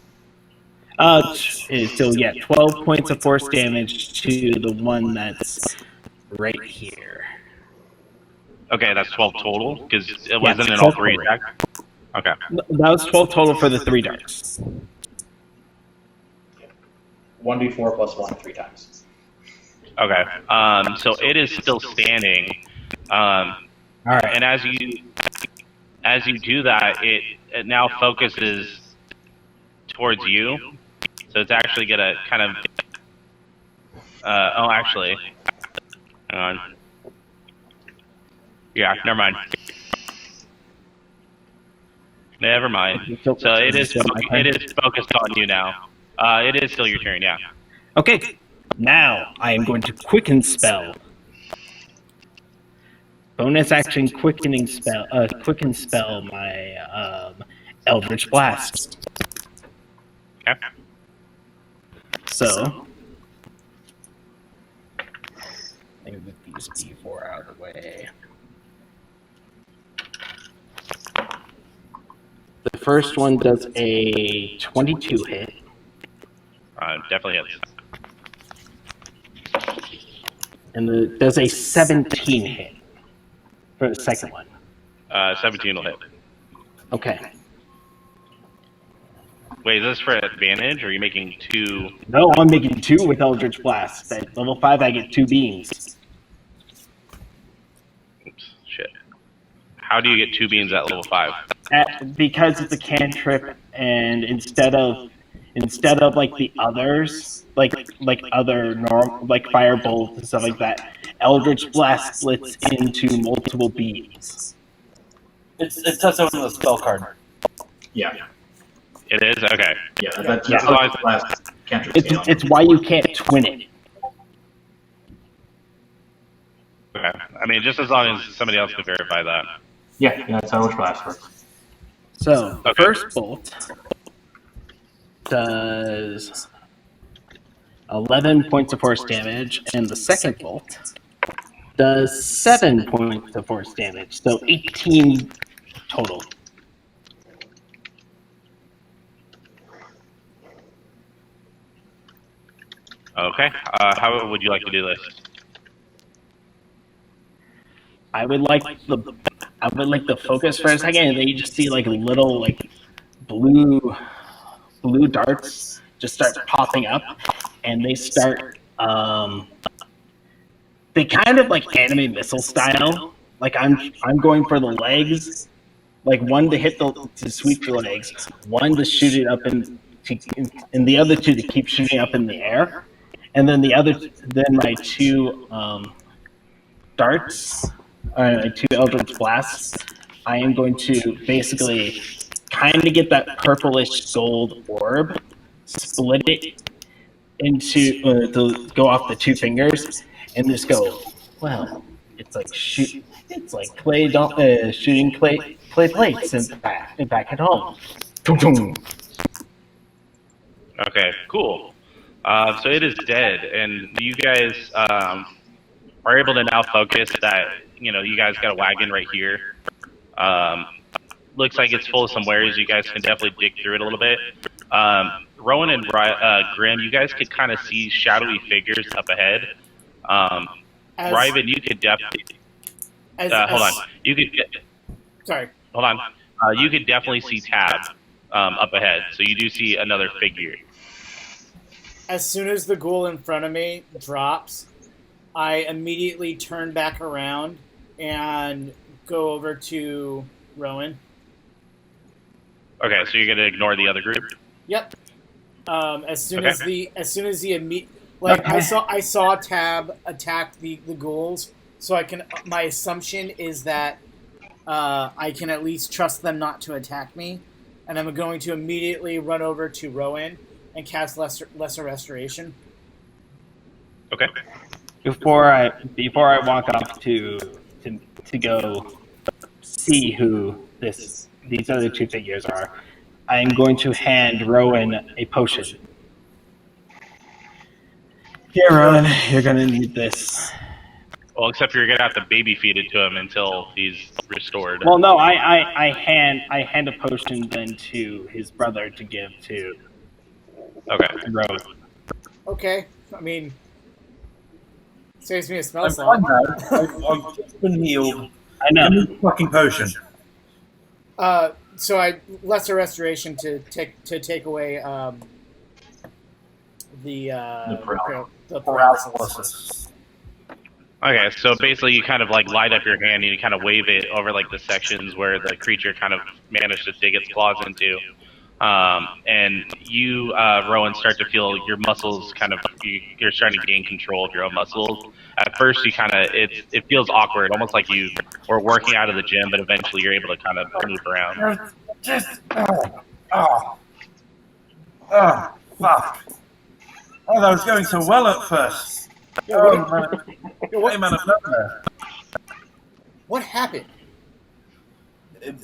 [SPEAKER 4] So yeah, 12 points of force damage to the one that's right here.
[SPEAKER 7] Okay, that's 12 total because it wasn't
[SPEAKER 4] it's
[SPEAKER 7] in all
[SPEAKER 4] 12
[SPEAKER 7] 3
[SPEAKER 4] total.
[SPEAKER 7] attacks. Okay.
[SPEAKER 4] That was 12 total for the 3 darts.
[SPEAKER 2] 1d4 plus 1 3 times.
[SPEAKER 7] Okay. So it is still standing.
[SPEAKER 4] All right.
[SPEAKER 7] And as you do that, it now focuses towards you. So it's actually gonna kind of. Actually, hang on. Yeah, never mind. Never mind. So it is focused on you now. It is still your turn, yeah.
[SPEAKER 4] Okay. Now I am going to quicken spell. Bonus action quicken spell my Eldritch Blast.
[SPEAKER 7] Okay.
[SPEAKER 4] So let me move these D4 out of the way. The first one does a 22 hit.
[SPEAKER 7] Definitely hits.
[SPEAKER 4] And does a 17 hit for the second one.
[SPEAKER 7] 17 will hit.
[SPEAKER 4] Okay.
[SPEAKER 7] Wait, is this for advantage, or are you making 2?
[SPEAKER 4] No, I'm making 2 with Eldritch Blast. At level 5, I get 2 beams.
[SPEAKER 7] How do you get 2 beams at level 5?
[SPEAKER 4] Because it's a cantrip, and instead of like the others, like other normal like firebolt and stuff like that, Eldritch Blast splits into multiple beams.
[SPEAKER 5] It says so in the spell card.
[SPEAKER 2] Yeah.
[SPEAKER 7] It is? Okay.
[SPEAKER 2] Yeah, that's
[SPEAKER 7] Yeah.
[SPEAKER 2] the last cantrip.
[SPEAKER 4] It's why you can't twin it.
[SPEAKER 7] Okay. I mean, just as long as somebody else can verify that.
[SPEAKER 2] Yeah, that's how Eldritch Blast works.
[SPEAKER 4] So the
[SPEAKER 7] Okay.
[SPEAKER 4] first bolt does 11 points of force damage, and the second bolt does 7 points of force damage, so 18 total.
[SPEAKER 7] Okay. How would you like to do this?
[SPEAKER 4] I would like the focus for a second, and then you just see like little like blue darts just start popping up, and they start they kind of like anime missile style. Like I'm going for the legs, like one to hit to sweep the legs, one to shoot it up and the other two to keep shooting up in the air, and then my 2 darts. My 2 Eldritch Blasts, I am going to basically kind of get that purplish gold orb, split it into to go off the 2 fingers, and just go. Well, it's like shooting clay plates and back at home.
[SPEAKER 7] Okay, cool. So it is dead, and you guys are able to now focus that, you guys got a wagon right here. Looks like it's full of some wares. You guys can definitely dig through it a little bit. Rowan and Grim, you guys could kind of see shadowy figures up ahead. Ryven, you could definitely... hold on. You could...
[SPEAKER 3] Sorry.
[SPEAKER 7] Hold on. You could definitely see Tab up ahead, so you do see another figure.
[SPEAKER 3] As soon as the ghoul in front of me drops, I immediately turn back around and go over to Rowan.
[SPEAKER 7] Okay, so you're gonna ignore the other group?
[SPEAKER 3] Yep. As soon
[SPEAKER 7] Okay.
[SPEAKER 3] as the I saw Tab attack the ghouls, so my assumption is that I can at least trust them not to attack me, and I'm going to immediately run over to Rowan and cast lesser restoration.
[SPEAKER 7] Okay.
[SPEAKER 4] Before I walk off to go see who these other 2 figures are, I am going to hand Rowan a potion. Here, Rowan, you're gonna need this.
[SPEAKER 7] Well, except you're gonna have to baby feed it to him until he's restored.
[SPEAKER 4] Well, no, I hand a potion then to his brother to give to Rowan.
[SPEAKER 3] Okay, I mean, saves me a smell
[SPEAKER 5] I'm
[SPEAKER 3] slot.
[SPEAKER 5] I've just been healed.
[SPEAKER 4] I know.
[SPEAKER 5] Give me the fucking potion.
[SPEAKER 3] So I lesser restoration to take away the paralysis.
[SPEAKER 5] Paralysis.
[SPEAKER 7] Okay, so basically you kind of like light up your hand and you kind of wave it over like the sections where the creature kind of managed to dig its claws into. And you, Rowan, start to feel your muscles kind of, you're starting to gain control of your own muscles. At first you kind of, it feels awkward, almost like you were working out of the gym, but eventually you're able to kind of move around.
[SPEAKER 5] Fuck. Oh, that was going so well at first.
[SPEAKER 3] What happened?
[SPEAKER 5] It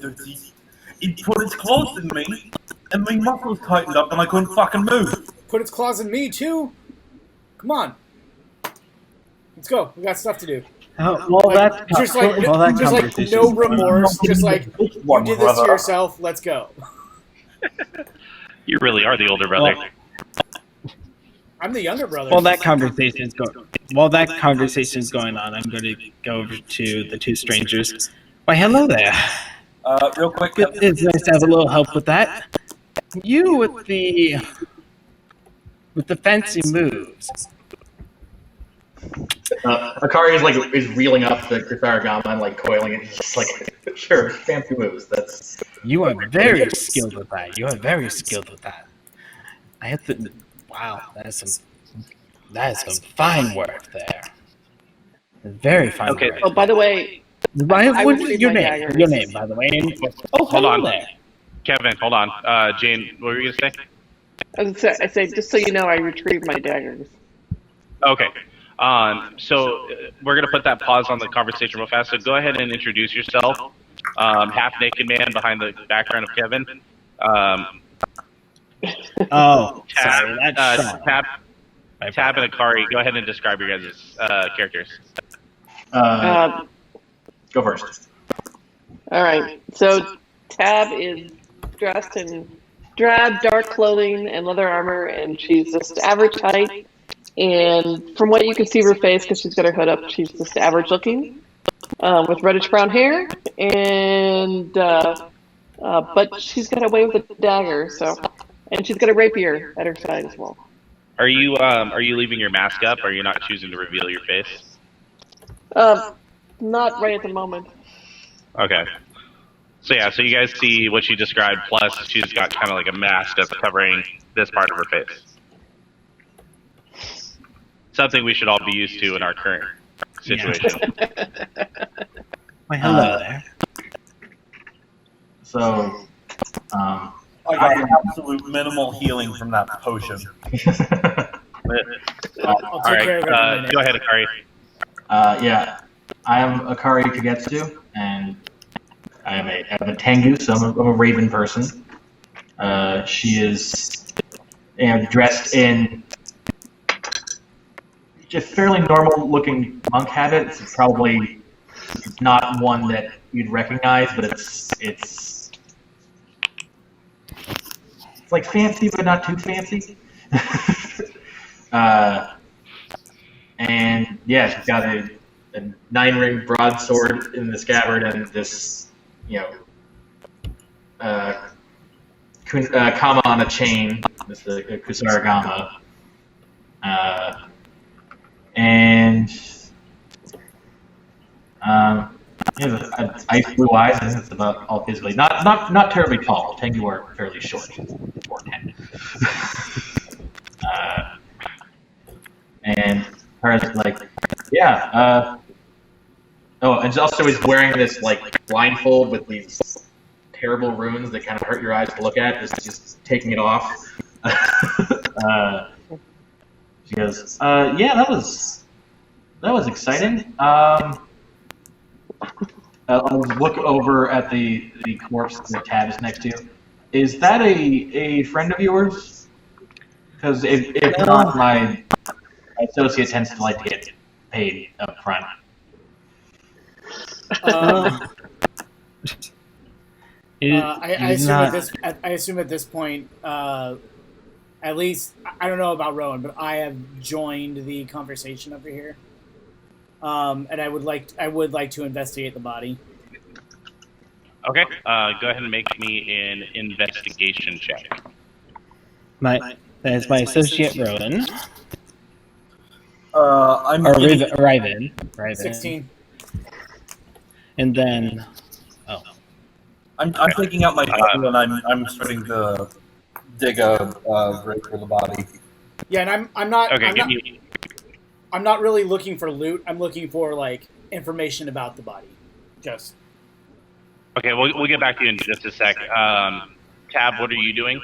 [SPEAKER 5] put its claws in me, and my muscles tightened up, and I couldn't fucking move.
[SPEAKER 3] Put its claws in me too. Come on, let's go. We got stuff to do.
[SPEAKER 4] Well, that
[SPEAKER 3] No remorse. Just like you did this to yourself. Let's go.
[SPEAKER 7] You really are the older brother.
[SPEAKER 3] I'm the younger brother.
[SPEAKER 4] While that conversation's going on, I'm going to go over to the 2 strangers. Why, hello there.
[SPEAKER 5] Real quick.
[SPEAKER 4] It's nice to have a little help with that. You with the fancy moves.
[SPEAKER 2] Akari is reeling up the Kusarigama and coiling it. Just sure, fancy moves. That's
[SPEAKER 4] You are very skilled with that. You are very skilled with that. I have to. Wow, that is some fine work there. Very fine
[SPEAKER 7] Okay.
[SPEAKER 4] work.
[SPEAKER 6] Oh, by the way, I
[SPEAKER 4] What's
[SPEAKER 6] retrieved
[SPEAKER 4] your
[SPEAKER 6] my
[SPEAKER 4] name?
[SPEAKER 6] daggers.
[SPEAKER 4] Your name, by the way. Oh,
[SPEAKER 7] Hold
[SPEAKER 4] hello
[SPEAKER 7] on.
[SPEAKER 4] there.
[SPEAKER 7] Kevin, hold on. Jane, what were you gonna say?
[SPEAKER 6] I say, just so you know, I retrieved my daggers.
[SPEAKER 7] Okay. So we're gonna put that pause on the conversation real fast. So go ahead and introduce yourself. Half naked man behind the background of Kevin.
[SPEAKER 4] Oh,
[SPEAKER 7] Tab,
[SPEAKER 4] sorry, that's Sean.
[SPEAKER 7] Tab and Akari, go ahead and describe your guys' characters.
[SPEAKER 2] go first.
[SPEAKER 6] All right. So Tab is dressed in drab, dark clothing and leather armor, and she's just average height. And from what you can see of her face, because she's got her hood up, she's just average looking, with reddish brown hair. And but she's got away with a dagger, and she's got a rapier at her side as well.
[SPEAKER 7] Are you leaving your mask up? Or are you not choosing to reveal your face?
[SPEAKER 6] Not right at the moment.
[SPEAKER 7] Okay. So yeah, so you guys see what she described. Plus, she's got kind of like a mask that's covering this part of her face. Something we should all be used to in our current situation.
[SPEAKER 4] Well, hello there.
[SPEAKER 2] So,
[SPEAKER 5] I got absolute minimal healing from that potion.
[SPEAKER 3] I'll
[SPEAKER 7] All
[SPEAKER 3] take
[SPEAKER 7] right,
[SPEAKER 3] care of it in a minute.
[SPEAKER 7] go ahead, Akari.
[SPEAKER 2] yeah, I am Akari Kagetsu, and I am a Tengu, so I'm a raven person. She is dressed in just fairly normal-looking monk habit. It's probably not one that you'd recognize, but it's like fancy, but not too fancy. And yeah, she's got a 9-ring broadsword in the scabbard and this, kama on a chain. This is a kusarigama. And he has ice blue eyes. I think that's about all physically. Not terribly tall. Tengu are fairly short, 4'10". And her and also is wearing this blindfold with these terrible runes that kind of hurt your eyes to look at. Just taking it off. She goes, yeah, that was exciting. I'll look over at the corpse that Tab is next to. Is that a friend of yours? Because if not, my associate tends to like to get paid up front.
[SPEAKER 3] I assume at this point, at least I don't know about Rowan, but I have joined the conversation over here, and I would like to investigate the body.
[SPEAKER 7] Okay, go ahead and make me an investigation check.
[SPEAKER 4] That is my associate Rowan.
[SPEAKER 5] I'm
[SPEAKER 4] Or Raven.
[SPEAKER 3] 16.
[SPEAKER 4] And then,
[SPEAKER 5] I'm taking out my shovel and I'm starting to dig a grave for the body.
[SPEAKER 3] Yeah, and I'm not.
[SPEAKER 7] Okay,
[SPEAKER 3] I'm not really looking for loot. I'm looking for information about the body. Just.
[SPEAKER 7] Okay, we'll get back to you in just a sec. Tab, what are you doing?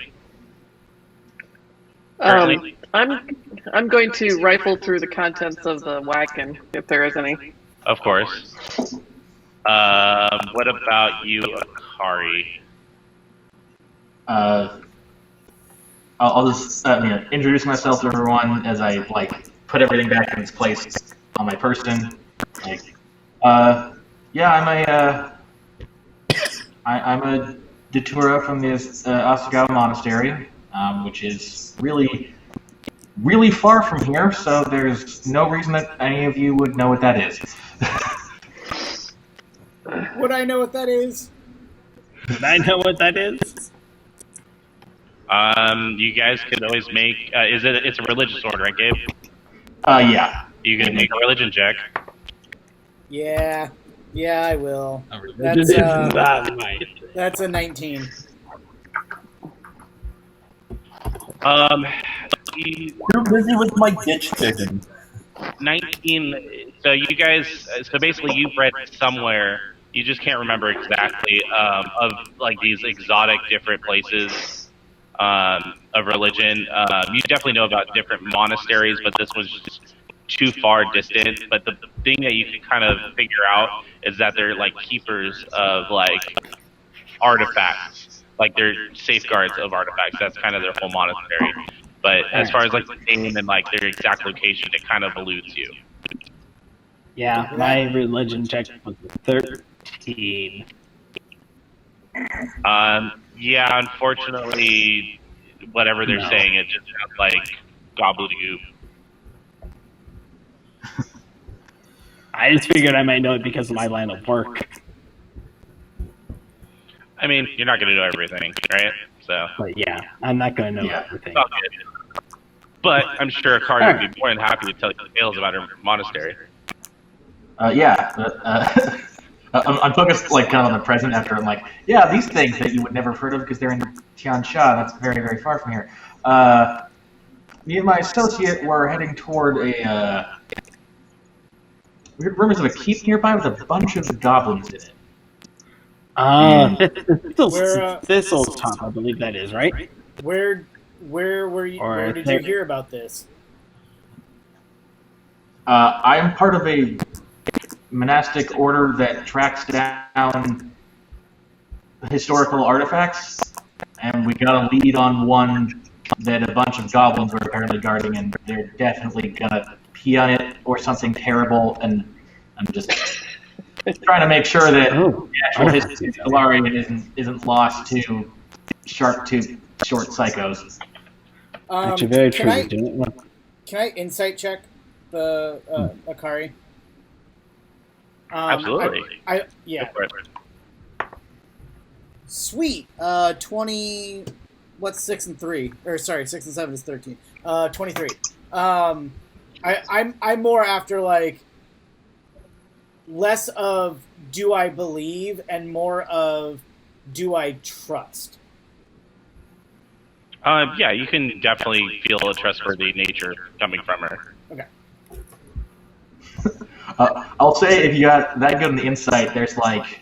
[SPEAKER 6] I'm going to rifle through the contents of the wagon, if there is any.
[SPEAKER 7] Of course. What about you, Akari?
[SPEAKER 2] I'll just introduce myself to everyone as I put everything back in its place on my person. I'm a Datura from the Asagawa Monastery, which is really, really far from here. So there's no reason that any of you would know what that is.
[SPEAKER 3] Would I know what that is?
[SPEAKER 4] would I know what that is?
[SPEAKER 7] You guys could always make. It's a religious order, right, Gabe?
[SPEAKER 2] Yeah.
[SPEAKER 7] You can make a religion check.
[SPEAKER 3] Yeah, I will.
[SPEAKER 4] That's not my thing.
[SPEAKER 3] That's a 19.
[SPEAKER 5] You're busy with my ditch digging.
[SPEAKER 7] 19. So you guys, so basically, you've read somewhere. You just can't remember exactly of like these exotic different places of religion. You definitely know about different monasteries, but this was just too far distant. But the thing that you can kind of figure out is that they're like keepers of like artifacts, like they're safeguards of artifacts. That's kind of their whole monastery. But as far as like the name and like their exact location, it kind of eludes you.
[SPEAKER 4] Yeah, my religion check was 13.
[SPEAKER 7] Yeah, unfortunately, whatever they're saying, it just sounds like gobbledygook.
[SPEAKER 4] I just figured I might know it because of my line of work.
[SPEAKER 7] I mean, you're not going to know everything, right? So,
[SPEAKER 4] But yeah, I'm not going to know everything.
[SPEAKER 7] but I'm sure Akari would be more than happy to tell you tales about her monastery.
[SPEAKER 2] I'm focused like kind of on the present after I'm like, yeah, these things that you would never have heard of because they're in Tian Sha. That's very, very far from here. Me and my associate were heading toward a weird rumors of a keep nearby with a bunch of goblins in it.
[SPEAKER 4] Thistle's top, I believe that is, right?
[SPEAKER 3] Where were you? Where did you hear about this?
[SPEAKER 2] I am part of a monastic order that tracks down historical artifacts, and we got a lead on one that a bunch of goblins were apparently guarding, and they're definitely gonna pee on it or something terrible, and I'm just trying to make sure that the actual history of Galarian isn't lost to shark-toothed short psychos.
[SPEAKER 4] Actually, very true.
[SPEAKER 3] Can I insight check the Akari?
[SPEAKER 7] Absolutely.
[SPEAKER 3] Yeah. Sweet. 20. What's 6 and 3? Or sorry, 6 and 7 is 13. 23. I'm more after like less of do I believe and more of do I trust.
[SPEAKER 7] Yeah, you can definitely feel a trustworthy nature coming from her.
[SPEAKER 3] Okay.
[SPEAKER 2] I'll say if you got that good on the insight, there's like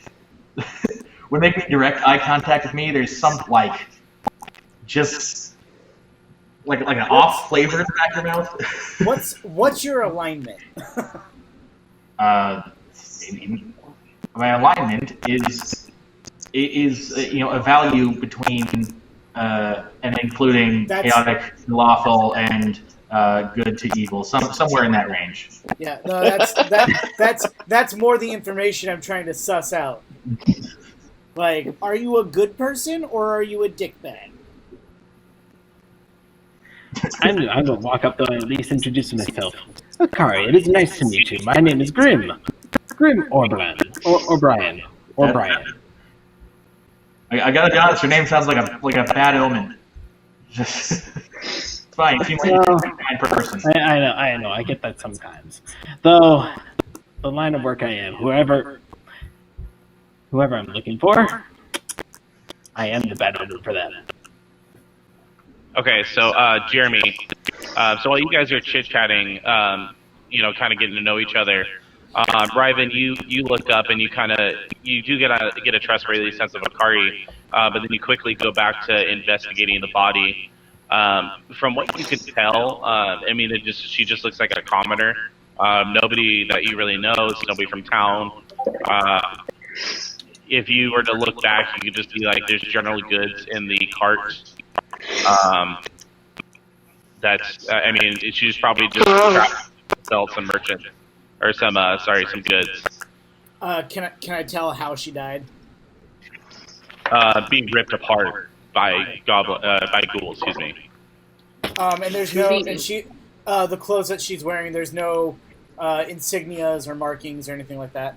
[SPEAKER 2] when they make direct eye contact with me, there's some like just like an off flavor in the back of your mouth.
[SPEAKER 3] What's your alignment?
[SPEAKER 2] My alignment is a value between and including chaotic, lawful, and good to evil, somewhere in that range.
[SPEAKER 3] Yeah, no, that's more the information I'm trying to suss out. Like, are you a good person or are you a dickbag?
[SPEAKER 4] I'm going to walk up though and at least introduce myself. Akari, it is nice to meet you. My name is Grim. Grim O'Brien. Or Brian. Or Brian.
[SPEAKER 2] I gotta be honest, your name sounds like a bad omen. It's fine. You seem like a kind person.
[SPEAKER 4] I know. I get that sometimes. Though, the line of work I am, whoever I'm looking for, I am the bad omen for that.
[SPEAKER 7] Okay, so Jeremy, so while you guys are chit-chatting, kind of getting to know each other, Ryven, you look up and you do get a trustworthy sense of Akari, but then you quickly go back to investigating the body. From what you can tell, she just looks like a commoner. Nobody that you really know, nobody from town. If you were to look back, you could just be like, there's general goods in the cart. She's probably just trying to sell some merchant or some goods.
[SPEAKER 3] Can I tell how she died?
[SPEAKER 7] Being ripped apart by ghouls. Excuse me.
[SPEAKER 3] And there's no, and she, the clothes that she's wearing, there's no insignias or markings or anything like that.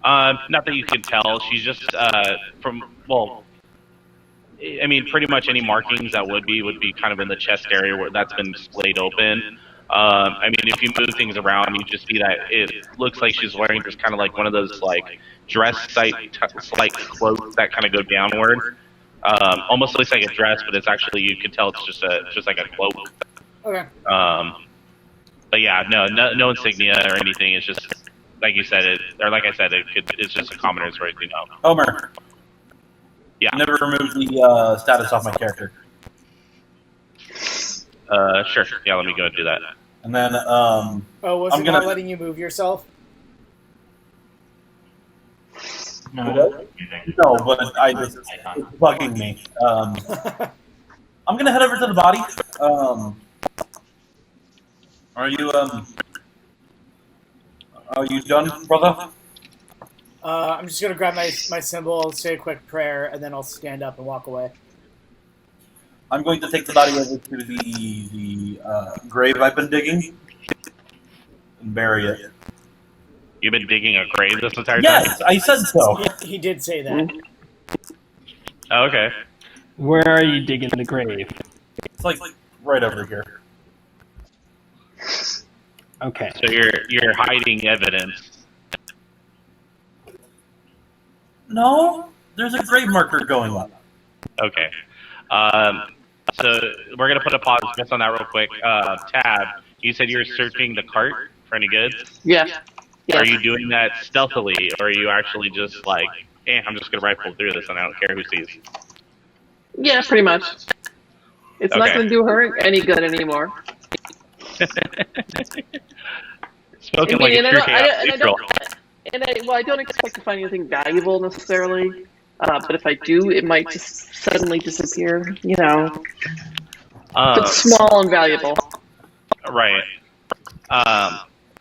[SPEAKER 7] Not that you can tell. She's just pretty much any markings that would be kind of in the chest area where that's been splayed open. I mean, if you move things around, you just see that it looks like she's wearing just kind of like one of those like dress like cloaks that kind of go downward. Almost looks like a dress, but it's actually, you can tell it's just like a cloak.
[SPEAKER 3] Okay.
[SPEAKER 7] But yeah, no insignia or anything. It's just like you said, it's just a commoner's right, you know.
[SPEAKER 5] Homer.
[SPEAKER 7] Yeah.
[SPEAKER 5] Never remove the status off my character.
[SPEAKER 7] Sure. Yeah, let me go and do that.
[SPEAKER 5] And then,
[SPEAKER 3] Oh, was
[SPEAKER 5] I'm
[SPEAKER 3] it
[SPEAKER 5] gonna-
[SPEAKER 3] not letting you move yourself?
[SPEAKER 2] No,
[SPEAKER 5] no, but it's bugging me. I'm gonna head over to the body. Are you done, brother?
[SPEAKER 3] I'm just gonna grab my symbol, say a quick prayer, and then I'll stand up and walk away.
[SPEAKER 5] I'm going to take the body over to the grave I've been digging and bury it.
[SPEAKER 7] You've been digging a grave this entire time?
[SPEAKER 5] Yes, I said so.
[SPEAKER 3] He did say that.
[SPEAKER 7] Oh, okay.
[SPEAKER 4] Where are you digging the grave?
[SPEAKER 5] It's like right over here.
[SPEAKER 4] Okay.
[SPEAKER 7] So you're hiding evidence.
[SPEAKER 5] No, there's a grave marker going up.
[SPEAKER 7] Okay. So we're gonna put a pause just on that real quick. Tab, you said you were searching the cart for any goods.
[SPEAKER 6] Yeah.
[SPEAKER 7] Are you doing that stealthily, or are you actually just like, I'm just gonna rifle through this and I don't care who sees?
[SPEAKER 6] Yeah, pretty much. It's not
[SPEAKER 7] Okay.
[SPEAKER 6] going to do her any good anymore.
[SPEAKER 7] Spoken like a true chaos neutral.
[SPEAKER 6] I don't expect to find anything valuable necessarily. But if I do, it might just suddenly disappear. You know, but small and valuable.
[SPEAKER 7] Right.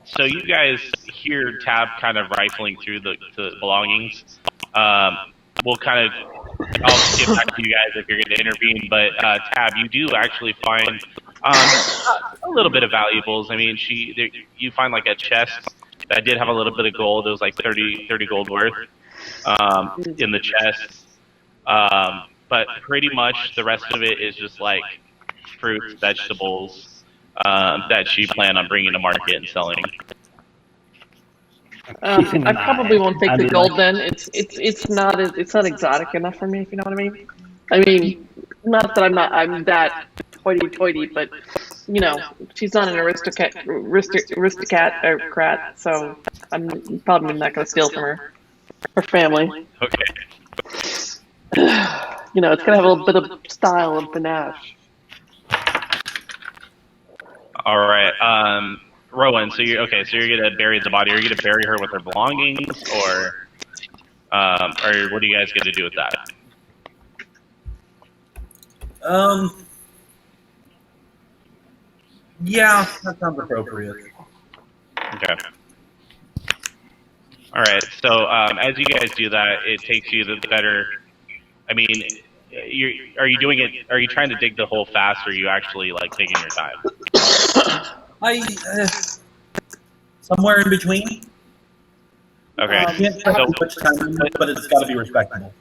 [SPEAKER 7] So you guys hear Tab kind of rifling through the belongings. We'll kind of, I'll get back to you guys if you're going to intervene, but Tab, you do actually find a little bit of valuables. I mean, you find like a chest that did have a little bit of gold. It was like 30 gold worth in the chest. But pretty much the rest of it is just like fruits, vegetables that you plan on bringing to market and selling.
[SPEAKER 6] I probably won't take the gold then. It's not exotic enough for me, if you know what I mean. I mean, not that I'm that hoity-toity, but you know, she's not an aristocrat, so I'm probably not going to steal from her family.
[SPEAKER 7] Okay.
[SPEAKER 6] You know, it's going to have a little bit of style and panache.
[SPEAKER 7] All right. Rowan, so you're gonna bury the body. Are you gonna bury her with her belongings, or what are you guys gonna do with that?
[SPEAKER 5] Yeah, that sounds appropriate.
[SPEAKER 7] Okay. All right. So as you guys do that, it takes you the better. I mean, are you doing it? Are you trying to dig the hole fast, or are you actually like taking your time?
[SPEAKER 5] Somewhere in between.
[SPEAKER 7] Okay.
[SPEAKER 5] I can't spend too much time on it, but it's got to be respectable.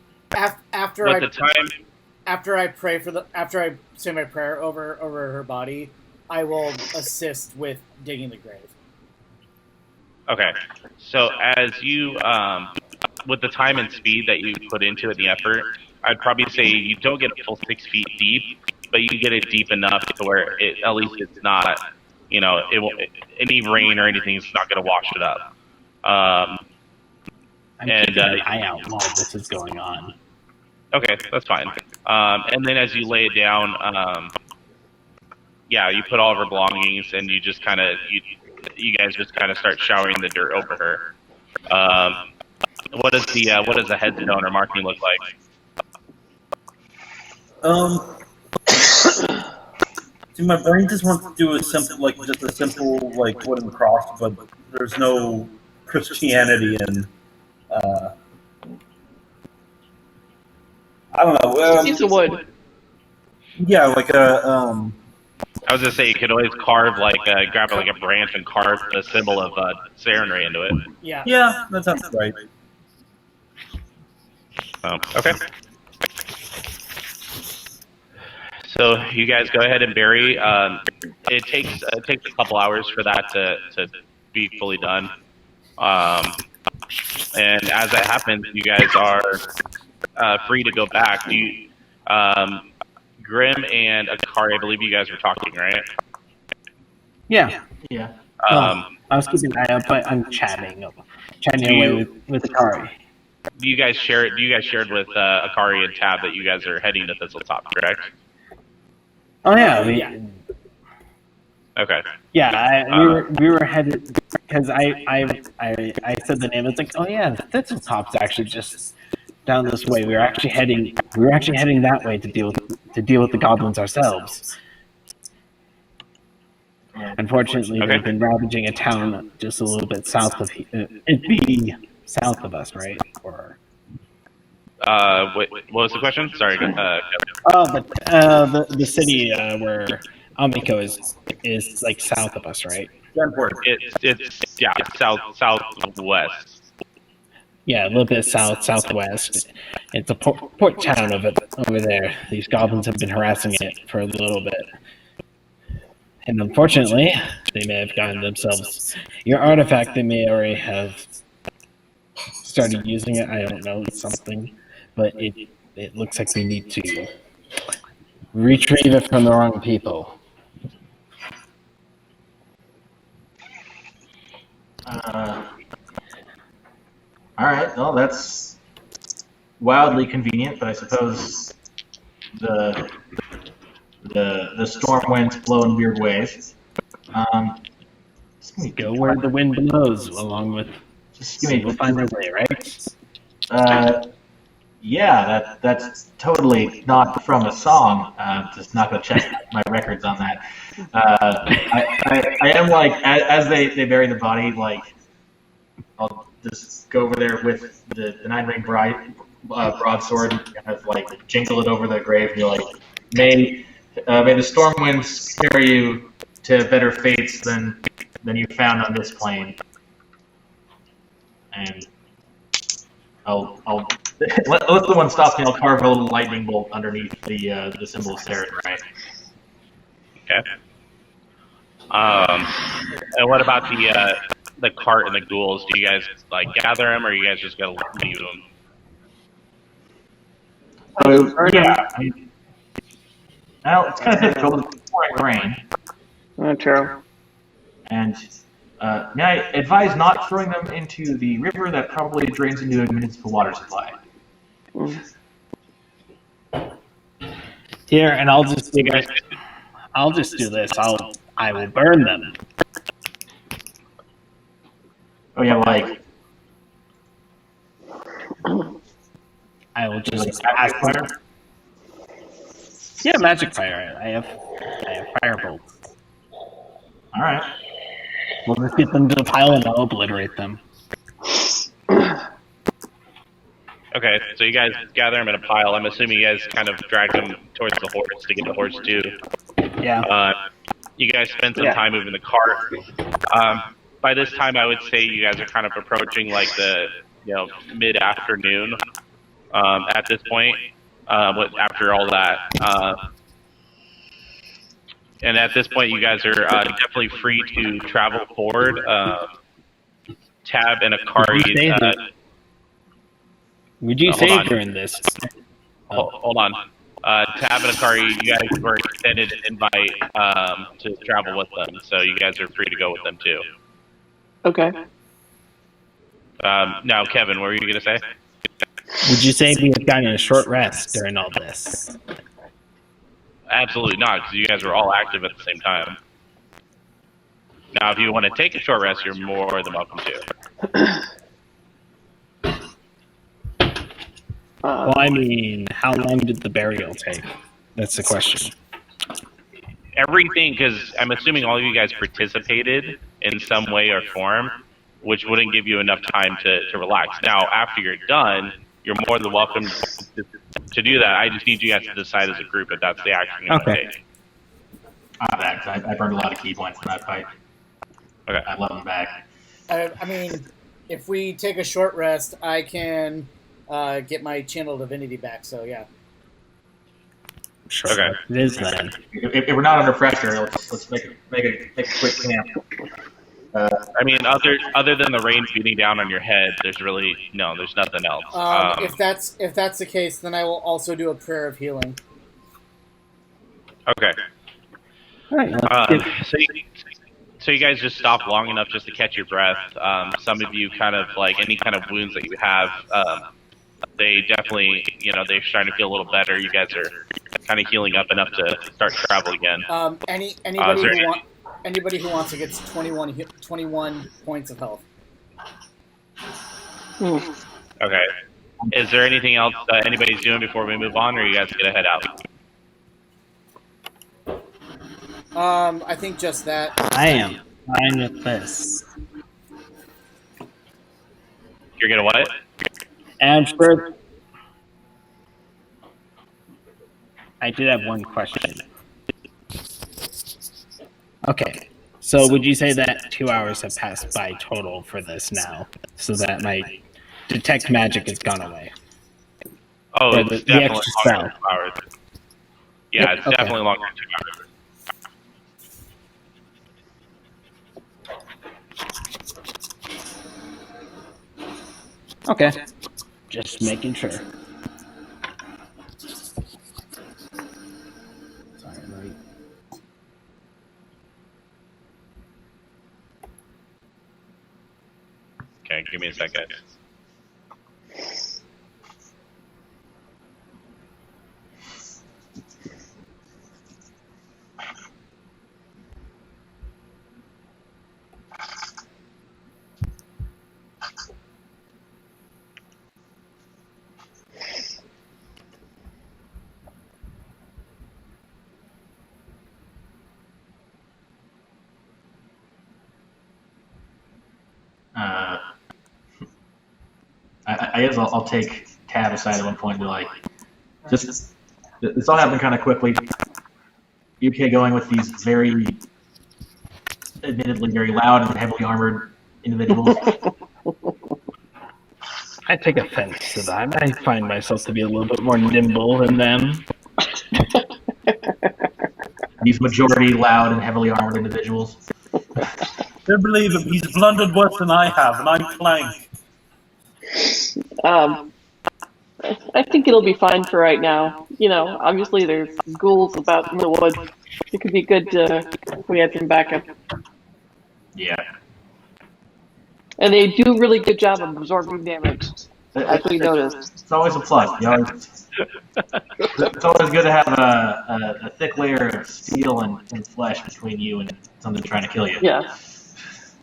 [SPEAKER 3] After I say my prayer over her body, I will assist with digging the grave.
[SPEAKER 7] Okay. So as you, with the time and speed that you put into it, the effort, I'd probably say you don't get a full 6 feet deep, but you get it deep enough to where at least it's not, you know, any rain or anything is not going to wash it up.
[SPEAKER 4] I'm keeping an eye out while this is going on.
[SPEAKER 7] Okay, that's fine. And then as you lay it down, you put all of her belongings, and you just kind of you guys just kind of start showering the dirt over her. What does the headstone or marking look like?
[SPEAKER 5] See, my brain just wants to do a simple wooden cross, but there's no Christianity in. I don't know.
[SPEAKER 6] Piece of wood.
[SPEAKER 5] Yeah, like a.
[SPEAKER 7] I was gonna say you could always carve grab a branch and carve the symbol of Sarenrae into it.
[SPEAKER 3] Yeah.
[SPEAKER 5] Yeah, that sounds right.
[SPEAKER 7] Okay. So you guys go ahead and bury. It takes a couple hours for that to be fully done. And as that happens, you guys are free to go back. Grim and Akari, I believe you guys were talking, right?
[SPEAKER 4] Yeah.
[SPEAKER 2] Yeah.
[SPEAKER 4] I was keeping an eye out, but I'm chatting away with Akari.
[SPEAKER 7] You guys shared with Akari and Tab that you guys are heading to Thistletop, correct?
[SPEAKER 4] Oh yeah,
[SPEAKER 7] Okay.
[SPEAKER 4] Yeah, we were headed because I said the name. It's like, oh yeah, Thistletop's actually just down this way. We were actually heading that way to deal with the goblins ourselves. Unfortunately,
[SPEAKER 7] Okay.
[SPEAKER 4] they've been ravaging a town just a little bit south of it'd be south of us, right? Or
[SPEAKER 7] what was the question? Sorry.
[SPEAKER 4] the city where Amiko is like south of us, right?
[SPEAKER 7] It's southwest.
[SPEAKER 4] Yeah, a little bit southwest. It's a port town over there. These goblins have been harassing it for a little bit. And unfortunately, they may have gotten themselves your artifact. They may already have started using it. I don't know, it's something, but it looks like we need to retrieve it from the wrong people.
[SPEAKER 2] All right. Well, that's wildly convenient, but I suppose the storm winds blow in weird ways.
[SPEAKER 4] Go where the wind blows, along with. We'll find our way, right?
[SPEAKER 2] Yeah, that's totally not from a song. Just not gonna check my records on that. I am like, as they bury the body, like I'll just go over there with the 9-ring broadsword and kind of like jingle it over the grave and be like, may the storm winds carry you to better fates than you found on this plane. And I'll let the one stop me. I'll carve a little lightning bolt underneath the symbol of Saren, right?
[SPEAKER 7] Okay. And what about the cart and the ghouls? Do you guys like gather them, or you guys just gonna leave them?
[SPEAKER 2] Yeah. I mean, well, it's kind of difficult. It's pouring rain.
[SPEAKER 6] Oh, true.
[SPEAKER 2] And may I advise not throwing them into the river that probably drains into a municipal water supply?
[SPEAKER 4] Here, and I'll just do this. I will burn them.
[SPEAKER 2] Oh yeah, like
[SPEAKER 4] I will just
[SPEAKER 2] magic
[SPEAKER 4] ask them.
[SPEAKER 2] fire?
[SPEAKER 4] Yeah, magic fire. I have firebolt.
[SPEAKER 2] All right.
[SPEAKER 4] We'll just get them to the pile and I'll obliterate them.
[SPEAKER 7] Okay, so you guys gather them in a pile. I'm assuming you guys kind of drag them towards the horse to get the horse too.
[SPEAKER 4] Yeah.
[SPEAKER 7] You guys spend some time moving the cart. By this time, I would say you guys are kind of approaching like the mid-afternoon at this point. After all that, and at this point, you guys are definitely free to travel forward. Tab and Akari.
[SPEAKER 4] Would you say during this?
[SPEAKER 7] Hold on. Tab and Akari, you guys were extended an invite to travel with them, so you guys are free to go with them too.
[SPEAKER 6] Okay.
[SPEAKER 7] Now, Kevin, what were you going to say?
[SPEAKER 4] Would you say we have gotten a short rest during all this?
[SPEAKER 7] Absolutely not, because you guys were all active at the same time. Now, if you want to take a short rest, you're more than welcome to.
[SPEAKER 4] Well, I mean, how long did the burial take? That's the question.
[SPEAKER 7] Everything, because I'm assuming all of you guys participated in some way or form, which wouldn't give you enough time to relax. Now, after you're done, you're more than welcome to do that. I just need you guys to decide as a group if that's the action you want to take.
[SPEAKER 2] I burned a lot of key points in that fight.
[SPEAKER 7] Okay.
[SPEAKER 2] I love them back.
[SPEAKER 3] I mean, if we take a short rest, I can get my channel divinity back. So yeah.
[SPEAKER 4] Sure.
[SPEAKER 7] Okay.
[SPEAKER 4] It is then.
[SPEAKER 2] If we're not under pressure, let's make a quick camp.
[SPEAKER 7] I mean, other than the rain beating down on your head, there's nothing else.
[SPEAKER 3] If that's the case, then I will also do a prayer of healing.
[SPEAKER 7] Okay.
[SPEAKER 4] All right.
[SPEAKER 7] So you guys just stop long enough just to catch your breath. Some of you kind of like any kind of wounds that you have, they definitely, they're starting to feel a little better. You guys are kind of healing up enough to start travel again.
[SPEAKER 3] Anybody who wants to get 21 points of health.
[SPEAKER 7] Okay. Is there anything else anybody's doing before we move on, or you guys gonna head out?
[SPEAKER 3] I think just that.
[SPEAKER 4] I am fine with this.
[SPEAKER 7] You're gonna what?
[SPEAKER 4] And for... I did have one question. Okay, so would you say that 2 hours have passed by total for this now, so that my detect magic has gone away?
[SPEAKER 7] Oh,
[SPEAKER 4] Or
[SPEAKER 7] it's
[SPEAKER 4] the
[SPEAKER 7] definitely
[SPEAKER 4] extra
[SPEAKER 7] longer than
[SPEAKER 4] spell.
[SPEAKER 7] 2 hours. Yeah, it's
[SPEAKER 4] Okay.
[SPEAKER 7] definitely longer than 2 hours.
[SPEAKER 4] Okay, just making sure. Sorry, right.
[SPEAKER 7] Okay, give me a second.
[SPEAKER 2] I guess I'll take Tab aside at one point and be like, this all happened kind of quickly. You can't going with these admittedly very loud and heavily armored individuals.
[SPEAKER 4] I take offense to that. I find myself to be a little bit more nimble than them.
[SPEAKER 2] These majority loud and heavily armored individuals.
[SPEAKER 5] Don't believe him. He's blundered worse than I have, and I'm Clank.
[SPEAKER 6] I think it'll be fine for right now. Obviously there's ghouls about in the woods. It could be good if we had some backup.
[SPEAKER 2] Yeah.
[SPEAKER 6] And they do a really good job of absorbing damage, as we noticed.
[SPEAKER 2] It's always a plus. It's always good to have a thick layer of steel and flesh between you and something trying to kill you.
[SPEAKER 6] Yeah.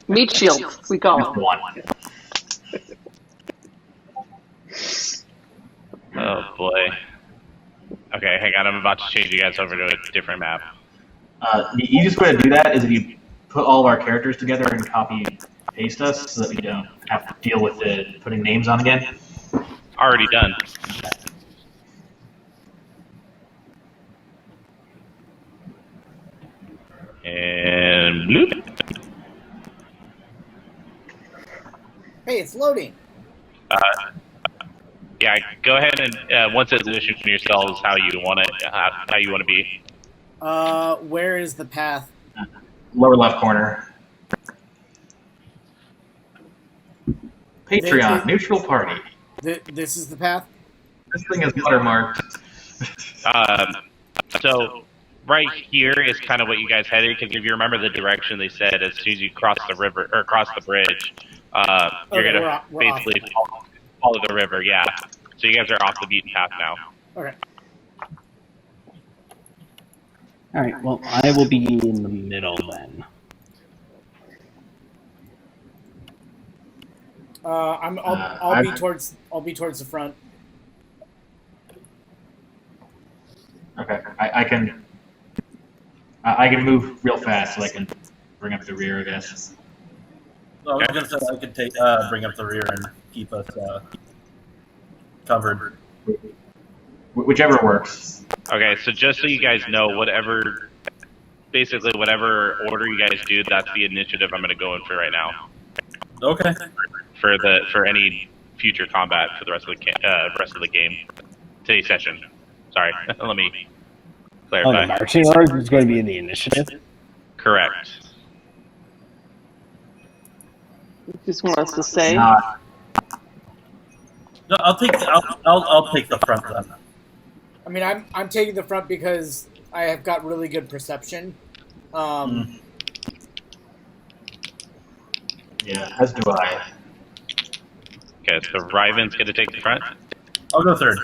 [SPEAKER 6] Meat shield, we call
[SPEAKER 2] Just
[SPEAKER 6] them.
[SPEAKER 2] one.
[SPEAKER 7] Oh boy. Okay, hang on. I'm about to change you guys over to a different map.
[SPEAKER 2] The easiest way to do that is if you put all of our characters together and copy paste us so that we don't have to deal with putting names on again.
[SPEAKER 7] Already done. And bloop.
[SPEAKER 3] Hey, it's loading.
[SPEAKER 7] Yeah, go ahead and once it's position yourselves how you want it, how you want to be.
[SPEAKER 3] Where is the path?
[SPEAKER 2] Lower left corner. Patreon, neutral party.
[SPEAKER 3] This is the path?
[SPEAKER 2] This thing is watermarked.
[SPEAKER 7] So right here is kind of what you guys headed, because if you remember the direction they said, as soon as you cross the river or cross the bridge, you're gonna basically follow the river. Yeah. So you guys are off the beaten path now.
[SPEAKER 3] Okay.
[SPEAKER 4] All right. Well, I will be in the middle then.
[SPEAKER 3] I'll be towards the front.
[SPEAKER 2] Okay, I can move real fast so I can bring up the rear, I guess.
[SPEAKER 5] So I was gonna say I could bring up the rear and keep us covered.
[SPEAKER 2] Whichever works.
[SPEAKER 7] Okay, so just so you guys know, whatever order you guys do, that's the initiative I'm going to go in for right now.
[SPEAKER 5] Okay.
[SPEAKER 7] For any future combat for the rest of the game, today's session. Sorry, let me clarify.
[SPEAKER 4] the marching orders is going to be in the initiative.
[SPEAKER 7] Correct.
[SPEAKER 6] Just want us to say.
[SPEAKER 2] Not.
[SPEAKER 5] No, I'll take the front then.
[SPEAKER 3] I mean, I'm taking the front because I have got really good perception.
[SPEAKER 2] Yeah, as do I.
[SPEAKER 7] Okay, so Riven's going to take the front.
[SPEAKER 5] I'll go third.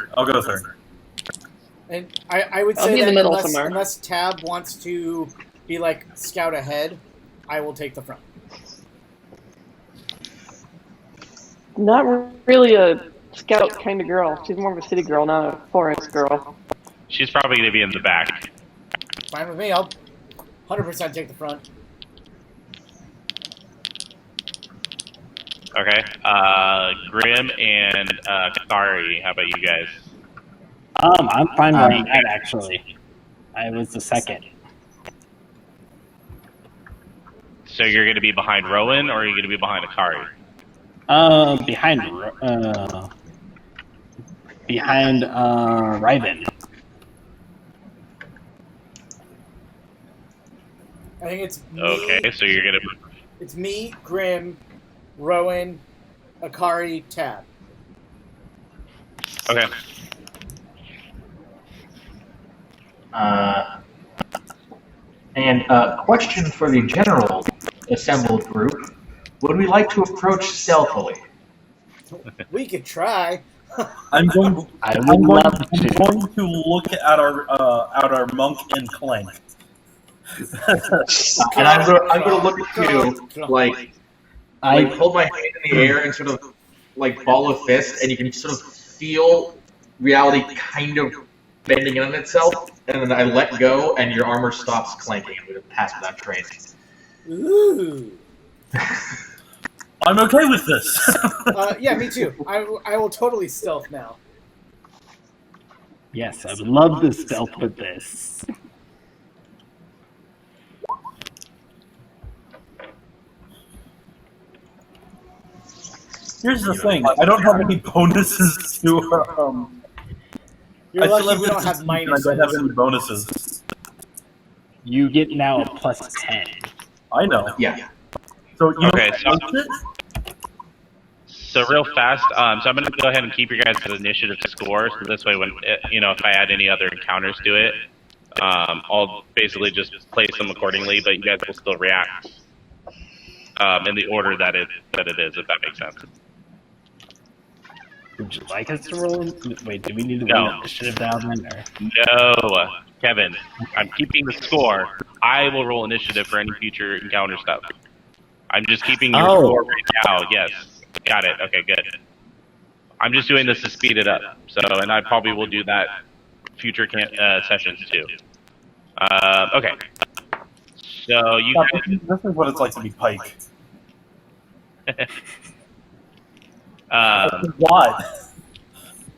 [SPEAKER 3] And I would
[SPEAKER 6] I'll
[SPEAKER 3] say
[SPEAKER 6] be in
[SPEAKER 3] that
[SPEAKER 6] the middle somewhere.
[SPEAKER 3] unless Tab wants to be like scout ahead, I will take the front.
[SPEAKER 6] Not really a scout kind of girl. She's more of a city girl, not a forest girl.
[SPEAKER 7] She's probably going to be in the back.
[SPEAKER 3] Fine with me. I'll 100% take the front.
[SPEAKER 7] Okay. Grim and Kathari, how about you guys?
[SPEAKER 4] I'm fine with that, actually. I was the second.
[SPEAKER 7] So you're going to be behind Rowan, or are you going to be behind Akari?
[SPEAKER 4] Behind Riven.
[SPEAKER 3] I think it's me.
[SPEAKER 7] Okay, so you're going to...
[SPEAKER 3] It's me, Grim, Rowan, Akari, Tab.
[SPEAKER 7] Okay.
[SPEAKER 2] And question for the general assembled group: would we like to approach stealthily?
[SPEAKER 3] We could try.
[SPEAKER 5] I'm going to look at our monk and Clank.
[SPEAKER 2] And I'm going to look at you like hold my hand in the air and sort of like ball a fist, and you can sort of feel reality kind of bending in on itself, and then I let go, and your armor stops clanking, and we pass without trace.
[SPEAKER 3] Ooh.
[SPEAKER 5] I'm okay with this.
[SPEAKER 3] Yeah, me too. I will totally stealth now.
[SPEAKER 4] Yes, I would love to stealth with this.
[SPEAKER 5] Here's the thing: I don't have any bonuses to.
[SPEAKER 3] You're
[SPEAKER 5] I still
[SPEAKER 3] lucky
[SPEAKER 5] have
[SPEAKER 3] we don't have
[SPEAKER 5] minuses, and I don't have
[SPEAKER 3] minuses.
[SPEAKER 5] any bonuses.
[SPEAKER 4] You get now a plus 10.
[SPEAKER 5] I know.
[SPEAKER 2] Yeah.
[SPEAKER 5] So you
[SPEAKER 7] Okay,
[SPEAKER 5] know,
[SPEAKER 7] So real fast, so I'm going to go ahead and keep your guys' initiative score, so this way when, if I add any other encounters to it, I'll basically just place them accordingly, but you guys will still react in the order that it is, if that makes sense.
[SPEAKER 4] Would you like us to roll? Wait, do we need to
[SPEAKER 7] No.
[SPEAKER 4] roll initiative down then? Or?
[SPEAKER 7] No, Kevin, I'm keeping the score. I will roll initiative for any future encounter stuff. I'm just keeping your score right now, yes. Got it, okay, good. I'm just doing this to speed it up, and I probably will do that future sessions too. Okay. So you guys...
[SPEAKER 5] This is what it's like to be Pike. What?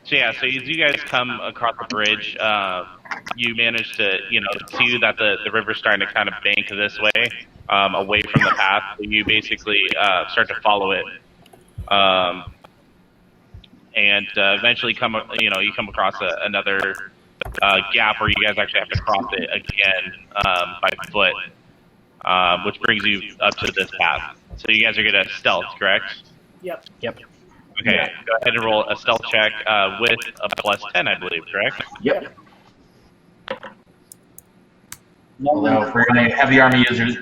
[SPEAKER 7] So yeah, so as you guys come across the bridge, you manage to, see that the river's starting to kind of bank this way, away from the path. So you basically start to follow it, and eventually you come across another gap where you guys actually have to cross it again by foot, which brings you up to this path. So you guys are gonna stealth, correct?
[SPEAKER 3] Yep.
[SPEAKER 7] Okay, go ahead and roll a stealth check with a plus 10, I believe, correct?
[SPEAKER 2] Yep. Although for heavy armor users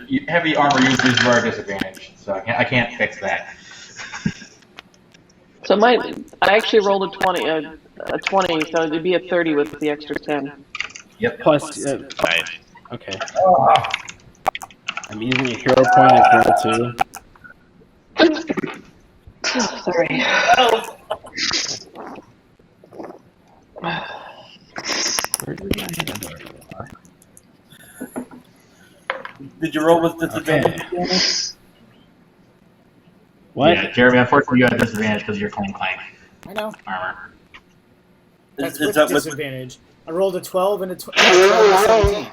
[SPEAKER 2] are a disadvantage, so I can't fix that.
[SPEAKER 6] So I actually rolled a 20, so it'd be a 30 with the extra 10.
[SPEAKER 2] Yep.
[SPEAKER 4] Plus,
[SPEAKER 7] Nice.
[SPEAKER 4] okay. I'm using a hero point as well, too.
[SPEAKER 6] Sorry.
[SPEAKER 4] Where did my hit?
[SPEAKER 5] Did you roll with disadvantage?
[SPEAKER 4] Okay. What?
[SPEAKER 2] Yeah, Jeremy, unfortunately you have a disadvantage because you're clank
[SPEAKER 3] I know.
[SPEAKER 2] armor.
[SPEAKER 3] That's
[SPEAKER 5] Is
[SPEAKER 3] with
[SPEAKER 5] that with-
[SPEAKER 3] disadvantage. I rolled a 12 and a 12 and a 17.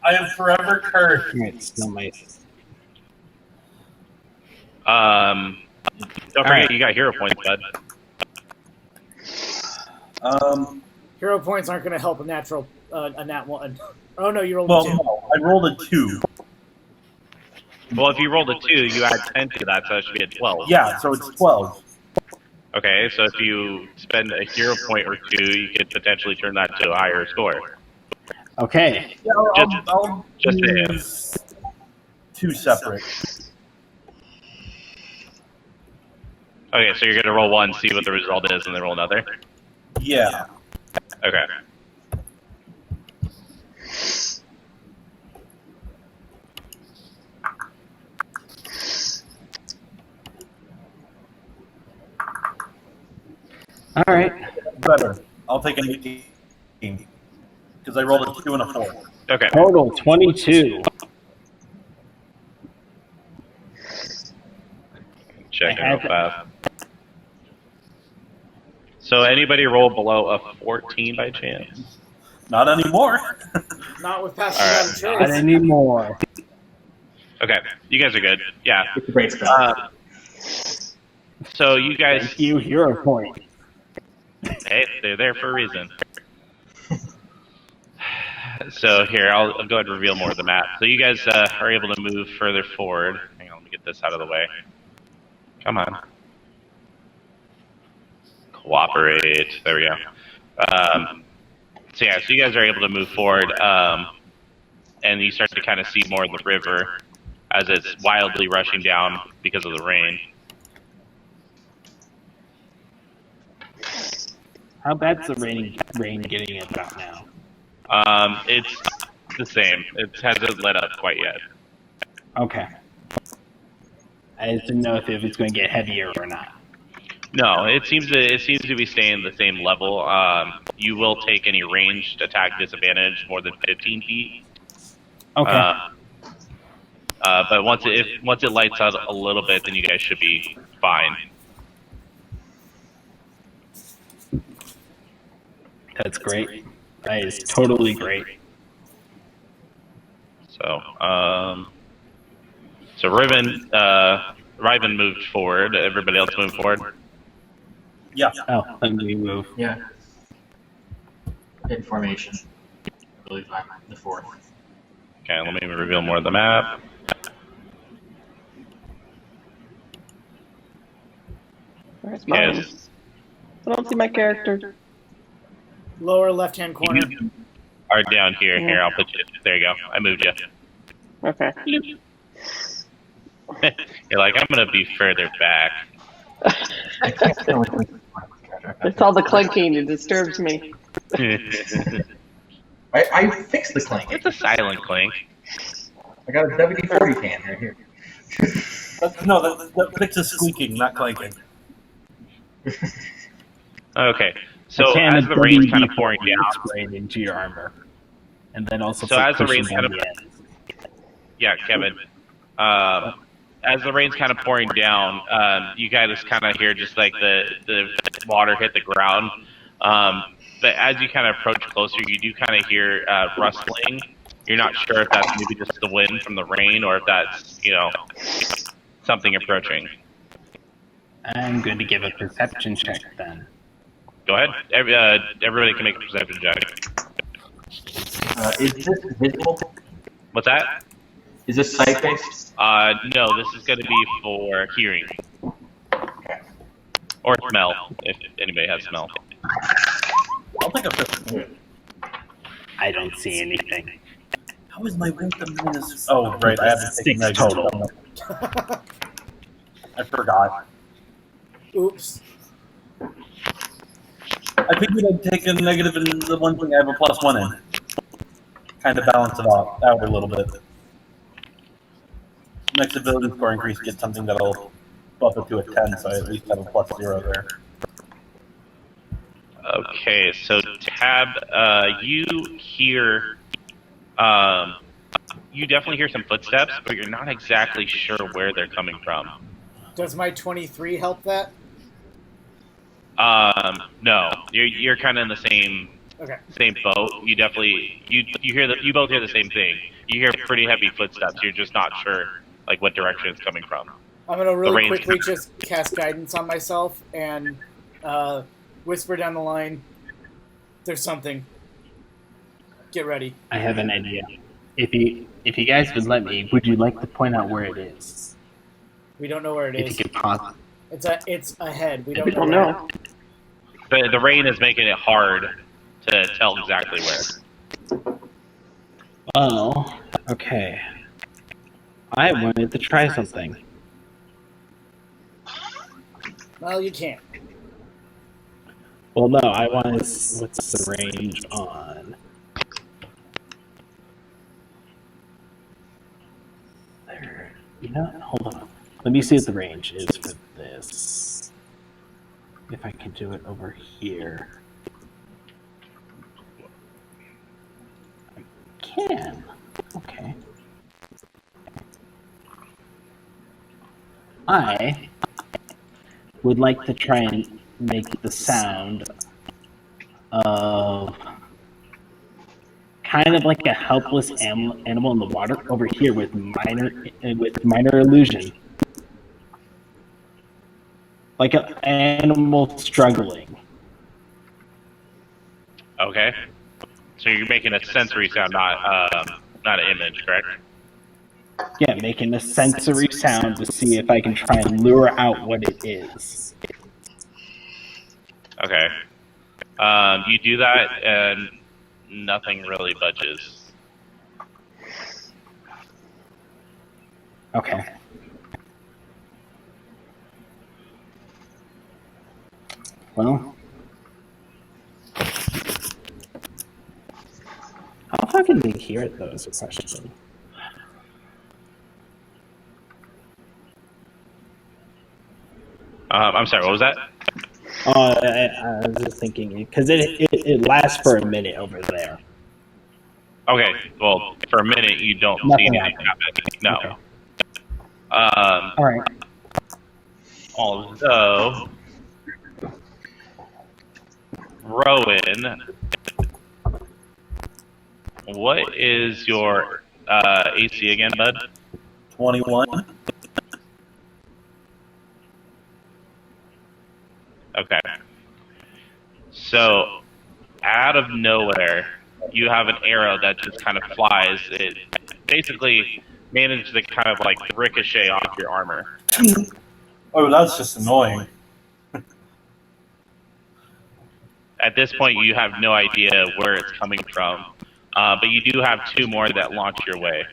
[SPEAKER 5] I am forever cursed.
[SPEAKER 4] Alright, still my...
[SPEAKER 7] Don't forget you got hero points, bud.
[SPEAKER 3] Hero points aren't going to help a nat 1. Oh no, you rolled
[SPEAKER 5] Well,
[SPEAKER 3] a 2.
[SPEAKER 5] no, I rolled a 2.
[SPEAKER 7] Well, if you rolled a 2, you add 10 to that, so it should be a 12.
[SPEAKER 5] Yeah, so it's 12.
[SPEAKER 7] Okay, so if you spend a hero point or 2, you could potentially turn that to a higher score.
[SPEAKER 4] Okay.
[SPEAKER 5] Yeah, I'll
[SPEAKER 7] Just
[SPEAKER 5] use 2 separate.
[SPEAKER 7] Okay, so you're going to roll 1, see what the result is, and then roll another?
[SPEAKER 5] Yeah.
[SPEAKER 7] Okay.
[SPEAKER 4] All right.
[SPEAKER 5] Better. I'll take an 18. Because I rolled a 2 and a 4.
[SPEAKER 7] Okay.
[SPEAKER 4] Total 22.
[SPEAKER 7] Check it out fast. So anybody roll below a 14 by chance?
[SPEAKER 5] Not anymore.
[SPEAKER 3] Not with passing
[SPEAKER 7] All
[SPEAKER 3] down
[SPEAKER 7] right.
[SPEAKER 4] Not
[SPEAKER 3] traits.
[SPEAKER 4] anymore.
[SPEAKER 7] Okay, you guys are good. Yeah.
[SPEAKER 2] It's a great spell.
[SPEAKER 7] So you guys,
[SPEAKER 4] Thank you, hero point.
[SPEAKER 7] hey, they're there for a reason. So here, I'll go ahead and reveal more of the map. So you guys are able to move further forward. Hang on, let me get this out of the way. Come on. Cooperate. There we go. So yeah, so you guys are able to move forward, and you start to kind of see more of the river as it's wildly rushing down because of the rain.
[SPEAKER 4] How bad's the rain getting about now?
[SPEAKER 7] It's the same. It hasn't let up quite yet.
[SPEAKER 4] Okay. I just didn't know if it's going to get heavier or not.
[SPEAKER 7] No, it seems to be staying the same level. You will take any ranged attack disadvantage more than 15 feet.
[SPEAKER 4] Okay.
[SPEAKER 7] But once it lights out a little bit, then you guys should be fine.
[SPEAKER 4] That's great. That is totally great.
[SPEAKER 7] So, Riven moved forward. Everybody else moved forward.
[SPEAKER 5] Yeah.
[SPEAKER 4] Oh, let me move.
[SPEAKER 2] Yeah. In formation. I believe I'm the 4th.
[SPEAKER 7] Okay, let me reveal more of the map.
[SPEAKER 6] Where's mine?
[SPEAKER 7] Yes.
[SPEAKER 6] I don't see my character.
[SPEAKER 3] Lower left-hand corner.
[SPEAKER 7] You are down here. Here, I'll put you. There you go. I moved you.
[SPEAKER 6] Okay.
[SPEAKER 7] You're like, I'm gonna be further back.
[SPEAKER 6] It's all the clanking. It disturbs me.
[SPEAKER 2] I fixed the clank.
[SPEAKER 7] It's a silent clink.
[SPEAKER 2] I got a WD-40 can right here.
[SPEAKER 5] That fixes squeaking, not clanking.
[SPEAKER 7] Okay, so
[SPEAKER 4] A can
[SPEAKER 7] as
[SPEAKER 4] of
[SPEAKER 7] the rain's kind of
[SPEAKER 4] WD-40
[SPEAKER 7] pouring down,
[SPEAKER 4] sprayed into your armor, and then also
[SPEAKER 7] So as the
[SPEAKER 4] pushing
[SPEAKER 7] rain's
[SPEAKER 4] down
[SPEAKER 7] kind of-
[SPEAKER 4] the end.
[SPEAKER 7] yeah, Kevin. As the rain's kind of pouring down, you guys kind of hear just like the water hit the ground. But as you kind of approach closer, you do kind of hear rustling. You're not sure if that's maybe just the wind from the rain or if that's, something approaching.
[SPEAKER 4] I'm going to give a perception check then.
[SPEAKER 7] Go ahead. Everybody can make a perception check.
[SPEAKER 2] Is this visible?
[SPEAKER 7] What's that?
[SPEAKER 2] Is this sight-based?
[SPEAKER 7] No, this is going to be for hearing. Or smell, if anybody has smell.
[SPEAKER 5] I'll take a 15.
[SPEAKER 4] I don't see anything.
[SPEAKER 5] How is my wisdom minus? Oh, right. I have to take
[SPEAKER 4] 6
[SPEAKER 5] negative.
[SPEAKER 4] total.
[SPEAKER 5] I forgot.
[SPEAKER 3] Oops.
[SPEAKER 5] I figured I'd take a negative in the one thing I have a +1 in. Kind of balance it out a little bit. Next ability score increase gets something that'll bump it to a 10, so I at least have a +0 there.
[SPEAKER 7] Okay, so Tab, you hear, you definitely hear some footsteps, but you're not exactly sure where they're coming from.
[SPEAKER 3] Does my 23 help that?
[SPEAKER 7] No, you're kind of in the same boat. You definitely you both hear the same thing. You hear pretty heavy footsteps. You're just not sure like what direction it's coming from.
[SPEAKER 3] I'm going to really
[SPEAKER 7] rain's
[SPEAKER 3] quickly just cast guidance on myself and whisper down the line, There's something. Get ready.
[SPEAKER 4] I have an idea. If you guys would let me, would you like to point out where it is?
[SPEAKER 3] We don't know where it
[SPEAKER 4] If
[SPEAKER 3] is.
[SPEAKER 4] you could pause.
[SPEAKER 3] It's ahead. We
[SPEAKER 6] We
[SPEAKER 3] don't
[SPEAKER 6] don't
[SPEAKER 3] know.
[SPEAKER 6] know.
[SPEAKER 7] The rain is making it hard to tell exactly where.
[SPEAKER 4] Oh, okay. I wanted to try something.
[SPEAKER 3] Well, you can't.
[SPEAKER 4] Well, no, I want to. What's the range on? There. You know, hold on. Let me see what the range is for this. If I can do it over here. I can. Okay. I would like to try and make the sound of kind of like a helpless animal in the water over here with minor illusion, like an animal struggling.
[SPEAKER 7] Okay. So you're making a sensory sound, not an image, correct?
[SPEAKER 4] Yeah, making a sensory sound to see if I can try and lure out what it is.
[SPEAKER 7] Okay. You do that, and nothing really budges.
[SPEAKER 4] Okay. Well, how fucking they hear it though is a question.
[SPEAKER 7] I'm sorry, what was that?
[SPEAKER 4] I was just thinking because it lasts for a minute over there.
[SPEAKER 7] Okay, well, for a minute you don't see
[SPEAKER 4] Nothing
[SPEAKER 7] anything happen. No.
[SPEAKER 4] Okay.
[SPEAKER 7] All
[SPEAKER 4] right.
[SPEAKER 7] Although, Rowan, what is your AC again, bud?
[SPEAKER 5] 21.
[SPEAKER 7] Okay. So, out of nowhere, you have an arrow that just kind of flies. It basically managed to kind of like ricochet off your armor.
[SPEAKER 5] Oh, that's just annoying.
[SPEAKER 7] At this point, you have no idea where it's coming from, but you do have two more that launch your way.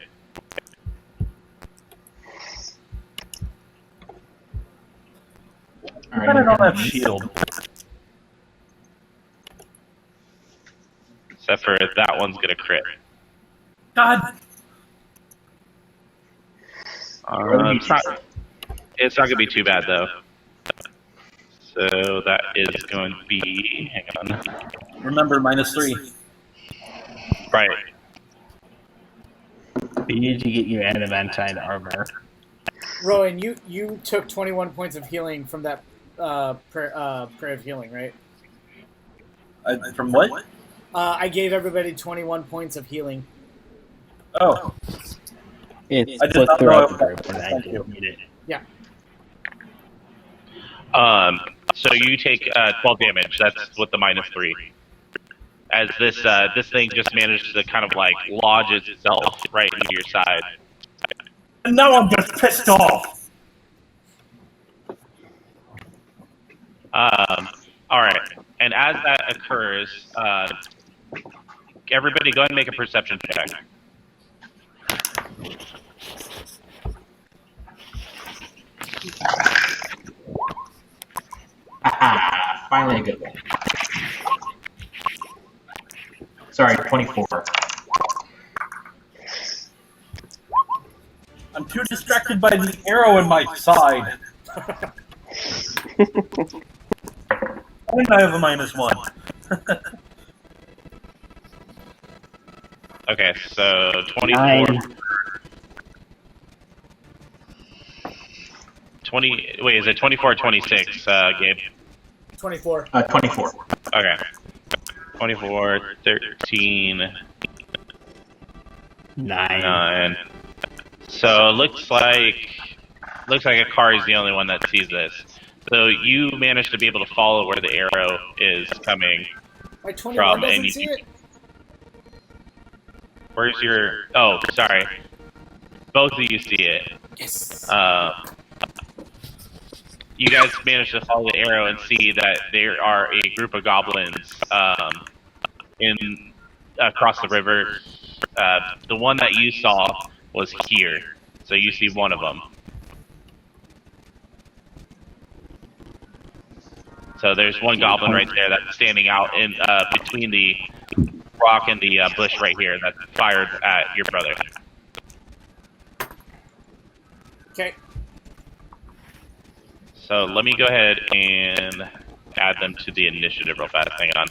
[SPEAKER 5] I don't have shield.
[SPEAKER 7] Except for that one's gonna crit.
[SPEAKER 5] God.
[SPEAKER 7] It's not gonna be too bad though. So that is going to be. Hang on.
[SPEAKER 5] Remember, -3.
[SPEAKER 7] Right.
[SPEAKER 4] You need to get your adamantine armor.
[SPEAKER 3] Rowan, you took 21 points of healing from that prayer of healing, right?
[SPEAKER 5] From what?
[SPEAKER 3] I gave everybody 21 points of healing.
[SPEAKER 5] Oh.
[SPEAKER 4] It's
[SPEAKER 5] I did
[SPEAKER 4] put
[SPEAKER 5] not
[SPEAKER 4] through
[SPEAKER 5] know
[SPEAKER 4] armor
[SPEAKER 5] that.
[SPEAKER 4] when I
[SPEAKER 5] Thank
[SPEAKER 4] didn't
[SPEAKER 5] you.
[SPEAKER 4] need it.
[SPEAKER 3] Yeah.
[SPEAKER 7] So you take 12 damage. That's with the -3. As this thing just managed to kind of like lodge itself right into your side.
[SPEAKER 5] And now I'm just pissed off.
[SPEAKER 7] All right. And as that occurs, everybody go ahead and make a perception check.
[SPEAKER 2] Finally a good one. Sorry, 24.
[SPEAKER 5] I'm too distracted by the arrow in my side. And I have a -1.
[SPEAKER 7] Okay, so 24.
[SPEAKER 4] 9.
[SPEAKER 7] 20. Wait, is it 24 or 26, Gabe?
[SPEAKER 3] 24.
[SPEAKER 2] 24.
[SPEAKER 7] Okay. 24, 13,
[SPEAKER 4] 9.
[SPEAKER 7] 9. So it looks like Akari is the only one that sees this. So you managed to be able to follow where the arrow is coming,
[SPEAKER 3] My 21 doesn't see it?
[SPEAKER 7] Where's your... Oh, sorry. Both of you see it.
[SPEAKER 3] Yes.
[SPEAKER 7] You guys managed to follow the arrow and see that there are a group of goblins across the river. The one that you saw was here, so you see one of them. So there's one goblin right there that's standing out in between the rock and the bush right here that fired at your brother.
[SPEAKER 3] Okay.
[SPEAKER 7] So let me go ahead and add them to the initiative real fast. Hang on.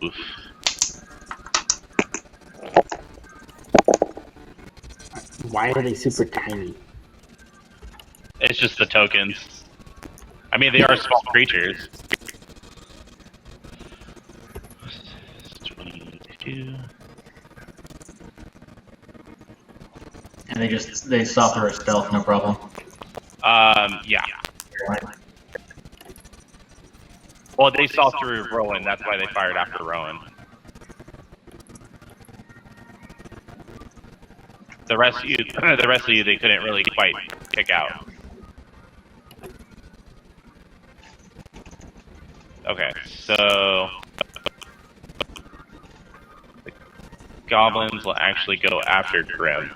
[SPEAKER 7] Oof.
[SPEAKER 4] Why are they super tiny?
[SPEAKER 7] It's just the tokens. I mean, they are small creatures. 22.
[SPEAKER 2] And they saw through our stealth, no problem.
[SPEAKER 7] Yeah. Well, they saw through Rowan. That's why they fired after Rowan. The rest of you, they couldn't really quite kick out. Okay, so the goblins will actually go after Grim.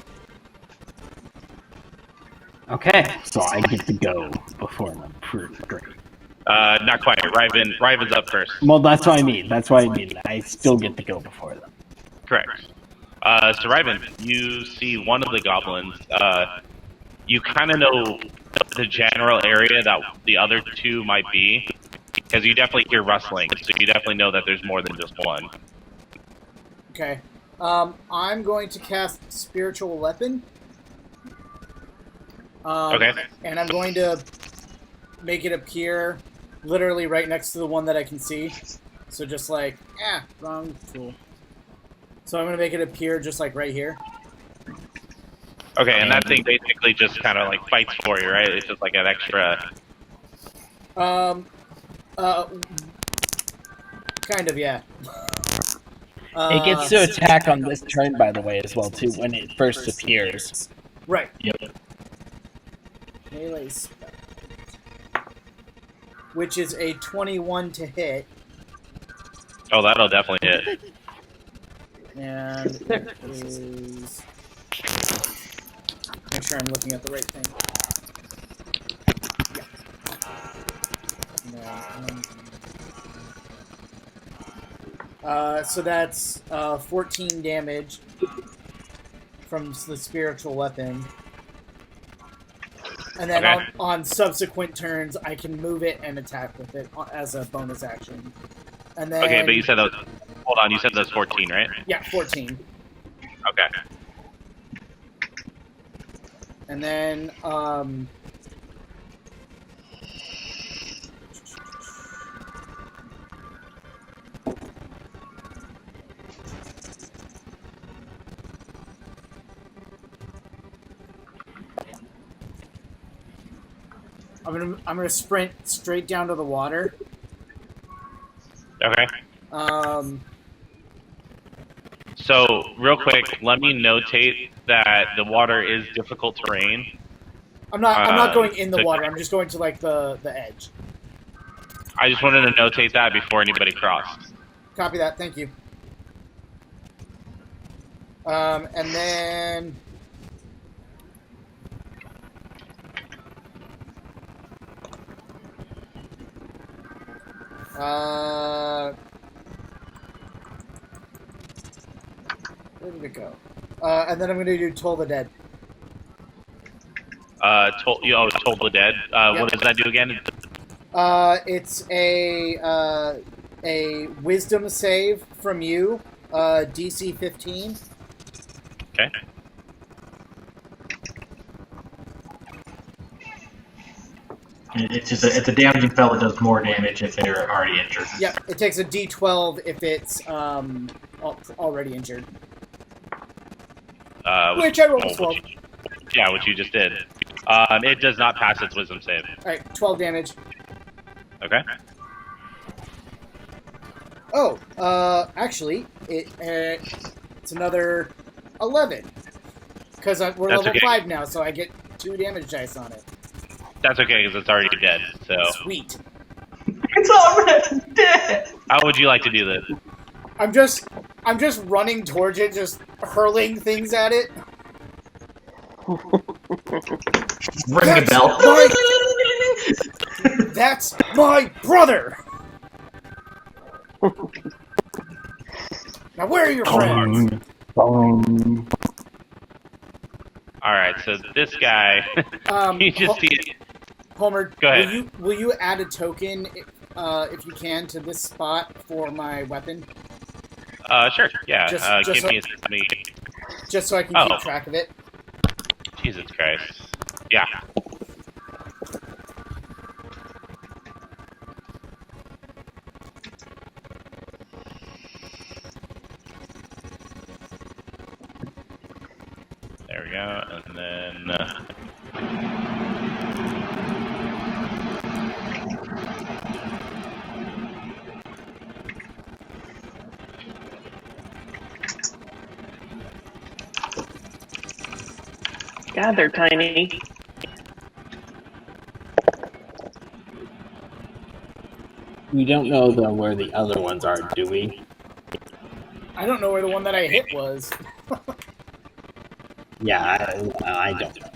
[SPEAKER 4] Okay, so I get to go before them. Great.
[SPEAKER 7] Not quite. Riven's up first.
[SPEAKER 4] Well, that's what I mean. I still get to go before them.
[SPEAKER 7] Correct. So Riven, you see one of the goblins. You kind of know the general area that the other two might be, because you definitely hear rustling, so you definitely know that there's more than just one.
[SPEAKER 3] Okay. I'm going to cast Spiritual Weapon.
[SPEAKER 7] Okay.
[SPEAKER 3] And I'm going to make it appear literally right next to the one that I can see. So just like, wrong tool. So I'm going to make it appear just like right here.
[SPEAKER 7] Okay, and that thing basically just kind of like fights for you, right? It's just like an extra...
[SPEAKER 3] Kind of, yeah.
[SPEAKER 4] It gets to attack on this turn, by the way, as well, too, when it first appears.
[SPEAKER 3] Right.
[SPEAKER 2] Yep.
[SPEAKER 3] Melee spell. Which is a 21 to hit.
[SPEAKER 7] Oh, that'll definitely hit.
[SPEAKER 3] And it is... Make sure I'm looking at the right thing. So that's 14 damage from the spiritual weapon. And then on subsequent turns, I can move it and attack with it as a bonus action. And then,
[SPEAKER 7] Okay, but you said that... Hold on, you said that's 14, right?
[SPEAKER 3] Yeah, 14.
[SPEAKER 7] Okay.
[SPEAKER 3] And then, I'm gonna sprint straight down to the water.
[SPEAKER 7] Okay. So, real quick, let me notate that the water is difficult terrain.
[SPEAKER 3] I'm not going in the water. I'm just going to like the edge.
[SPEAKER 7] I just wanted to notate that before anybody crossed.
[SPEAKER 3] Copy that. Thank you. And then. Where did it go? And then I'm going to do Toll the Dead.
[SPEAKER 7] Toll the Dead.
[SPEAKER 3] Yep.
[SPEAKER 7] What does that do again?
[SPEAKER 3] It's a Wisdom save from you, DC 15.
[SPEAKER 7] Okay.
[SPEAKER 2] It's just it's a damaging spell that does more damage if they're already injured.
[SPEAKER 3] Yep, it takes a D12 if it's already injured. Which I rolled a 12.
[SPEAKER 7] Which you just did. It does not pass its wisdom save.
[SPEAKER 3] Alright, 12 damage.
[SPEAKER 7] Okay.
[SPEAKER 3] Oh, actually, it's another 11. Because we're
[SPEAKER 7] That's
[SPEAKER 3] level
[SPEAKER 7] okay.
[SPEAKER 3] 5 now, so I get 2 damage dice on it.
[SPEAKER 7] That's okay, because it's already dead, so...
[SPEAKER 3] Sweet.
[SPEAKER 2] It's already dead!
[SPEAKER 7] How would you like to do this?
[SPEAKER 3] I'm just running towards it, just hurling things at it.
[SPEAKER 2] Ring the bell.
[SPEAKER 3] That's my brother! Now where are your friends?
[SPEAKER 7] Alright, so this guy... you just see it.
[SPEAKER 3] Homer,
[SPEAKER 7] Go ahead.
[SPEAKER 3] Will you add a token, if you can, to this spot for my weapon?
[SPEAKER 7] Sure, yeah.
[SPEAKER 3] Just
[SPEAKER 7] Give me a...
[SPEAKER 3] Just so I can keep track of it.
[SPEAKER 7] Jesus Christ. Yeah. There we go, and then...
[SPEAKER 6] God, they're tiny.
[SPEAKER 4] We don't know though where the other ones are, do we?
[SPEAKER 3] I don't know where the one that I hit was.
[SPEAKER 4] Yeah, I don't know.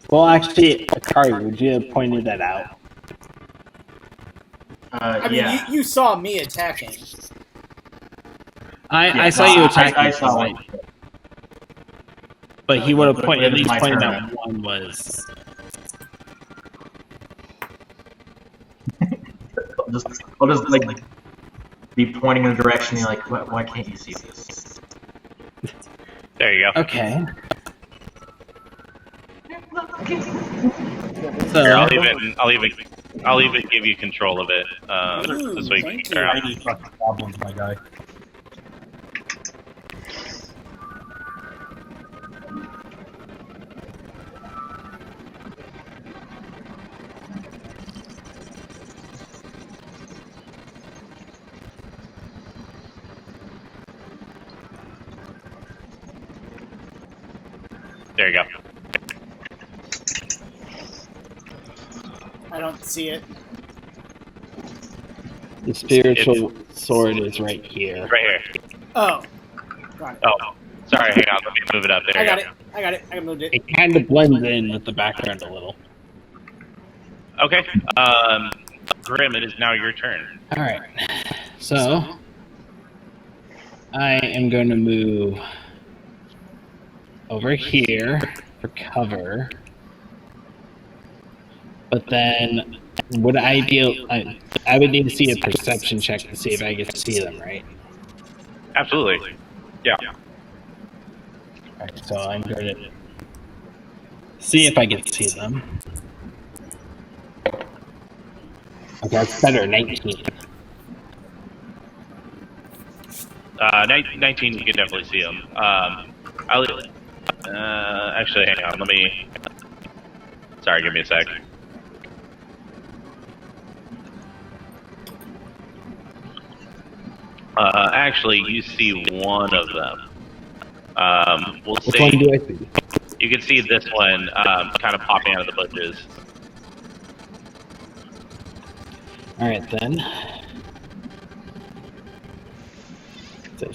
[SPEAKER 4] Well, actually, Akari, would you have pointed that out?
[SPEAKER 3] I mean,
[SPEAKER 2] yeah.
[SPEAKER 3] you saw me attacking.
[SPEAKER 4] I saw you attacking.
[SPEAKER 2] I saw it.
[SPEAKER 4] But he would have at least
[SPEAKER 2] my
[SPEAKER 4] pointed
[SPEAKER 2] turn.
[SPEAKER 4] out one was.
[SPEAKER 2] I'll just like be pointing in a direction. You're like, why can't you see this?
[SPEAKER 7] There you go.
[SPEAKER 4] Okay.
[SPEAKER 7] Here,
[SPEAKER 4] So,
[SPEAKER 7] I'll even give you control of it.
[SPEAKER 3] Ooh,
[SPEAKER 7] This way you can
[SPEAKER 3] thank
[SPEAKER 7] get around.
[SPEAKER 5] Tiny fucking problems, my guy.
[SPEAKER 7] There you go.
[SPEAKER 3] I don't see it.
[SPEAKER 4] the spiritual sword is right here.
[SPEAKER 7] Right here.
[SPEAKER 3] Oh. Got it.
[SPEAKER 7] Oh, sorry. Hang on. Let me move it up. There
[SPEAKER 3] I
[SPEAKER 7] you
[SPEAKER 3] got
[SPEAKER 7] go.
[SPEAKER 3] it. I got it. I moved it.
[SPEAKER 4] It kind of blends in with the background a little.
[SPEAKER 7] Okay. Grim, it is now your turn.
[SPEAKER 4] All right. So I am going to move over here for cover. But then, would I be? I would need to see a perception check to see if I can see them, right?
[SPEAKER 7] Absolutely. Yeah.
[SPEAKER 4] Alright, so I'm going to see if I can see them. Okay, that's better. 19.
[SPEAKER 7] 19, you can definitely see them. Actually, hang on. Let me. Sorry, give me a sec. Actually, you see one of them. We'll
[SPEAKER 4] Which
[SPEAKER 7] see.
[SPEAKER 4] one do I see?
[SPEAKER 7] You can see this one kind of popping out of the bushes.
[SPEAKER 4] Alright then. So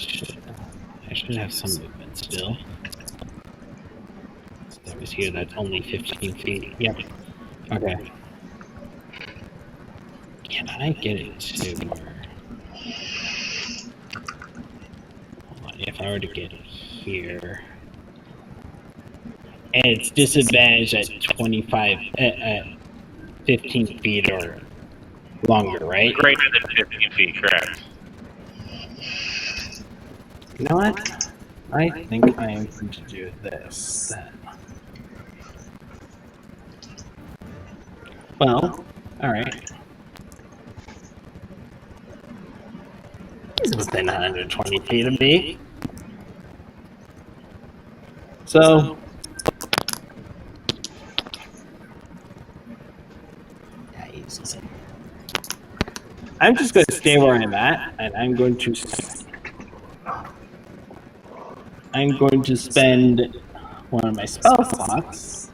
[SPEAKER 4] I should have some movement still. So that was here, that's only 15 feet. Yep. Okay. Can I get it to where... Hold on, if I were to get it here... And it's disadvantaged at 25... at 15 feet or longer, right?
[SPEAKER 7] Greater than 15 feet, correct.
[SPEAKER 4] You know what? I think I am going to do this then. Well, alright. He's within 120 feet of me. So... yeah, he's... I'm just going to stay where I'm at, and I'm going to spend one of my spell slots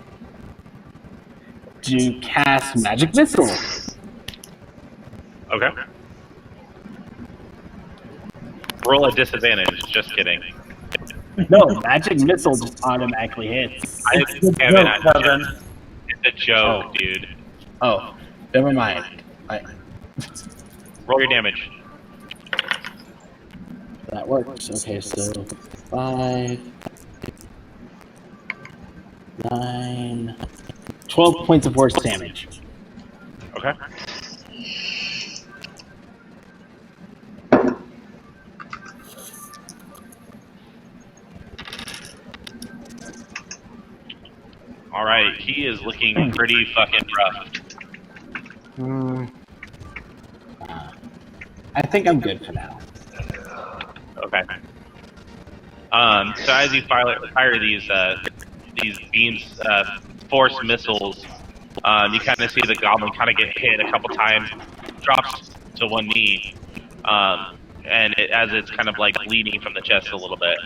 [SPEAKER 4] to cast Magic Missile.
[SPEAKER 7] Okay. Roll a disadvantage. Just kidding.
[SPEAKER 4] No, Magic Missile just automatically hits.
[SPEAKER 7] Kevin, it's a joke, dude.
[SPEAKER 4] Oh, never mind.
[SPEAKER 7] Roll your damage.
[SPEAKER 4] That works. Okay, so 5, 9, 12 points of force damage.
[SPEAKER 7] Okay. All right, he is looking pretty fucking rough.
[SPEAKER 4] I think I'm good for now.
[SPEAKER 7] Okay. So as you fire these beams, force missiles, you kind of see the goblin kind of get hit a couple times, drops to one knee, and as it's kind of like bleeding from the chest a little bit.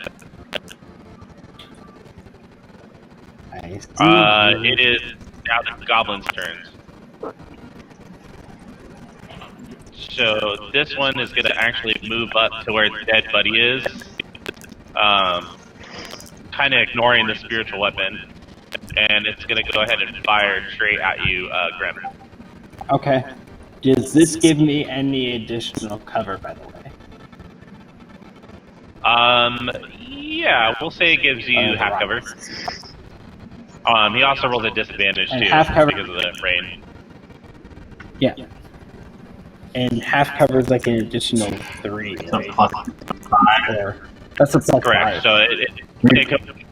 [SPEAKER 4] I see.
[SPEAKER 7] It is now the goblin's turns. So this one is going to actually move up to where the dead buddy is, kind of ignoring the spiritual weapon, and it's going to go ahead and fire straight at you, Grim.
[SPEAKER 4] Okay. Does this give me any additional cover, by the way?
[SPEAKER 7] Yeah, we'll say it gives you half cover. He also rolls a disadvantage
[SPEAKER 4] And
[SPEAKER 7] too,
[SPEAKER 4] half cover
[SPEAKER 7] because of the rain.
[SPEAKER 4] Yeah. And half cover is like an additional 3, right?
[SPEAKER 2] Plus 5.
[SPEAKER 4] Or, that's a plus
[SPEAKER 7] Correct.
[SPEAKER 4] 5.
[SPEAKER 7] So it could,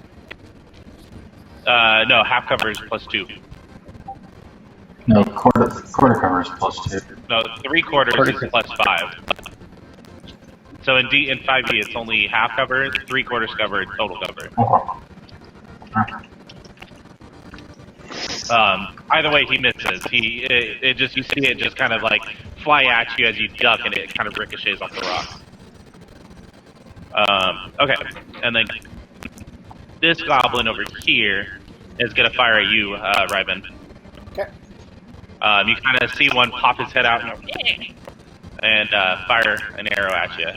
[SPEAKER 7] no, half cover is plus 2.
[SPEAKER 2] No, quarter cover is plus 2.
[SPEAKER 7] No, 3/4 is plus 5. So in 5e, it's only half cover, 3/4 cover, total cover.
[SPEAKER 2] Okay.
[SPEAKER 7] Either way, he misses. You see it just kind of like fly at you as you duck, and it kind of ricochets off the rock. Okay, and then this goblin over here is gonna fire at you, Ryben.
[SPEAKER 3] Okay.
[SPEAKER 7] You kind of see one pop his head out and fire an arrow at you.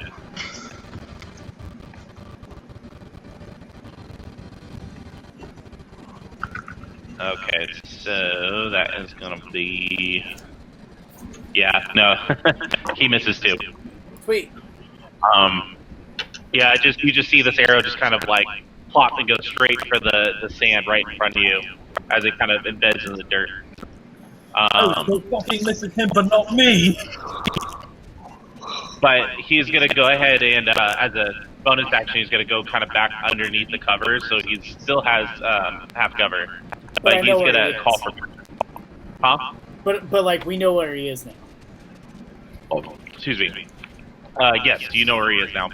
[SPEAKER 7] Okay, so that is gonna be... yeah, no, he misses too.
[SPEAKER 3] Sweet.
[SPEAKER 7] Yeah, you just see this arrow just kind of like plop and go straight for the sand right in front of you as it kind of embeds in the dirt.
[SPEAKER 5] So fucking misses him, but not me.
[SPEAKER 7] But he's gonna go ahead and as a bonus action, he's gonna go kind of back underneath the cover, so he still has half cover. But he's gonna call for... huh?
[SPEAKER 3] But like we know where he is now.
[SPEAKER 7] Oh, excuse me. Yes, you know where he is now.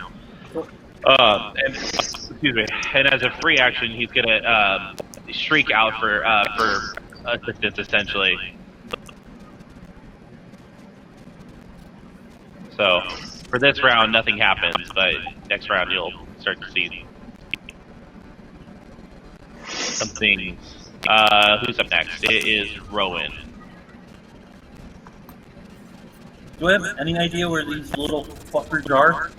[SPEAKER 7] And excuse me. And as a free action, he's gonna shriek out for assistance, essentially. So for this round, nothing happens, but next round you'll start to see some things. Who's up next? It is Rowan.
[SPEAKER 5] Do I have any idea where these little fuckers are?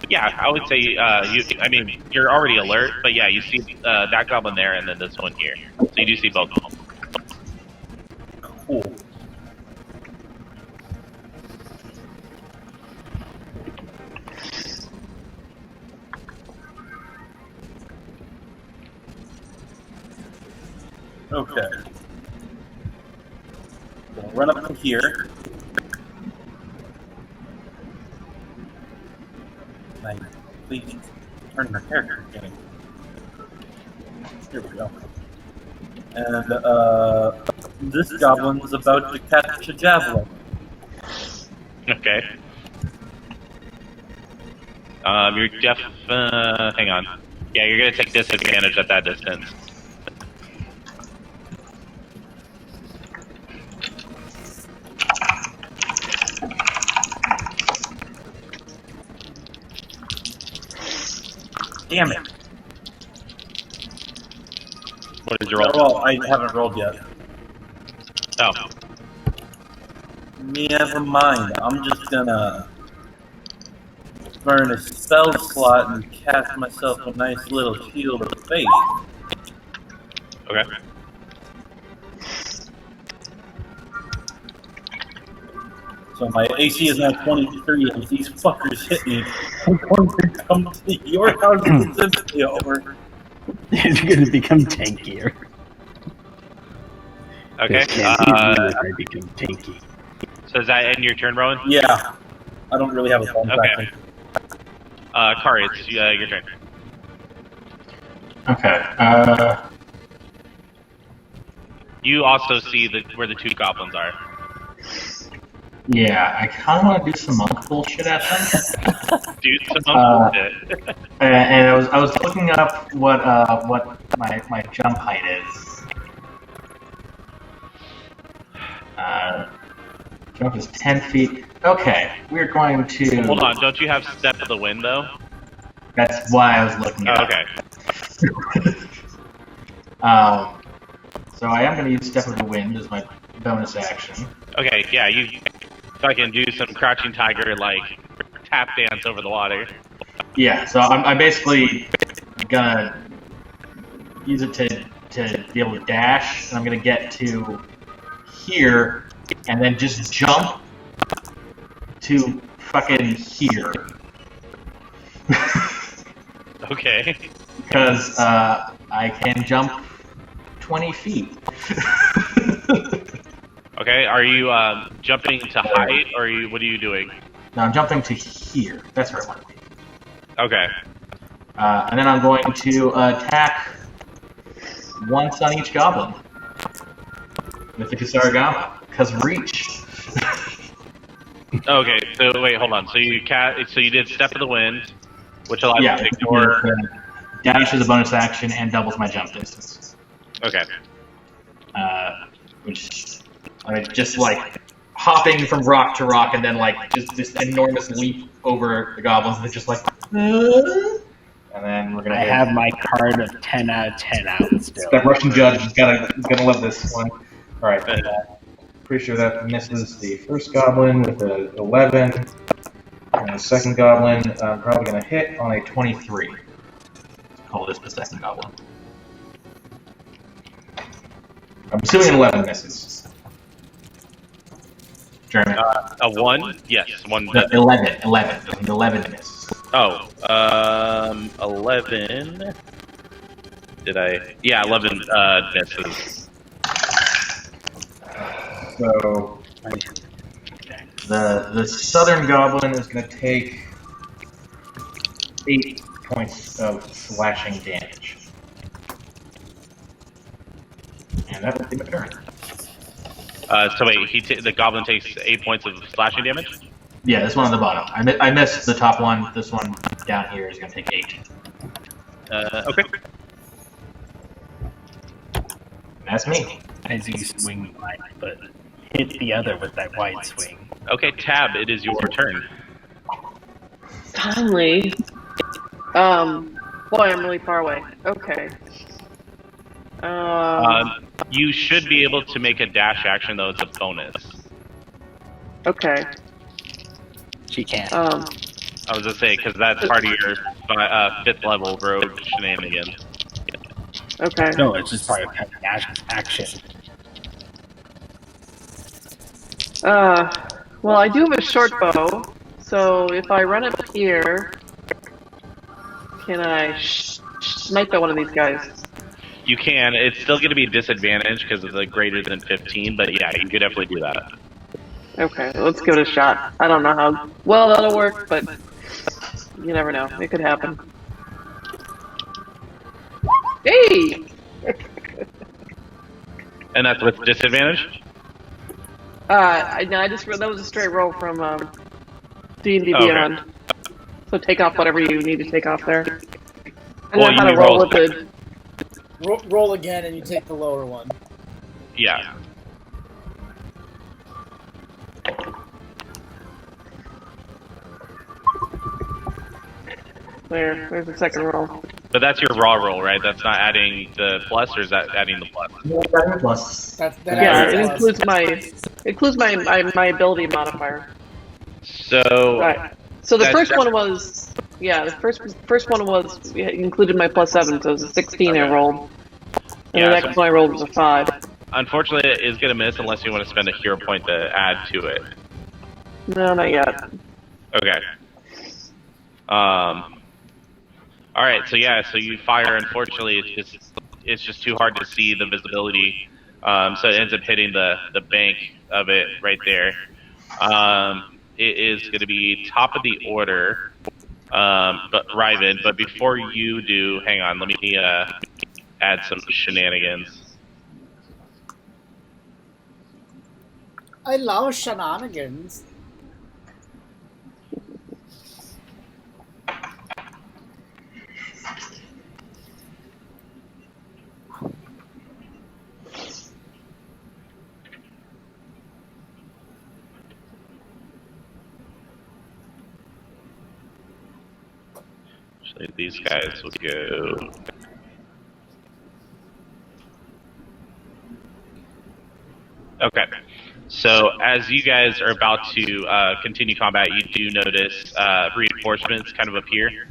[SPEAKER 7] Yeah, I would say, I mean, you're already alert, but yeah, you see that goblin there and then this one here. So you do see both of them.
[SPEAKER 5] Cool. Okay. We'll run up to here. Please turn your character again. Here we go. and this goblin is about to catch a javelin.
[SPEAKER 7] Okay. You're hang on. Yeah, you're gonna take disadvantage at that distance.
[SPEAKER 5] Damn it.
[SPEAKER 7] What is your roll?
[SPEAKER 5] Well, I haven't rolled yet.
[SPEAKER 7] Oh.
[SPEAKER 5] Never mind. I'm just gonna burn a spell slot and cast myself a nice little shield of faith.
[SPEAKER 7] Okay.
[SPEAKER 5] So my AC is now 23, and if these fuckers hit me, I'm going to come to your house and simply over.
[SPEAKER 4] It's going to become tankier.
[SPEAKER 7] Okay.
[SPEAKER 4] I become tanky.
[SPEAKER 7] So is that end your turn, Rowan?
[SPEAKER 5] Yeah. I don't really have a bonus
[SPEAKER 7] Okay.
[SPEAKER 5] action.
[SPEAKER 7] Kari, it's your turn.
[SPEAKER 2] Okay.
[SPEAKER 7] You also see where the two goblins are.
[SPEAKER 2] Yeah, I kind of want to do some monk bullshit at them.
[SPEAKER 7] Dude, some bullshit.
[SPEAKER 2] And I was looking up what my jump height is. Jump is 10 feet. Okay, we're going to.
[SPEAKER 7] Hold on, don't you have Step of the Wind though?
[SPEAKER 2] That's why I was looking at.
[SPEAKER 7] Okay.
[SPEAKER 2] So I am going to use Step of the Wind as my bonus action.
[SPEAKER 7] Okay, yeah, you fucking do some Crouching Tiger like tap dance over the water.
[SPEAKER 2] Yeah, so I'm basically gonna use it to be able to dash, and I'm gonna get to here, and then just jump to fucking here.
[SPEAKER 7] Okay.
[SPEAKER 2] Because I can jump 20 feet.
[SPEAKER 7] Okay, are you jumping to height, or what are you doing?
[SPEAKER 2] No, I'm jumping to here. That's where I want to be.
[SPEAKER 7] Okay.
[SPEAKER 2] And then I'm going to attack once on each goblin with the Kasaragama, because reach.
[SPEAKER 7] Okay, so wait, hold on. So you did Step of the Wind, which allows you to ignore.
[SPEAKER 2] Dash is a bonus action and doubles my jump distance.
[SPEAKER 7] Okay.
[SPEAKER 2] Which just like hopping from rock to rock, and then like just this enormous leap over the goblins, and they're just like. And then we're gonna.
[SPEAKER 4] I have my card of 10 out of 10 out still.
[SPEAKER 2] That Russian judge is gonna love this one. All right. Pretty sure that misses the first goblin with an 11, and the second goblin probably gonna hit on a 23. Let's call this the second goblin. I'm assuming an 11 misses. Jeremy.
[SPEAKER 7] A 1? Yes, 1.
[SPEAKER 2] No, 11. 11 misses.
[SPEAKER 7] Oh, 11. Did I? Yeah, 11 misses.
[SPEAKER 2] So the southern goblin is going to take 8 points of slashing damage, and that will be my turn.
[SPEAKER 7] So wait, the goblin takes 8 points of slashing damage?
[SPEAKER 2] Yeah, this one on the bottom. I missed the top one. This one down here is going to take 8.
[SPEAKER 7] Okay.
[SPEAKER 2] That's me.
[SPEAKER 4] As you swing wide, but hit the other with that wide swing.
[SPEAKER 7] Okay, Tab, it is your turn.
[SPEAKER 6] Finally. Boy, I'm really far away. Okay.
[SPEAKER 7] You should be able to make a dash action, though it's a bonus.
[SPEAKER 6] Okay.
[SPEAKER 4] She can't.
[SPEAKER 7] I was gonna say, because that's part of your 5th level rogue shenanigans.
[SPEAKER 6] Okay.
[SPEAKER 4] No, it's just part of action.
[SPEAKER 6] Well, I do have a short bow, so if I run up here, can I snipe at one of these guys?
[SPEAKER 7] You can. It's still going to be a disadvantage because of the greater than 15, but yeah, you could definitely do that.
[SPEAKER 6] Okay, let's give it a shot. I don't know how well that'll work, but you never know. It could happen. Hey!
[SPEAKER 7] And that's with disadvantage?
[SPEAKER 6] That was a straight roll from D&D
[SPEAKER 7] Okay.
[SPEAKER 6] Beyond. So take off whatever you need to take off there. And
[SPEAKER 7] Well,
[SPEAKER 6] then how
[SPEAKER 7] you
[SPEAKER 6] to roll
[SPEAKER 7] rolled-
[SPEAKER 6] with the.
[SPEAKER 3] Roll again, and you take the lower one.
[SPEAKER 7] Yeah.
[SPEAKER 6] There's the second roll.
[SPEAKER 7] But that's your raw roll, right? That's not adding the plus, or is that adding the plus?
[SPEAKER 2] Plus.
[SPEAKER 3] That
[SPEAKER 6] Yeah,
[SPEAKER 3] adds
[SPEAKER 6] it
[SPEAKER 3] a plus.
[SPEAKER 6] includes my ability modifier.
[SPEAKER 7] So
[SPEAKER 6] Right. So the
[SPEAKER 7] That's-
[SPEAKER 6] first one was the first one was included my +7, so it was a 16 I
[SPEAKER 7] Okay.
[SPEAKER 6] rolled, and
[SPEAKER 7] Yeah,
[SPEAKER 6] the next
[SPEAKER 7] so-
[SPEAKER 6] one I rolled was a 5.
[SPEAKER 7] unfortunately, it is going to miss unless you want to spend a hero point to add to it.
[SPEAKER 6] No, not yet.
[SPEAKER 7] Okay. All right. So yeah. So you fire. Unfortunately, it's just too hard to see the visibility. So it ends up hitting the bank of it right there. It is going to be top of the order, but Ryven. But before you do, hang on. Let me add some shenanigans.
[SPEAKER 3] I love shenanigans.
[SPEAKER 7] Actually, these guys will go. Okay. So as you guys are about to continue combat, you do notice reinforcements kind of appear.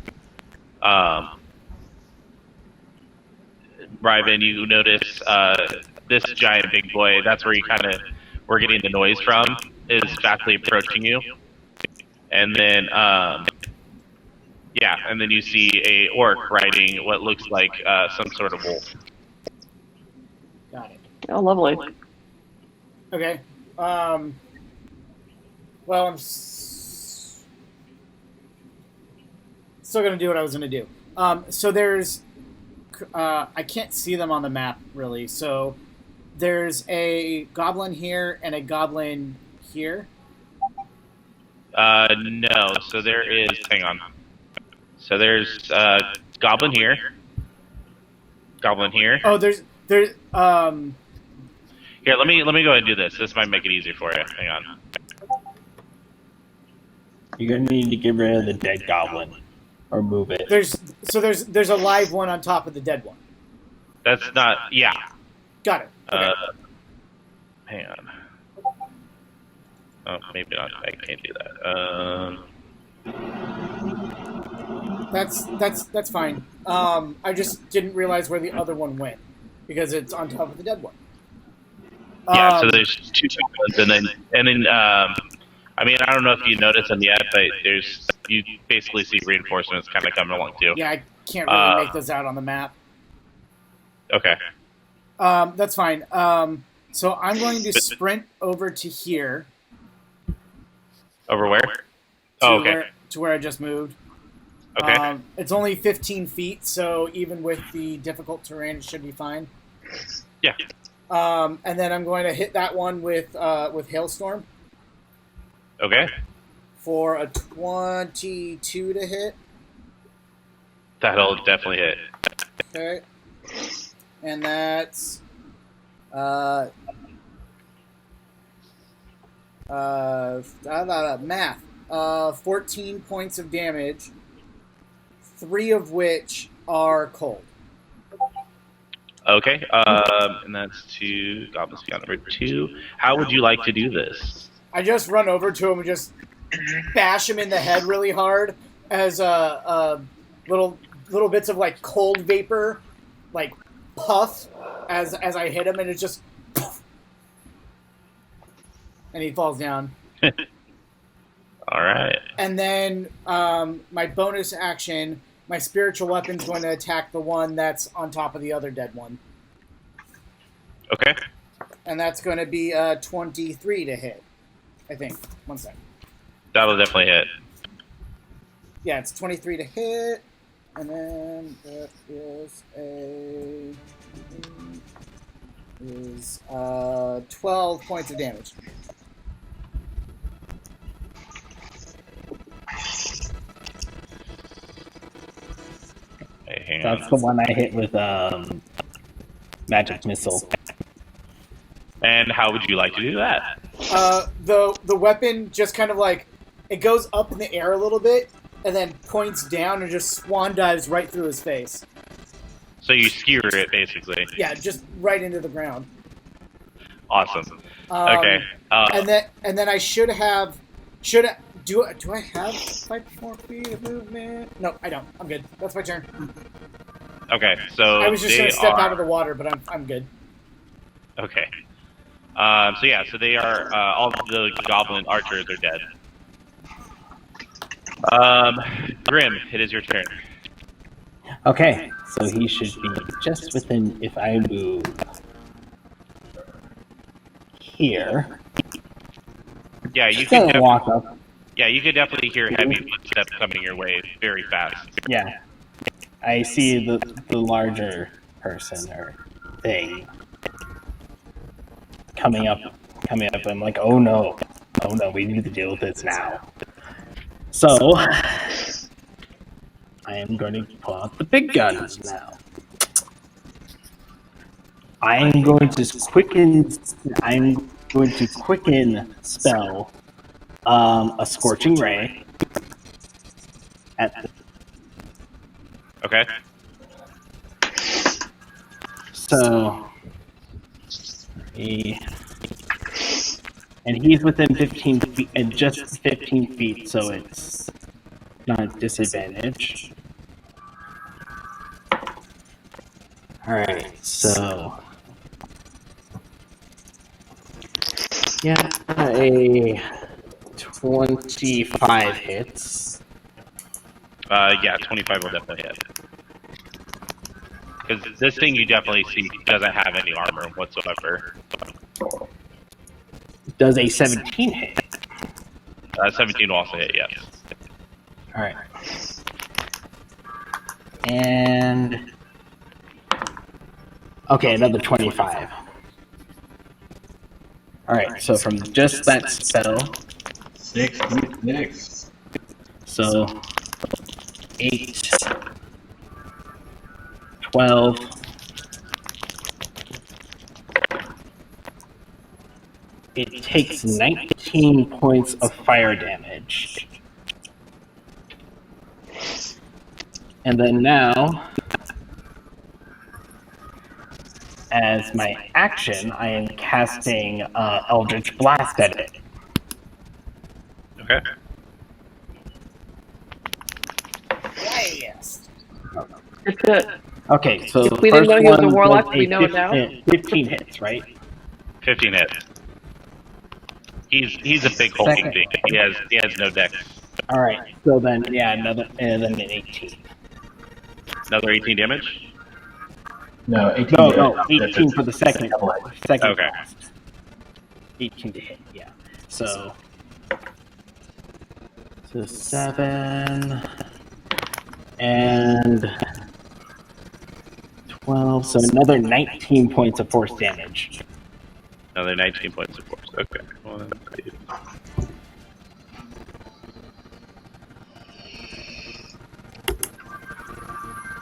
[SPEAKER 7] Ryven, you notice this giant big boy. That's where you kind of were getting the noise from. Is fastly approaching you, and then and then you see a orc riding what looks like some sort of wolf.
[SPEAKER 3] Got it.
[SPEAKER 6] Oh, lovely.
[SPEAKER 3] Okay. Well, I'm still gonna do what I was gonna do. So there's, I can't see them on the map really. So there's a goblin here and a goblin here.
[SPEAKER 7] No. So there is. Hang on. So there's goblin here. Goblin here.
[SPEAKER 3] Oh, there's
[SPEAKER 7] Here, let me go ahead and do this. This might make it easier for you. Hang on.
[SPEAKER 4] You're gonna need to get rid of the dead goblin, or move it.
[SPEAKER 3] there's a live one on top of the dead one.
[SPEAKER 7] That's not. Yeah.
[SPEAKER 3] Got it. Okay.
[SPEAKER 7] Hang on. Oh, maybe not. I can't do that.
[SPEAKER 3] That's fine. I just didn't realize where the other one went because it's on top of the dead one.
[SPEAKER 7] Yeah. So there's two ones, and then I mean, I don't know if you noticed them yet, but you basically see reinforcements kind of coming along too.
[SPEAKER 3] Yeah, I can't really make those out on the map.
[SPEAKER 7] Okay.
[SPEAKER 3] That's fine. So I'm going to sprint over to here.
[SPEAKER 7] Over where? Oh, okay.
[SPEAKER 3] To where I just moved.
[SPEAKER 7] Okay.
[SPEAKER 3] It's only 15 feet, so even with the difficult terrain, it should be fine.
[SPEAKER 7] Yeah.
[SPEAKER 3] And then I'm going to hit that one with Hailstorm
[SPEAKER 7] Okay.
[SPEAKER 3] for a 22 to hit.
[SPEAKER 7] That'll definitely hit.
[SPEAKER 3] Okay. And that's math. 14 points of damage, 3 of which are cold.
[SPEAKER 7] Okay. And that's to Goblins Beyond number 2. How would you like to do this?
[SPEAKER 3] I just run over to him and just bash him in the head really hard as little bits of like cold vapor, like puff as I hit him, and it's just poof, and he falls down.
[SPEAKER 7] All right.
[SPEAKER 3] And then my bonus action, my spiritual weapon's going to attack the one that's on top of the other dead one.
[SPEAKER 7] Okay.
[SPEAKER 3] And that's going to be 23 to hit, I think. 1 second.
[SPEAKER 7] That'll definitely hit.
[SPEAKER 3] Yeah, it's 23 to hit. And then that is a is 12 points of damage.
[SPEAKER 7] Hey, hang
[SPEAKER 4] That's
[SPEAKER 7] on.
[SPEAKER 4] the one I hit with magic missile.
[SPEAKER 7] And how would you like to do that?
[SPEAKER 3] The weapon just kind of like it goes up in the air a little bit and then points down and just swan dives right through his face.
[SPEAKER 7] So you skewer it, basically.
[SPEAKER 3] Yeah, just right into the ground.
[SPEAKER 7] Awesome. Okay.
[SPEAKER 3] And then I should do I have 5 more feet of movement? No, I don't. I'm good. That's my turn.
[SPEAKER 7] Okay, so
[SPEAKER 3] I was just gonna step out of the water, but I'm good.
[SPEAKER 7] Okay. So they are all the goblin archers are dead. Grim, it is your turn.
[SPEAKER 4] Okay, so he should be just within, if I move here.
[SPEAKER 7] Yeah, you
[SPEAKER 4] He's
[SPEAKER 7] can
[SPEAKER 4] gonna walk up.
[SPEAKER 7] Yeah, you could definitely hear heavy footsteps coming your way very fast.
[SPEAKER 4] Yeah. I see the larger person or thing coming up. I'm like, oh no, we need to deal with this now. So I am going to pull out the big guns now. I'm going to quicken spell a scorching ray at the.
[SPEAKER 7] Okay.
[SPEAKER 4] So, and he's within 15 feet, and just 15 feet, so it's not a disadvantage. Alright, so. Yeah, a 25 hits.
[SPEAKER 7] Yeah, 25 will definitely hit. Because this thing you definitely see doesn't have any armor whatsoever.
[SPEAKER 4] Does a 17 hit?
[SPEAKER 7] 17 will also hit, yes.
[SPEAKER 4] Alright. And. Okay, another 25. Alright, so from just that spell.
[SPEAKER 2] 6.
[SPEAKER 4] So. 8. 12. It takes 19 points of fire damage. And then now, as my action, I am casting Eldritch Blast at it.
[SPEAKER 7] Okay.
[SPEAKER 3] Yes.
[SPEAKER 6] It's a,
[SPEAKER 4] Okay, so
[SPEAKER 6] If we didn't know he was a
[SPEAKER 4] one
[SPEAKER 6] warlock,
[SPEAKER 4] was
[SPEAKER 6] we know it now.
[SPEAKER 4] 15 hits, right?
[SPEAKER 7] 15 hits. He's a big hulking thing. He has no dex.
[SPEAKER 4] All right, so then another and then an 18.
[SPEAKER 7] Another 18 damage?
[SPEAKER 2] No, 18.
[SPEAKER 4] No, 18 for the second. Second
[SPEAKER 7] Okay.
[SPEAKER 4] blast. 18 to hit, yeah. So 7 and 12, so another 19 points of force damage.
[SPEAKER 7] Another 19 points of force. Okay. Well,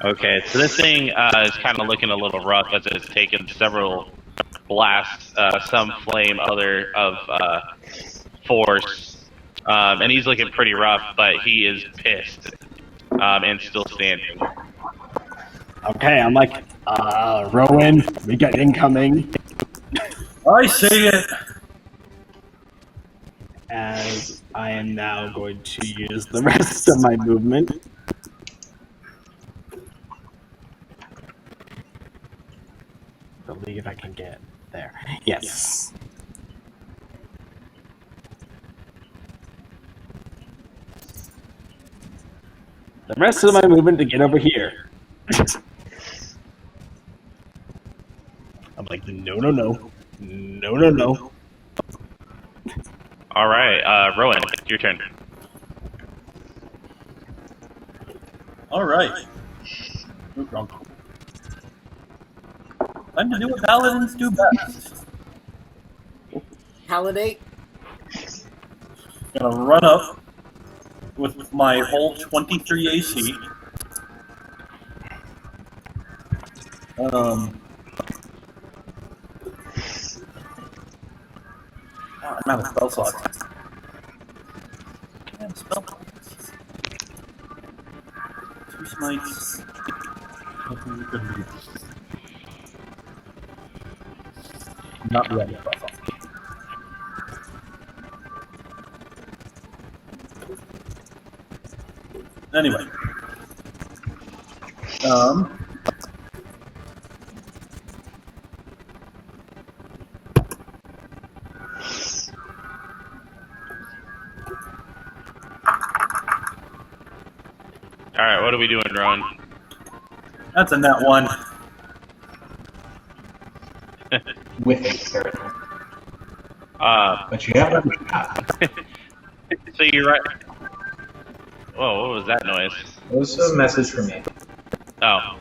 [SPEAKER 7] okay, so this thing is kind of looking a little rough as it's taken several blasts, some flame, other of force, and he's looking pretty rough, but he is pissed and still standing.
[SPEAKER 4] Okay, I'm like, Rowan, we got incoming.
[SPEAKER 5] I see it.
[SPEAKER 4] As I am now going to use the rest of my movement. Believe I can get there. Yes. The rest of my movement to get over here. I'm like, no.
[SPEAKER 7] All right, Rowan, your turn.
[SPEAKER 5] All right. Ooh, wrong. Time to do what paladins do best.
[SPEAKER 3] Paladate.
[SPEAKER 5] Gonna run up with my whole 23 AC. I'm out of spell slots. Yeah, spell slots. 2 smites. Nothing we couldn't do. Not ready. Anyway.
[SPEAKER 7] Alright, what are we doing, Ron?
[SPEAKER 5] That's a net 1.
[SPEAKER 2] With a character.
[SPEAKER 7] But
[SPEAKER 2] you have another shot.
[SPEAKER 7] So you're right. Whoa, what was that noise?
[SPEAKER 2] It was a message from me.
[SPEAKER 7] Oh.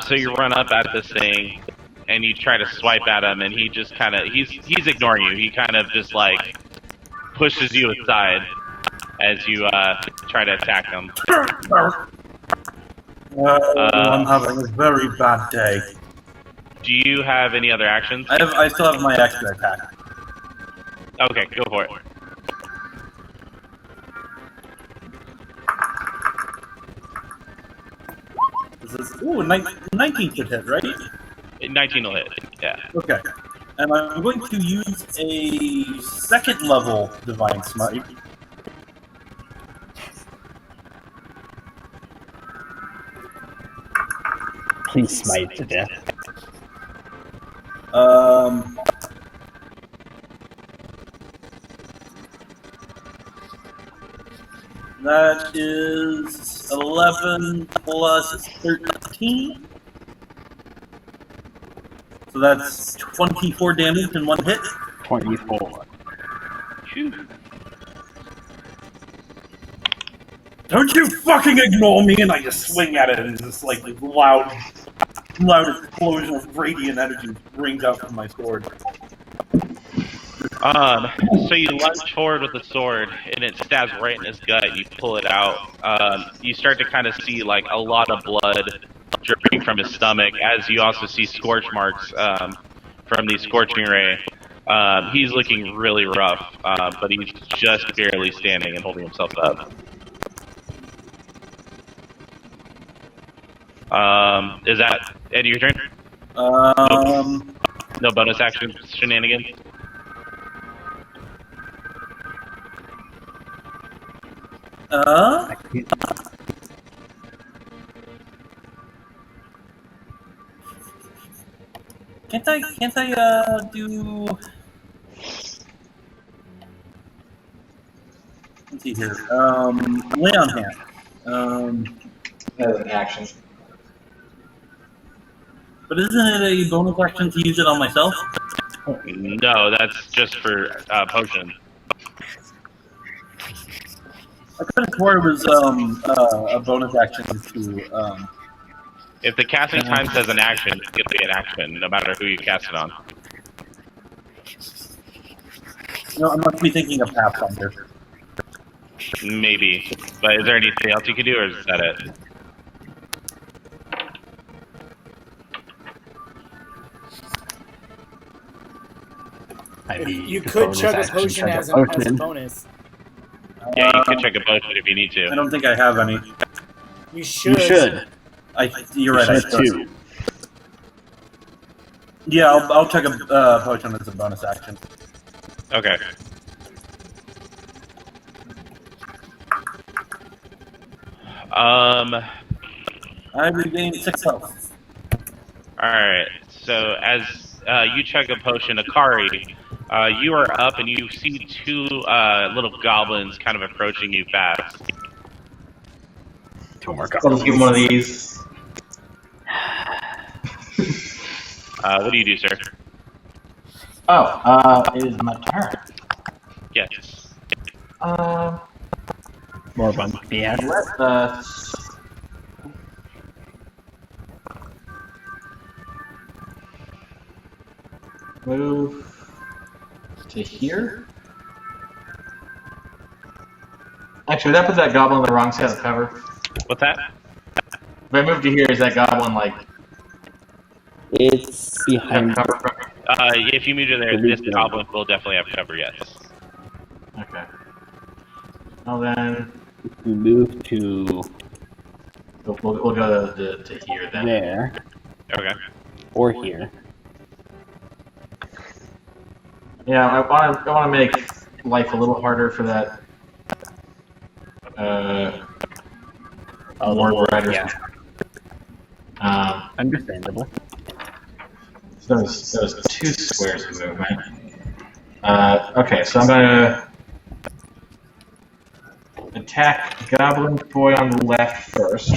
[SPEAKER 7] So you run up at this thing, and you try to swipe at him, and he just kind of, he's ignoring you. He kind of just, like, pushes you aside as you, try to attack him.
[SPEAKER 5] I'm having a very bad day.
[SPEAKER 7] Do you have any other actions?
[SPEAKER 5] I still have my extra attack.
[SPEAKER 7] Okay, go for it.
[SPEAKER 5] This is, ooh, 19 should hit, right?
[SPEAKER 7] 19 will hit, yeah.
[SPEAKER 5] Okay. And I'm going to use a 2nd level Divine Smite.
[SPEAKER 4] Please smite to death.
[SPEAKER 5] That is 11 plus 13. So that's 24 damage in 1 hit.
[SPEAKER 4] 24.
[SPEAKER 7] Phew.
[SPEAKER 5] Don't you fucking ignore me! And I just swing at it, and this like loud explosion of radiant energy rings out from my sword.
[SPEAKER 7] So you lunge forward with the sword, and it stabs right in his gut, and you pull it out. You start to kind of see, like, a lot of blood dripping from his stomach, as you also see scorch marks from the scorching ray. He's looking really rough, but he's just barely standing and holding himself up. Is that end of your turn? No bonus action shenanigans?
[SPEAKER 5] Can't I do... Let's see here. Lay on hand.
[SPEAKER 2] As an action.
[SPEAKER 5] But isn't it a bonus action to use it on myself?
[SPEAKER 7] No, that's just for potion.
[SPEAKER 5] I could have swore it was a bonus action to...
[SPEAKER 7] If the casting time says an action, it's going to be an action, no matter who you cast it on.
[SPEAKER 5] No, I must be thinking of Pathfinder.
[SPEAKER 7] Maybe. But is there anything else you can do, or is that it?
[SPEAKER 3] You could chug a potion as a bonus.
[SPEAKER 7] Yeah, you can check a potion if you need to.
[SPEAKER 5] I don't think I have any.
[SPEAKER 3] You should.
[SPEAKER 4] You should.
[SPEAKER 5] You're right. I
[SPEAKER 4] Two.
[SPEAKER 5] Yeah, I'll check a potion as a bonus action.
[SPEAKER 7] Okay.
[SPEAKER 5] I regained 6 health.
[SPEAKER 7] Alright, so as you chug a potion, Akari, you are up and you see 2 little goblins kind of approaching you fast.
[SPEAKER 4] 2 more
[SPEAKER 2] I'll just give him one of these.
[SPEAKER 7] What do you do, sir?
[SPEAKER 2] Oh, it is my turn.
[SPEAKER 7] Yes.
[SPEAKER 4] More bump. Yeah.
[SPEAKER 2] Let us... move to here. Actually, would that put that goblin on the wrong side of the cover?
[SPEAKER 7] What's that?
[SPEAKER 2] If I move to here, is that goblin like
[SPEAKER 4] It's behind.
[SPEAKER 2] cover?
[SPEAKER 7] If you move to there, this goblin will definitely have cover. Yes.
[SPEAKER 2] Okay. Well then,
[SPEAKER 4] We move to
[SPEAKER 2] we'll go to here then.
[SPEAKER 4] there
[SPEAKER 7] Okay.
[SPEAKER 4] or here.
[SPEAKER 2] Yeah, I want to make life a little harder for that. War riders.
[SPEAKER 4] Yeah. Understandable.
[SPEAKER 2] Those 2 squares of movement. Okay, so I'm gonna attack Goblin Boy on the left first.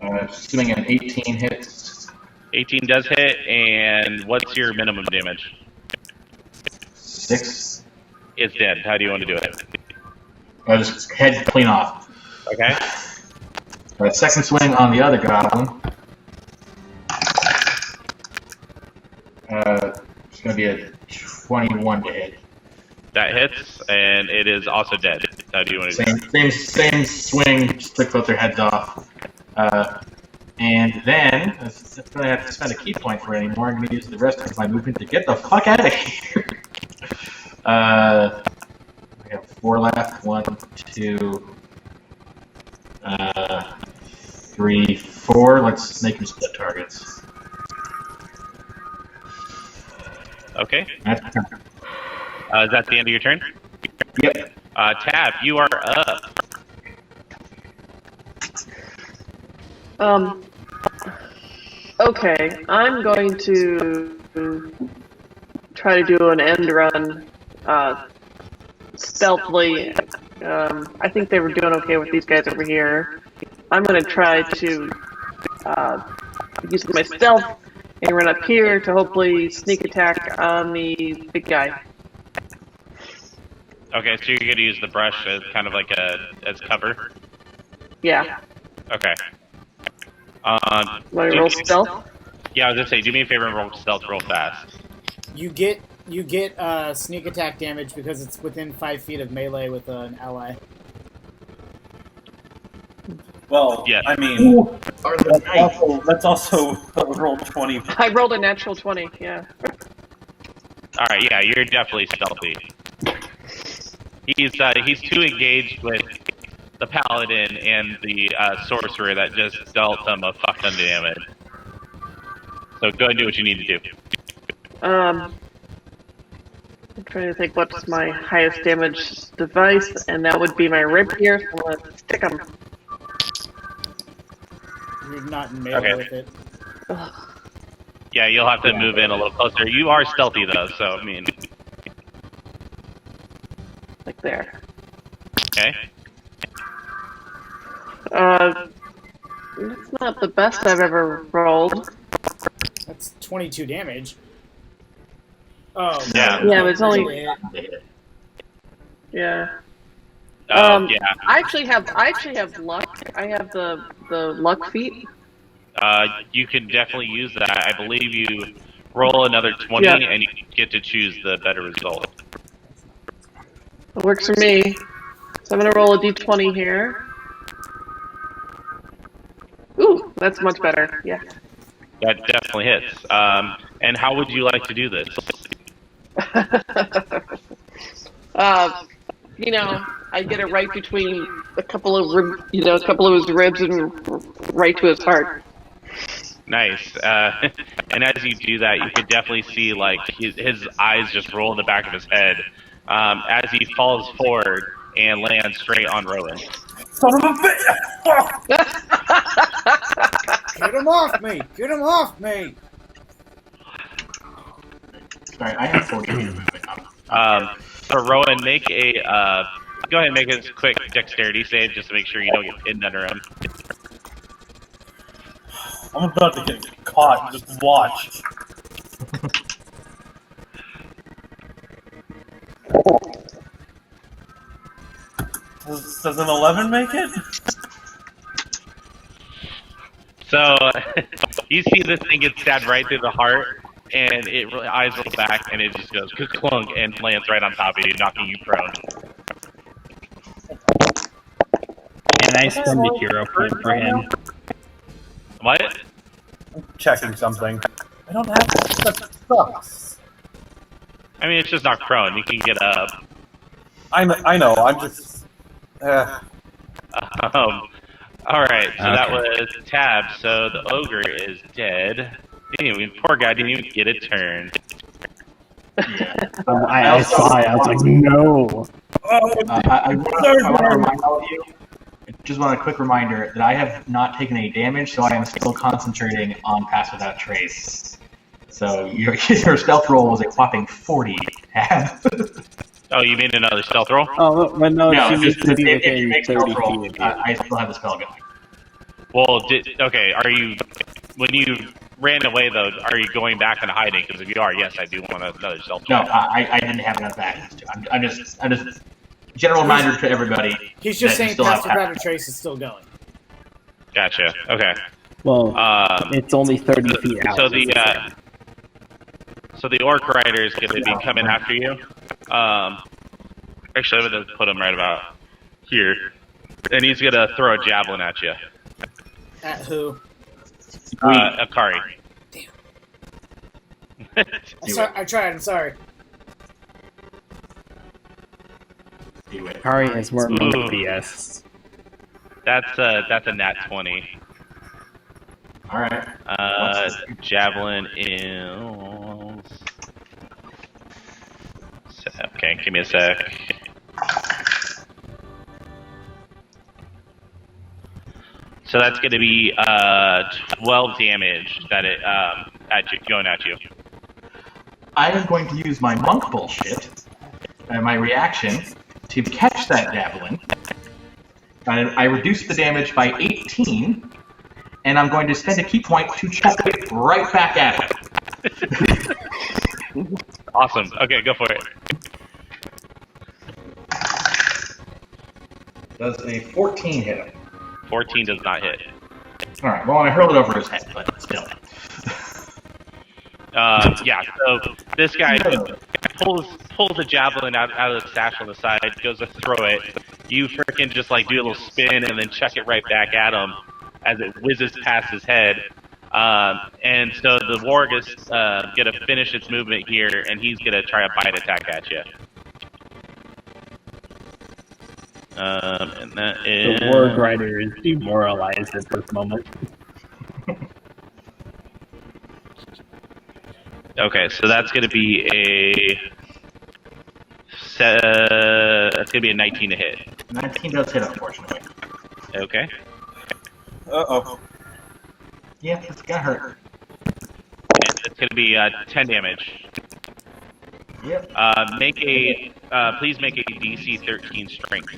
[SPEAKER 2] Assuming an 18 hits.
[SPEAKER 7] 18 does hit, and what's your minimum damage?
[SPEAKER 2] 6.
[SPEAKER 7] It's dead. How do you want to do it?
[SPEAKER 2] I'll just head clean off.
[SPEAKER 7] Okay.
[SPEAKER 2] Alright, second swing on the other goblin. It's going to be a 21 to hit.
[SPEAKER 7] That hits, and it is also dead. How do you want to do it?
[SPEAKER 2] Same swing, just took both their heads off. And then, I'm going to have to spend a key point for it anymore. I'm going to use the rest of my movement to get the fuck out of here. I have 4 left. 1, 2, 3, 4. Let's make them split targets.
[SPEAKER 7] Okay.
[SPEAKER 2] That's
[SPEAKER 7] Is that the end of your turn?
[SPEAKER 2] Yep.
[SPEAKER 7] Tab, you are up.
[SPEAKER 6] Okay, I'm going to try to do an end run stealthily. I think they were doing okay with these guys over here. I'm going to try to use my stealth and run up here to hopefully sneak attack on the big guy.
[SPEAKER 7] Okay, so you're going to use the brush as kind of like as cover?
[SPEAKER 6] Yeah.
[SPEAKER 7] Okay.
[SPEAKER 6] Want to roll stealth?
[SPEAKER 7] Yeah, I was going to say, do me a favor and roll stealth real fast.
[SPEAKER 3] You get sneak attack damage because it's within 5 feet of melee with an ally.
[SPEAKER 5] Well,
[SPEAKER 7] Yeah.
[SPEAKER 5] I mean, that's also roll 20.
[SPEAKER 6] I rolled a natural 20, yeah.
[SPEAKER 7] Alright, yeah, you're definitely stealthy. He's too engaged with the paladin and the sorcerer that just dealt him a fuck ton of damage. So go ahead and do what you need to do.
[SPEAKER 6] I'm trying to think what's my highest damage device, and that would be my rapier, so I'm gonna stick him.
[SPEAKER 3] You're not in melee
[SPEAKER 7] Okay.
[SPEAKER 3] with it.
[SPEAKER 7] Yeah, you'll have to move in a little closer. You are stealthy though, so I mean.
[SPEAKER 6] Like there.
[SPEAKER 7] Okay.
[SPEAKER 6] It's not the best I've ever rolled.
[SPEAKER 3] That's 22 damage. Oh,
[SPEAKER 7] Yeah.
[SPEAKER 6] Yeah, but it's only...
[SPEAKER 3] Hit.
[SPEAKER 6] Yeah.
[SPEAKER 7] Yeah.
[SPEAKER 6] I actually have luck. I have the luck feat.
[SPEAKER 7] You can definitely use that. I believe you roll another 20
[SPEAKER 6] Yeah.
[SPEAKER 7] and you get to choose the better result.
[SPEAKER 6] It works for me. So I'm gonna roll a d20 here. Ooh, that's much better. Yeah.
[SPEAKER 7] That definitely hits. And how would you like to do this?
[SPEAKER 6] You know, I get it right between a couple of his ribs and right to his heart.
[SPEAKER 7] Nice. And as you do that, you can definitely see like his eyes just roll in the back of his head as he falls forward and lands straight on Rowan.
[SPEAKER 5] Son of a bitch!
[SPEAKER 3] Get him off me! Get him off me!
[SPEAKER 2] Sorry, I have 40 movement.
[SPEAKER 7] So Rowan, make a go ahead and make a quick dexterity save just to make sure you don't get pinned under him.
[SPEAKER 5] I'm about to get caught. Just watch. Does an 11 make it?
[SPEAKER 7] So you see this thing get stabbed right through the heart, and it eyes roll back, and it just goes clunk and lands right on top of you, knocking you prone.
[SPEAKER 4] And I spend a hero point for him.
[SPEAKER 7] What?
[SPEAKER 5] I'm checking something. I don't have that sucks.
[SPEAKER 7] I mean, it's just not prone. You can get up.
[SPEAKER 5] I know. I'm just.
[SPEAKER 7] All right. So that was Tab. So the ogre is dead. Poor guy didn't even get a turn.
[SPEAKER 2] Yeah.
[SPEAKER 4] I saw it. I was like, no.
[SPEAKER 2] I want to remind all of you, just want a quick reminder that I have not taken any damage, so I am still concentrating on Pass Without Trace. So your stealth roll was a whopping 40.
[SPEAKER 7] Oh, you made another stealth roll?
[SPEAKER 4] Oh, but no, she
[SPEAKER 2] just
[SPEAKER 4] needs to be
[SPEAKER 2] if you
[SPEAKER 4] within
[SPEAKER 2] make
[SPEAKER 4] 30
[SPEAKER 2] stealth roll,
[SPEAKER 4] feet of you.
[SPEAKER 2] I still have the spell going.
[SPEAKER 7] Well, okay. Are you when you ran away though? Are you going back and hiding? Because if you are, yes, I do want another stealth roll.
[SPEAKER 2] No, I didn't have enough access to. I'm just general reminder to everybody.
[SPEAKER 3] He's just
[SPEAKER 2] that you
[SPEAKER 3] saying
[SPEAKER 2] still have
[SPEAKER 3] Pass Without Trace is still going.
[SPEAKER 7] Gotcha. Okay.
[SPEAKER 4] Well, it's only 30 feet out.
[SPEAKER 7] So the orc rider is going to be coming after you. Actually, I'm going to put him right about here, and he's going to throw a javelin at you.
[SPEAKER 3] At who?
[SPEAKER 7] Akari.
[SPEAKER 3] Damn. I tried. I'm sorry.
[SPEAKER 4] Kari has more monk BS.
[SPEAKER 7] That's a nat 20.
[SPEAKER 2] All right.
[SPEAKER 7] Javelin is. Okay, give me a sec. So that's going to be 12 damage that it going at you.
[SPEAKER 2] I am going to use my monk bullshit and my reaction to catch that javelin. I reduce the damage by 18, and I'm going to spend a key point to chuck it right back at him.
[SPEAKER 7] Awesome. Okay, go for it.
[SPEAKER 2] Does a 14 hit him?
[SPEAKER 7] 14 does not hit.
[SPEAKER 2] Alright, well, I hurl it over his head, but still.
[SPEAKER 7] Yeah, so this guy pulls the javelin out of the sash on the side, goes to throw it. You freaking just like do a little spin and then chuck it right back at him as it whizzes past his head. And so the warg is going to finish its movement here, and he's going to try a bite attack at you. And that is...
[SPEAKER 4] The warg rider is demoralized at this moment.
[SPEAKER 7] Okay, so that's going to be that's going to be a 19 to hit.
[SPEAKER 2] 19 does hit, unfortunately.
[SPEAKER 7] Okay.
[SPEAKER 5] Uh-oh.
[SPEAKER 2] Yeah, it's gonna hurt.
[SPEAKER 7] And it's going to be 10 damage.
[SPEAKER 2] Yep.
[SPEAKER 7] Please make a DC 13 strength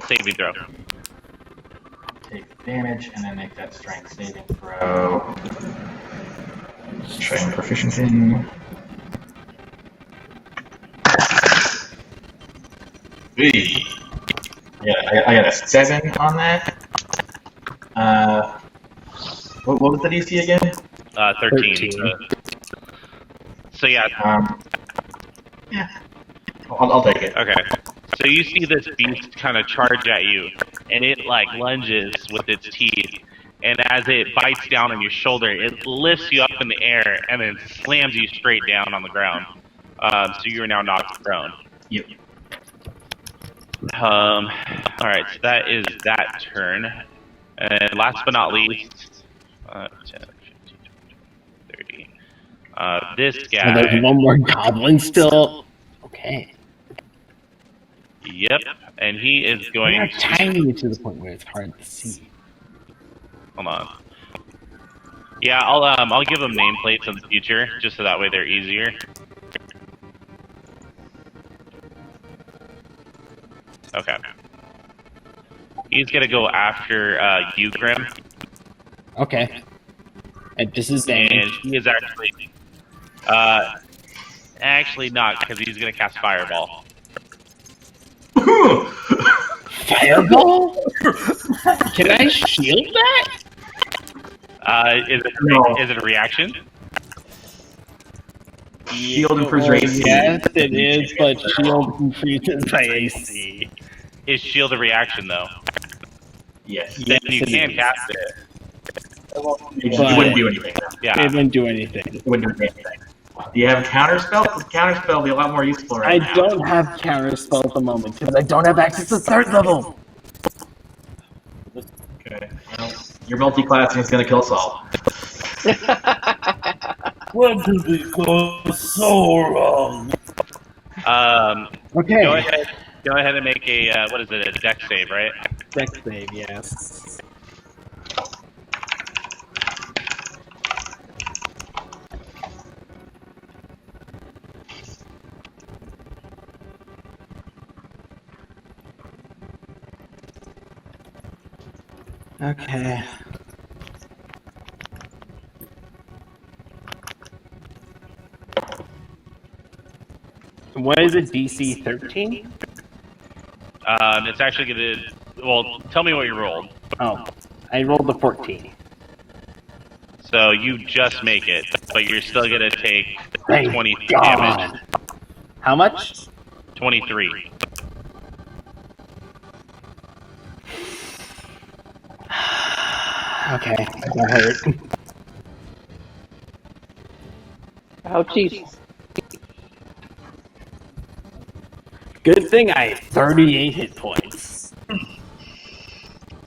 [SPEAKER 7] saving throw.
[SPEAKER 2] Take damage and then make that strength saving throw. Strength proficiency. Yeah, I got a 7 on that. What was the DC again?
[SPEAKER 7] 13. So yeah.
[SPEAKER 2] Yeah. I'll take it.
[SPEAKER 7] Okay. So you see this beast kind of charge at you, and it like lunges with its teeth, and as it bites down on your shoulder, it lifts you up in the air and then slams you straight down on the ground. So you are now knocked prone.
[SPEAKER 2] Yep.
[SPEAKER 7] All right, so that is that turn. And last but not least, 10, 15, 30. This guy.
[SPEAKER 4] So there's one more goblin still. Okay.
[SPEAKER 7] Yep, and he is going.
[SPEAKER 4] They're tiny to the point where it's hard to see.
[SPEAKER 7] Hold on. Yeah, I'll give them nameplates in the future, just so that way they're easier. Okay. He's gonna go after you, Grim.
[SPEAKER 4] Okay. And this is damage.
[SPEAKER 7] And he is actually not, because he's gonna cast Fireball.
[SPEAKER 4] Fireball? Can I shield that?
[SPEAKER 7] Is it a reaction?
[SPEAKER 2] Shield improves your AC.
[SPEAKER 4] Yes, it is, but shield increases my AC.
[SPEAKER 7] Is shield a reaction though?
[SPEAKER 2] Yes.
[SPEAKER 7] Then
[SPEAKER 4] Yes,
[SPEAKER 7] you
[SPEAKER 4] it
[SPEAKER 7] can
[SPEAKER 4] is.
[SPEAKER 7] cast it.
[SPEAKER 2] It wouldn't do anything.
[SPEAKER 7] Yeah.
[SPEAKER 4] It wouldn't do anything.
[SPEAKER 2] It wouldn't do anything. Do you have a counterspell? Because counterspell will be a lot more useful
[SPEAKER 4] I
[SPEAKER 2] right now.
[SPEAKER 4] don't have counter spell at the moment because I don't have access to third level.
[SPEAKER 2] Okay. Well, your multi-classing is going to kill us all.
[SPEAKER 5] When did we go so wrong?
[SPEAKER 4] Okay.
[SPEAKER 7] Go ahead and make a what is it? A dex save, right?
[SPEAKER 4] Dex save, yes. Okay. What is it, DC 13?
[SPEAKER 7] It's actually gonna. Well, tell me what you rolled.
[SPEAKER 4] Oh, I rolled a 14.
[SPEAKER 7] So you just make it, but you're still gonna take
[SPEAKER 4] Thank
[SPEAKER 7] 20
[SPEAKER 4] God.
[SPEAKER 7] damage.
[SPEAKER 4] How much?
[SPEAKER 7] 23.
[SPEAKER 4] Okay, that hurt.
[SPEAKER 6] Ouchies.
[SPEAKER 4] Good thing I have 38 hit points.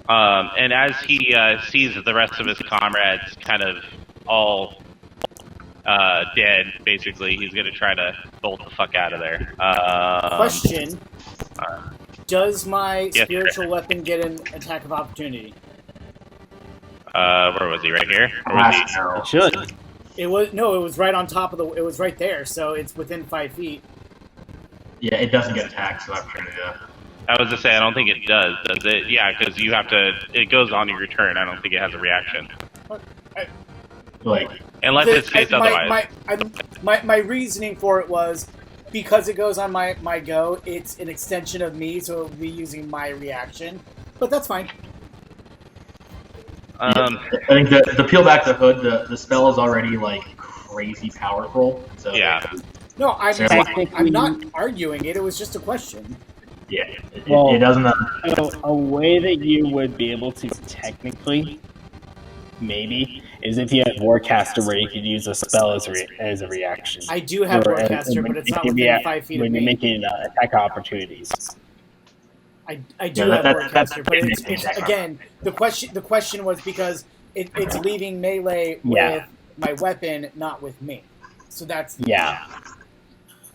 [SPEAKER 7] And as he sees the rest of his comrades kind of all dead, basically, he's gonna try to bolt the fuck out of there.
[SPEAKER 3] Question: does my
[SPEAKER 7] yes,
[SPEAKER 3] spiritual weapon get an attack of opportunity?
[SPEAKER 7] Where was he? Right here? Or was he?
[SPEAKER 4] It should.
[SPEAKER 3] It was right on top of the. It was right there, so it's within 5 feet.
[SPEAKER 2] Yeah, it doesn't get attacked, so opportunity.
[SPEAKER 7] I was to say, I don't think it does it? Yeah, because you have to. It goes on your turn. I don't think it has a reaction,
[SPEAKER 2] Like,
[SPEAKER 7] unless it states otherwise.
[SPEAKER 3] My reasoning for it was because it goes on my go. It's an extension of me, so it'll be using my reaction. But that's fine.
[SPEAKER 2] I think the peel back the hood, the spell is already like crazy powerful. So
[SPEAKER 7] Yeah.
[SPEAKER 3] No,
[SPEAKER 4] Technically-
[SPEAKER 3] I'm not arguing it. It was just a question.
[SPEAKER 2] yeah, it
[SPEAKER 4] Well,
[SPEAKER 2] doesn't.
[SPEAKER 4] So a way that you would be able to technically, maybe, is if you had Warcaster where you could use a spell as a reaction.
[SPEAKER 3] I do have
[SPEAKER 4] Or-
[SPEAKER 3] Warcaster,
[SPEAKER 4] and
[SPEAKER 3] but it's not
[SPEAKER 4] when
[SPEAKER 3] within
[SPEAKER 4] you're
[SPEAKER 3] 5 feet of
[SPEAKER 4] when you're
[SPEAKER 3] me.
[SPEAKER 4] making attack opportunities.
[SPEAKER 3] I do
[SPEAKER 2] Yeah,
[SPEAKER 3] have
[SPEAKER 2] that's
[SPEAKER 3] Warcaster, but it's again the question was because it's leaving melee
[SPEAKER 4] Yeah.
[SPEAKER 3] with my weapon, not with me. So that's
[SPEAKER 4] Yeah,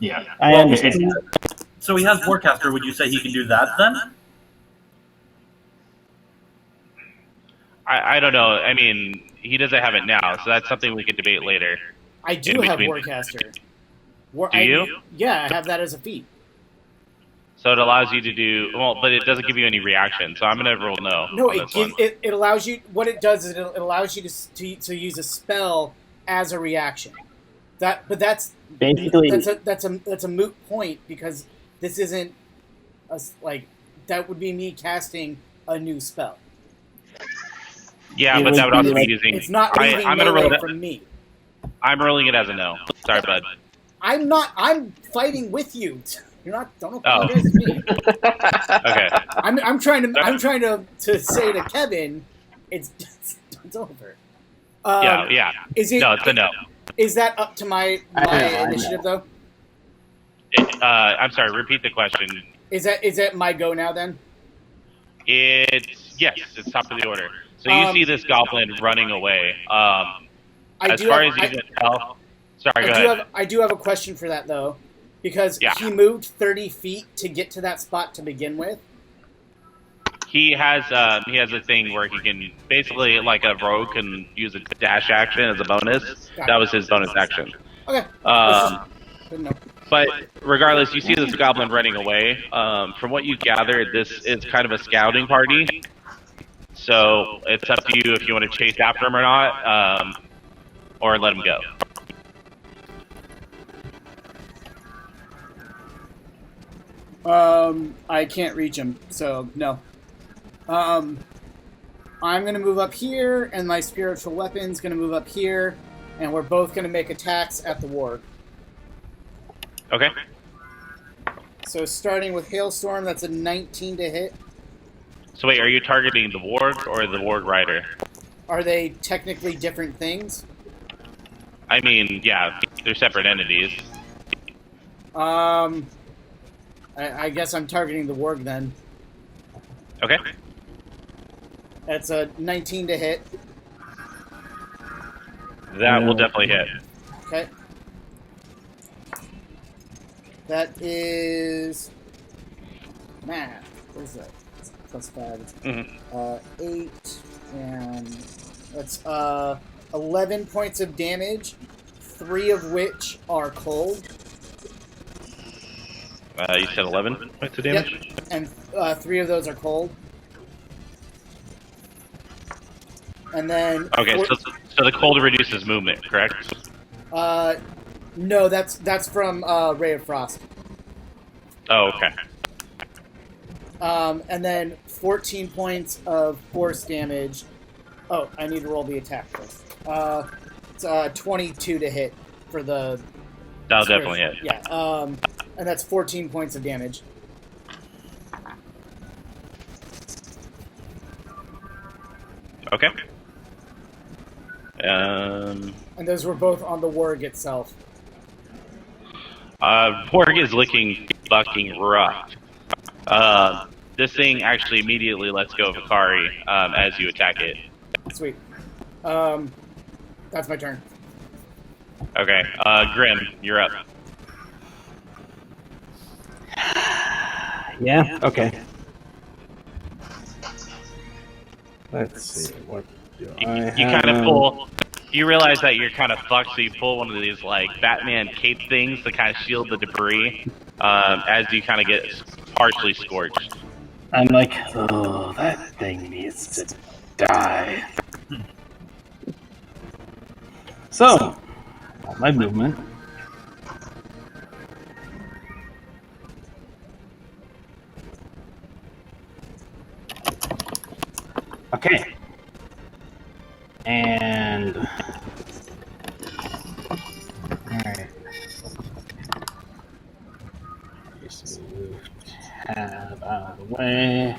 [SPEAKER 2] Yeah,
[SPEAKER 4] I understand.
[SPEAKER 5] So he has Warcaster. Would you say he can do that then?
[SPEAKER 7] I don't know. I mean, he doesn't have it now, so that's something we could debate later.
[SPEAKER 3] I do
[SPEAKER 7] In
[SPEAKER 3] have
[SPEAKER 7] between.
[SPEAKER 3] Warcaster.
[SPEAKER 7] Do you?
[SPEAKER 3] Yeah, I have that as a feat.
[SPEAKER 7] So it allows you to do well, but it doesn't give you any reaction. So I'm gonna roll no.
[SPEAKER 3] No,
[SPEAKER 7] on
[SPEAKER 3] it
[SPEAKER 7] this one.
[SPEAKER 3] it allows you. What it does is it allows you to use a spell as a reaction. That's
[SPEAKER 4] Basically,
[SPEAKER 3] that's a moot point because this isn't that would be me casting a new spell.
[SPEAKER 7] Yeah,
[SPEAKER 4] It
[SPEAKER 7] but
[SPEAKER 4] would
[SPEAKER 7] that would also
[SPEAKER 4] be
[SPEAKER 7] be
[SPEAKER 4] like-
[SPEAKER 7] using.
[SPEAKER 3] It's not leaving
[SPEAKER 7] I'm gonna roll
[SPEAKER 3] melee
[SPEAKER 7] it.
[SPEAKER 3] from me.
[SPEAKER 7] I'm rolling it as a no. Sorry, bud.
[SPEAKER 3] I'm not. I'm fighting with you. You're not. Don't
[SPEAKER 7] Oh.
[SPEAKER 3] apologize to me.
[SPEAKER 7] Okay.
[SPEAKER 3] I'm trying to say to Kevin, it's over.
[SPEAKER 7] Yeah.
[SPEAKER 3] Is it?
[SPEAKER 7] No, it's a no.
[SPEAKER 3] Is that up to my initiative though?
[SPEAKER 7] I'm sorry. Repeat the question.
[SPEAKER 3] Is that my go now then?
[SPEAKER 7] It's top of the order. So you see this goblin running away. As far as you can tell. Sorry, go ahead.
[SPEAKER 3] I do have a question for that though, because
[SPEAKER 7] Yeah.
[SPEAKER 3] he moved 30 feet to get to that spot to begin with.
[SPEAKER 7] He has a thing where he can basically, like a rogue, can use a dash action as a bonus. That was his bonus action.
[SPEAKER 3] Okay. Good enough.
[SPEAKER 7] But regardless, you see this goblin running away. From what you gathered, this is kind of a scouting party. So it's up to you if you want to chase after him or not, or let him go.
[SPEAKER 3] I can't reach him, so no. I'm gonna move up here, and my spiritual weapon's gonna move up here, and we're both gonna make attacks at the warg.
[SPEAKER 7] Okay.
[SPEAKER 3] So starting with Hailstorm, that's a 19 to hit.
[SPEAKER 7] So wait, are you targeting the warg or the warg rider?
[SPEAKER 3] Are they technically different things?
[SPEAKER 7] I mean, yeah, they're separate entities.
[SPEAKER 3] I guess I'm targeting the warg then.
[SPEAKER 7] Okay.
[SPEAKER 3] That's a 19 to hit.
[SPEAKER 7] That will definitely hit.
[SPEAKER 3] Okay. That is math. What is that? It's +5.
[SPEAKER 7] Mm-hmm.
[SPEAKER 3] 8, and that's 11 points of damage, 3 of which are cold.
[SPEAKER 7] You said 11 points of damage?
[SPEAKER 3] Yep. And 3 of those are cold. And then
[SPEAKER 7] Okay, so the cold reduces movement, correct?
[SPEAKER 3] no, that's from Ray of Frost.
[SPEAKER 7] Oh, okay.
[SPEAKER 3] And then 14 points of force damage. Oh, I need to roll the attack first. It's 22 to hit for the.
[SPEAKER 7] That'll definitely hit.
[SPEAKER 3] Yeah. And that's 14 points of damage.
[SPEAKER 7] Okay.
[SPEAKER 3] And those were both on the warg itself.
[SPEAKER 7] Borg is looking fucking rough. This thing actually immediately lets go of Akari as you attack it.
[SPEAKER 3] Sweet. That's my turn.
[SPEAKER 7] Okay, Grim, you're up.
[SPEAKER 4] Yeah. Okay. Let's see. What do
[SPEAKER 7] You
[SPEAKER 4] I
[SPEAKER 7] kind of
[SPEAKER 4] have?
[SPEAKER 7] pull. You realize that you're kind of fucked, so you pull one of these like Batman cape things to kind of shield the debris as you kind of get partially scorched.
[SPEAKER 4] I'm like, oh, that thing needs to die. So, my movement. Okay. And alright. Just move tab out of the way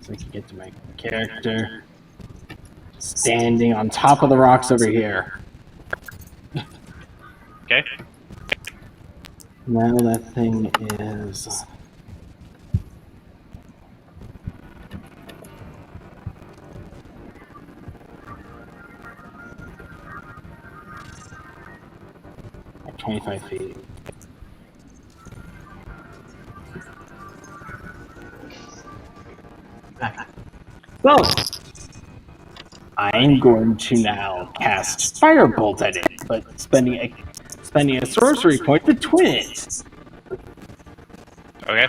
[SPEAKER 4] so I can get to my character. Standing on top of the rocks over here.
[SPEAKER 7] Okay.
[SPEAKER 4] Now that thing is at 25 feet. So, I'm going to now cast Firebolt at it, but spending a sorcery point to twin it.
[SPEAKER 7] Okay.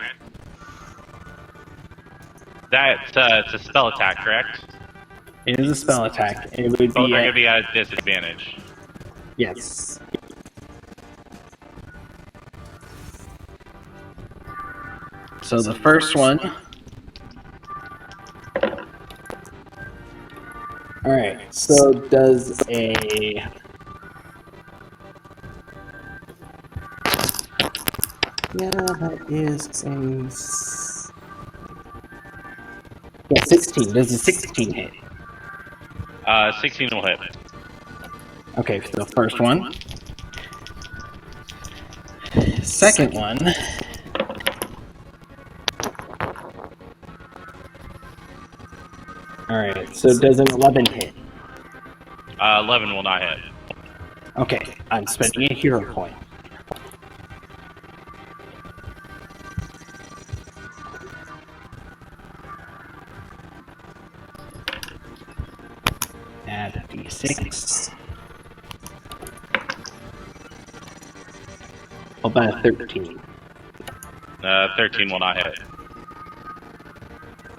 [SPEAKER 7] That's it's a spell attack, correct?
[SPEAKER 4] It is a spell attack. It would
[SPEAKER 7] Both are
[SPEAKER 4] be
[SPEAKER 7] going to be at a disadvantage.
[SPEAKER 4] yes. So the first one. Alright, so does a. Yeah, that is a. Yeah, 16. Does a 16 hit?
[SPEAKER 7] 16 will hit.
[SPEAKER 4] Okay, so the first one. Second one. Alright, so does an 11 hit?
[SPEAKER 7] 11 will not hit.
[SPEAKER 4] Okay, I'm spending a hero point. Add a d6. About a 13.
[SPEAKER 7] 13 will not hit.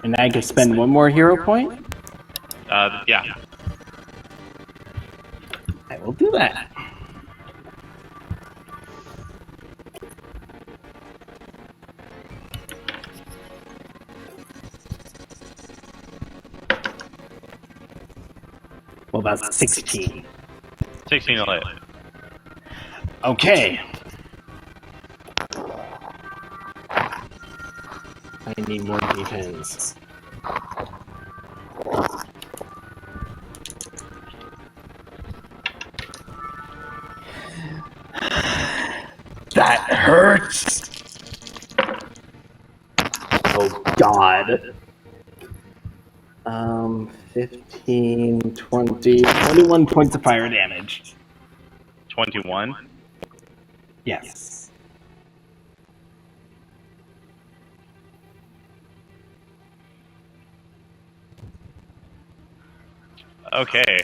[SPEAKER 4] And I can spend one more hero point?
[SPEAKER 7] Yeah.
[SPEAKER 4] I will do that. Well, that's 16.
[SPEAKER 7] 16 to hit.
[SPEAKER 4] Okay. I need more defense. That hurts! Oh, God. 15, 20, 21 points of fire damage.
[SPEAKER 7] 21.
[SPEAKER 4] Yes.
[SPEAKER 7] Okay.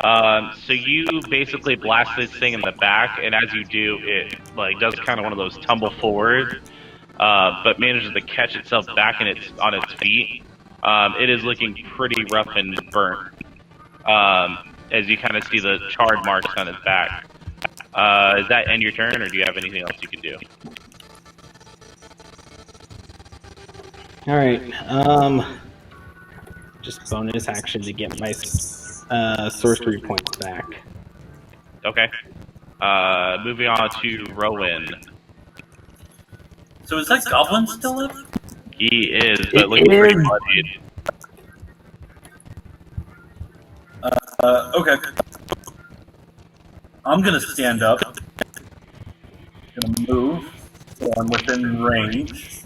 [SPEAKER 7] So you basically blast this thing in the back, and as you do, it like does kind of one of those tumble forward, but manages to catch itself back on its feet. It is looking pretty rough and burnt, as you kind of see the charred marks on its back. Is that end your turn, or do you have anything else you can do?
[SPEAKER 4] All right. Just bonus action to get my sorcery points back.
[SPEAKER 7] Okay. Moving on to Rowan.
[SPEAKER 5] So is that goblin still up?
[SPEAKER 7] He is, but looking
[SPEAKER 4] It
[SPEAKER 7] pretty
[SPEAKER 4] is.
[SPEAKER 7] bloodied.
[SPEAKER 5] Okay. I'm gonna stand up. Gonna move, so I'm within range.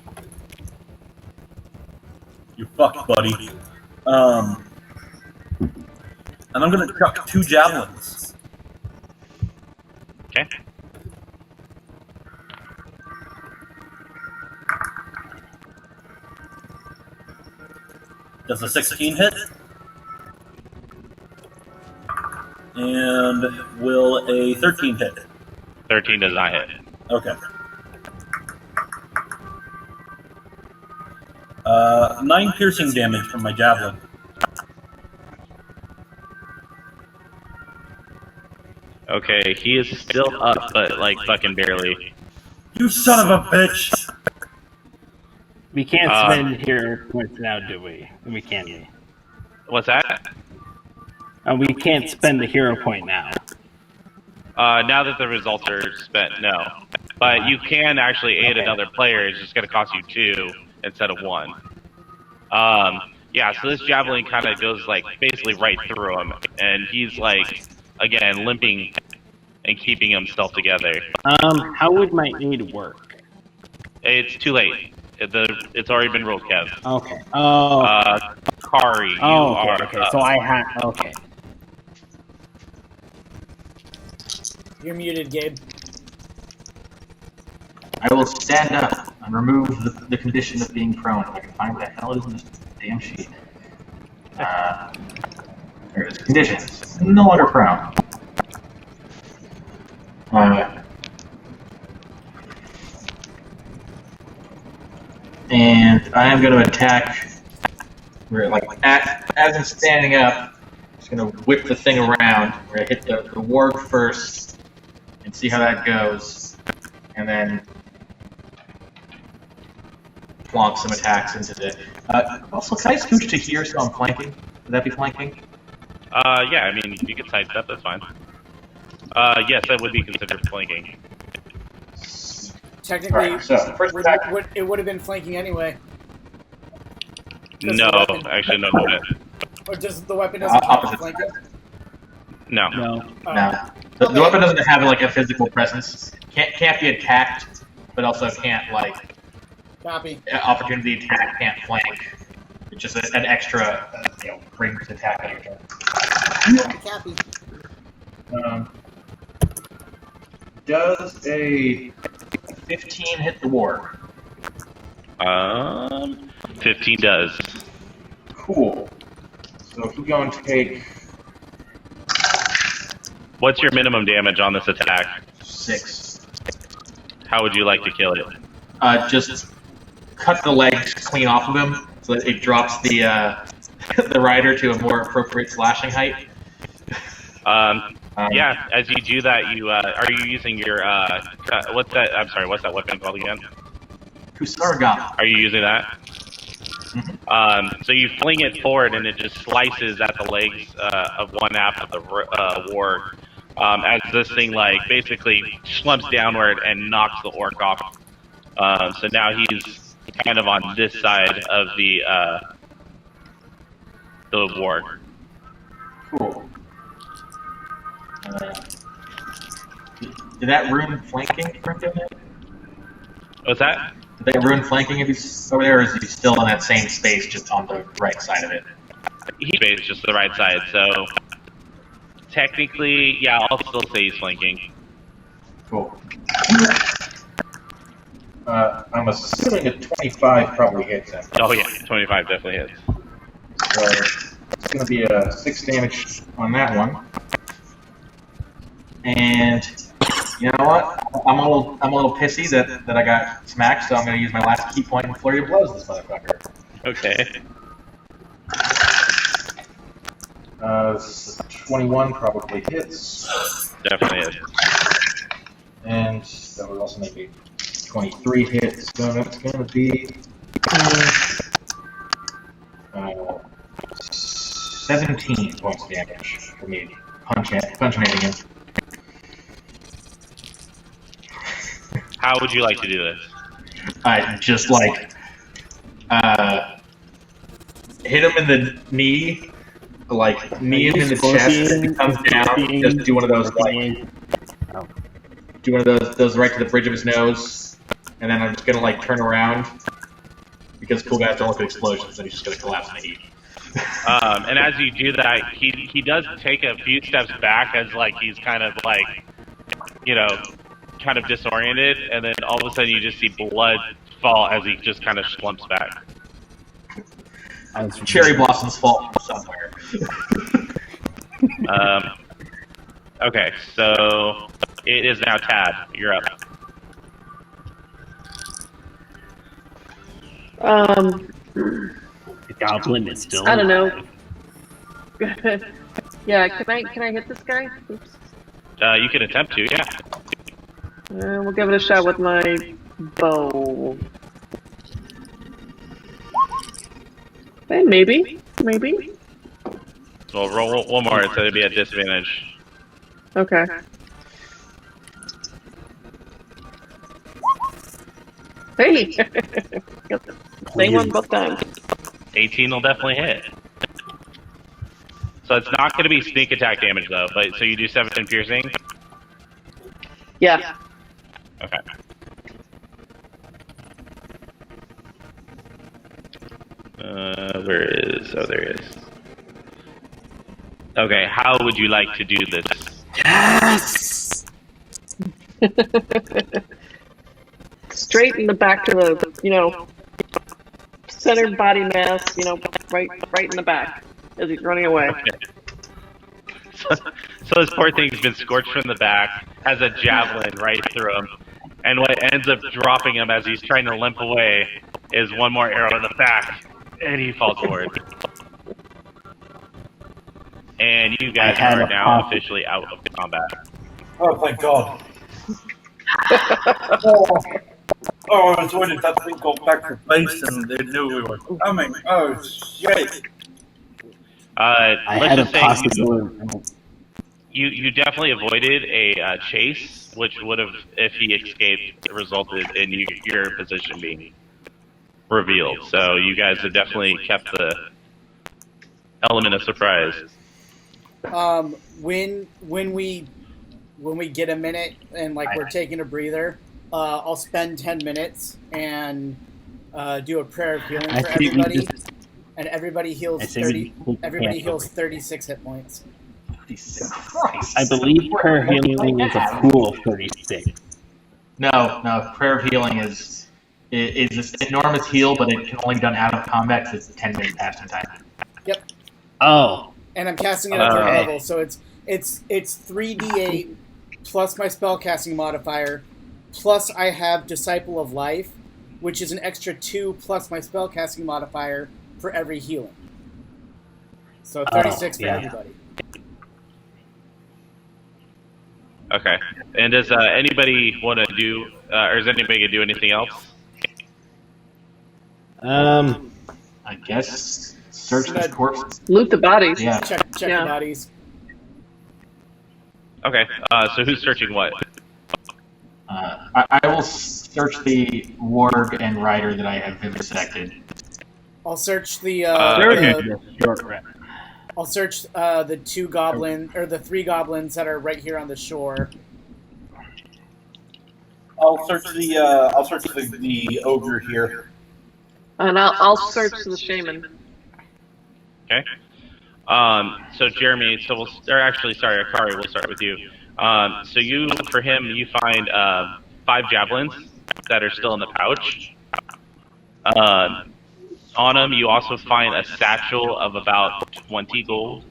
[SPEAKER 5] You fuck, buddy. And I'm gonna chuck 2 javelins.
[SPEAKER 7] Okay.
[SPEAKER 5] Does a 16 hit? And will a 13 hit?
[SPEAKER 7] 13 does not hit.
[SPEAKER 5] Okay. 9 piercing damage from my javelin.
[SPEAKER 7] Okay, he is still up, but like fucking barely.
[SPEAKER 5] You son of a bitch!
[SPEAKER 4] We can't spend hero points now, do we? We can't.
[SPEAKER 7] What's that?
[SPEAKER 4] We can't spend the hero point now.
[SPEAKER 7] Now that the results are spent, no. But you can actually aid another player. It's just going to cost you 2 instead of 1. Yeah, so this javelin kind of goes like basically right through him, and he's like again limping and keeping himself together.
[SPEAKER 4] How would my aid work?
[SPEAKER 7] It's too late. It's already been rolled, Kev.
[SPEAKER 4] Okay. Oh.
[SPEAKER 7] Kari, you
[SPEAKER 4] okay.
[SPEAKER 7] are
[SPEAKER 4] Okay.
[SPEAKER 7] up.
[SPEAKER 4] So I have. Okay.
[SPEAKER 3] You're muted, Gabe.
[SPEAKER 2] I will stand up and remove the condition of being prone. If I can find what the hell it is in this damn sheet. There it is. Conditions. No longer prone. And I am going to attack. As I'm standing up, I'm just going to whip the thing around. We're going to hit the warg first and see how that goes. And then plonk some attacks into the. Also, can I scooch to here so I'm flanking? Would that be flanking?
[SPEAKER 7] Yeah, I mean, you can sidestep, that's fine. Yes, that would be considered flanking.
[SPEAKER 3] Technically,
[SPEAKER 2] Right, so first attack.
[SPEAKER 3] it would have been flanking anyway.
[SPEAKER 7] No, actually, no, no.
[SPEAKER 3] Or does the weapon doesn't count as flanking?
[SPEAKER 7] No.
[SPEAKER 4] No.
[SPEAKER 3] Oh.
[SPEAKER 2] No. The weapon doesn't have like a physical presence. Can't be attacked, but also can't like
[SPEAKER 3] Copy.
[SPEAKER 2] opportunity attack. Can't flank. It's just an extra ranged attack on your turn.
[SPEAKER 3] Copy.
[SPEAKER 2] Does a 15 hit the war?
[SPEAKER 7] 15 does.
[SPEAKER 2] Cool. So if we're going to take
[SPEAKER 7] What's your minimum damage on this attack?
[SPEAKER 2] 6.
[SPEAKER 7] How would you like to kill it?
[SPEAKER 2] Just cut the legs clean off of him so that it drops the the rider to a more appropriate slashing height.
[SPEAKER 7] Yeah, as you do that, you are you using your what's that? I'm sorry, what's that weapon called again?
[SPEAKER 2] Kusarigama.
[SPEAKER 7] Are you using that? So you fling it forward, and it just slices at the legs of one half of the warg. As this thing basically slumps downward and knocks the orc off. So now he's kind of on this side of the warg.
[SPEAKER 2] Cool. Did that ruin flanking for him?
[SPEAKER 7] What's that?
[SPEAKER 2] Did that ruin flanking if he's over there, or is he still in that same space, just on the right side of it?
[SPEAKER 7] He's based just the right side, so technically, yeah, I'll still say he's flanking.
[SPEAKER 2] Cool. I'm assuming a 25 probably hits him.
[SPEAKER 7] Oh yeah, 25 definitely hits.
[SPEAKER 2] So it's going to be a 6 damage on that one. And you know what? I'm a little pissy that I got smacked, so I'm going to use my last key point and flurry of blows this motherfucker.
[SPEAKER 7] Okay.
[SPEAKER 2] 21 probably hits.
[SPEAKER 7] Definitely hits.
[SPEAKER 2] And that would also make it 23 hits, so that's going to be 17 points of damage for me punching him.
[SPEAKER 7] How would you like to do this?
[SPEAKER 2] Just hit him in the knee, knee him in the chest, and he comes down. Just do one of those do one of those right to the bridge of his nose, and then I'm just gonna turn around because cool guys don't look at explosions, and he's just gonna collapse in the heat.
[SPEAKER 7] And as you do that, he does take a few steps back as he's kind of kind of disoriented, and then all of a sudden you just see blood fall as he just kind of slumps back.
[SPEAKER 2] Cherry blossoms fall from somewhere.
[SPEAKER 7] Okay, so it is now Tad. You're up.
[SPEAKER 4] The goblin is still
[SPEAKER 6] I don't know.
[SPEAKER 4] alive.
[SPEAKER 6] Yeah, can I hit this guy? Oops.
[SPEAKER 7] You can attempt to, yeah.
[SPEAKER 6] We'll give it a shot with my bow. Hey, maybe.
[SPEAKER 7] Well, roll one more, so it'd be at disadvantage.
[SPEAKER 6] Okay. Hey! Same one both times.
[SPEAKER 7] 18 will definitely hit. So it's not going to be sneak attack damage, though, but so you do 7 piercing?
[SPEAKER 6] Yeah.
[SPEAKER 7] Okay. Where is... Oh, there it is. Okay, how would you like to do this?
[SPEAKER 4] Yes!
[SPEAKER 6] Straight in the back of the, center body mass, right in the back as he's running away.
[SPEAKER 7] Okay. So this poor thing's been scorched from the back, has a javelin right through him, and what ends up dropping him as he's trying to limp away is one more arrow in the back, and he falls forward. And you guys are now officially out of combat.
[SPEAKER 5] Oh, thank God. I was worried that thing got back to base and they knew we were coming. Oh, shit.
[SPEAKER 4] I had a possibility.
[SPEAKER 7] You definitely avoided a chase, which would have, if he escaped, resulted in your position being revealed. So you guys have definitely kept the element of surprise.
[SPEAKER 3] When we get a minute and we're taking a breather, I'll spend 10 minutes and do a prayer of healing for everybody, and everybody heals 30. Everybody heals 36 hit points.
[SPEAKER 4] I believe prayer healing is a pool of 36.
[SPEAKER 2] No, prayer of healing is this enormous heal, but it can only be done out of combat because it's a 10-minute passing time.
[SPEAKER 3] Yep.
[SPEAKER 4] Oh.
[SPEAKER 3] And I'm casting it at third level, so it's 3d8 plus my spellcasting modifier, plus I have Disciple of Life, which is an extra 2 plus my spellcasting modifier for every healing. So 36 for everybody.
[SPEAKER 7] Okay. And does anybody want to do, or is anybody going to do anything else?
[SPEAKER 2] I I guess search the corpse.
[SPEAKER 6] Loot the bodies.
[SPEAKER 2] Yeah.
[SPEAKER 3] Check
[SPEAKER 6] Yeah.
[SPEAKER 3] the bodies.
[SPEAKER 7] Okay. So who's searching what?
[SPEAKER 2] I will search the warg and rider that I have vivisected.
[SPEAKER 3] I'll search the I'll search the the 3 goblins that are right here on the shore.
[SPEAKER 5] I'll search the ogre here.
[SPEAKER 6] And I'll search the shaman.
[SPEAKER 7] Okay. So Jeremy, Akari, we'll start with you. So for him, you find 5 javelins that are still in the pouch. On him, you also find a satchel of about 20 gold.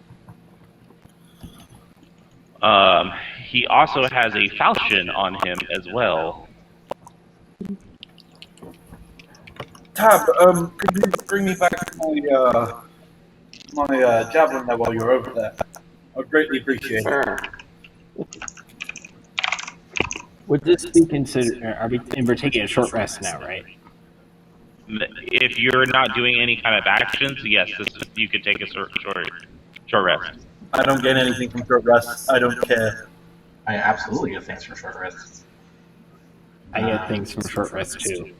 [SPEAKER 7] He also has a falchion on him as well.
[SPEAKER 5] Tab, could you bring me back my javelin there while you're over there? I'd greatly appreciate it.
[SPEAKER 6] Sure.
[SPEAKER 4] Would this be considered? We're taking a short rest now, right?
[SPEAKER 7] If you're not doing any kind of actions, yes, you could take a short rest.
[SPEAKER 5] I don't get anything from short rest. I don't care.
[SPEAKER 2] I absolutely get things for short rests.
[SPEAKER 4] I get things from short rest too.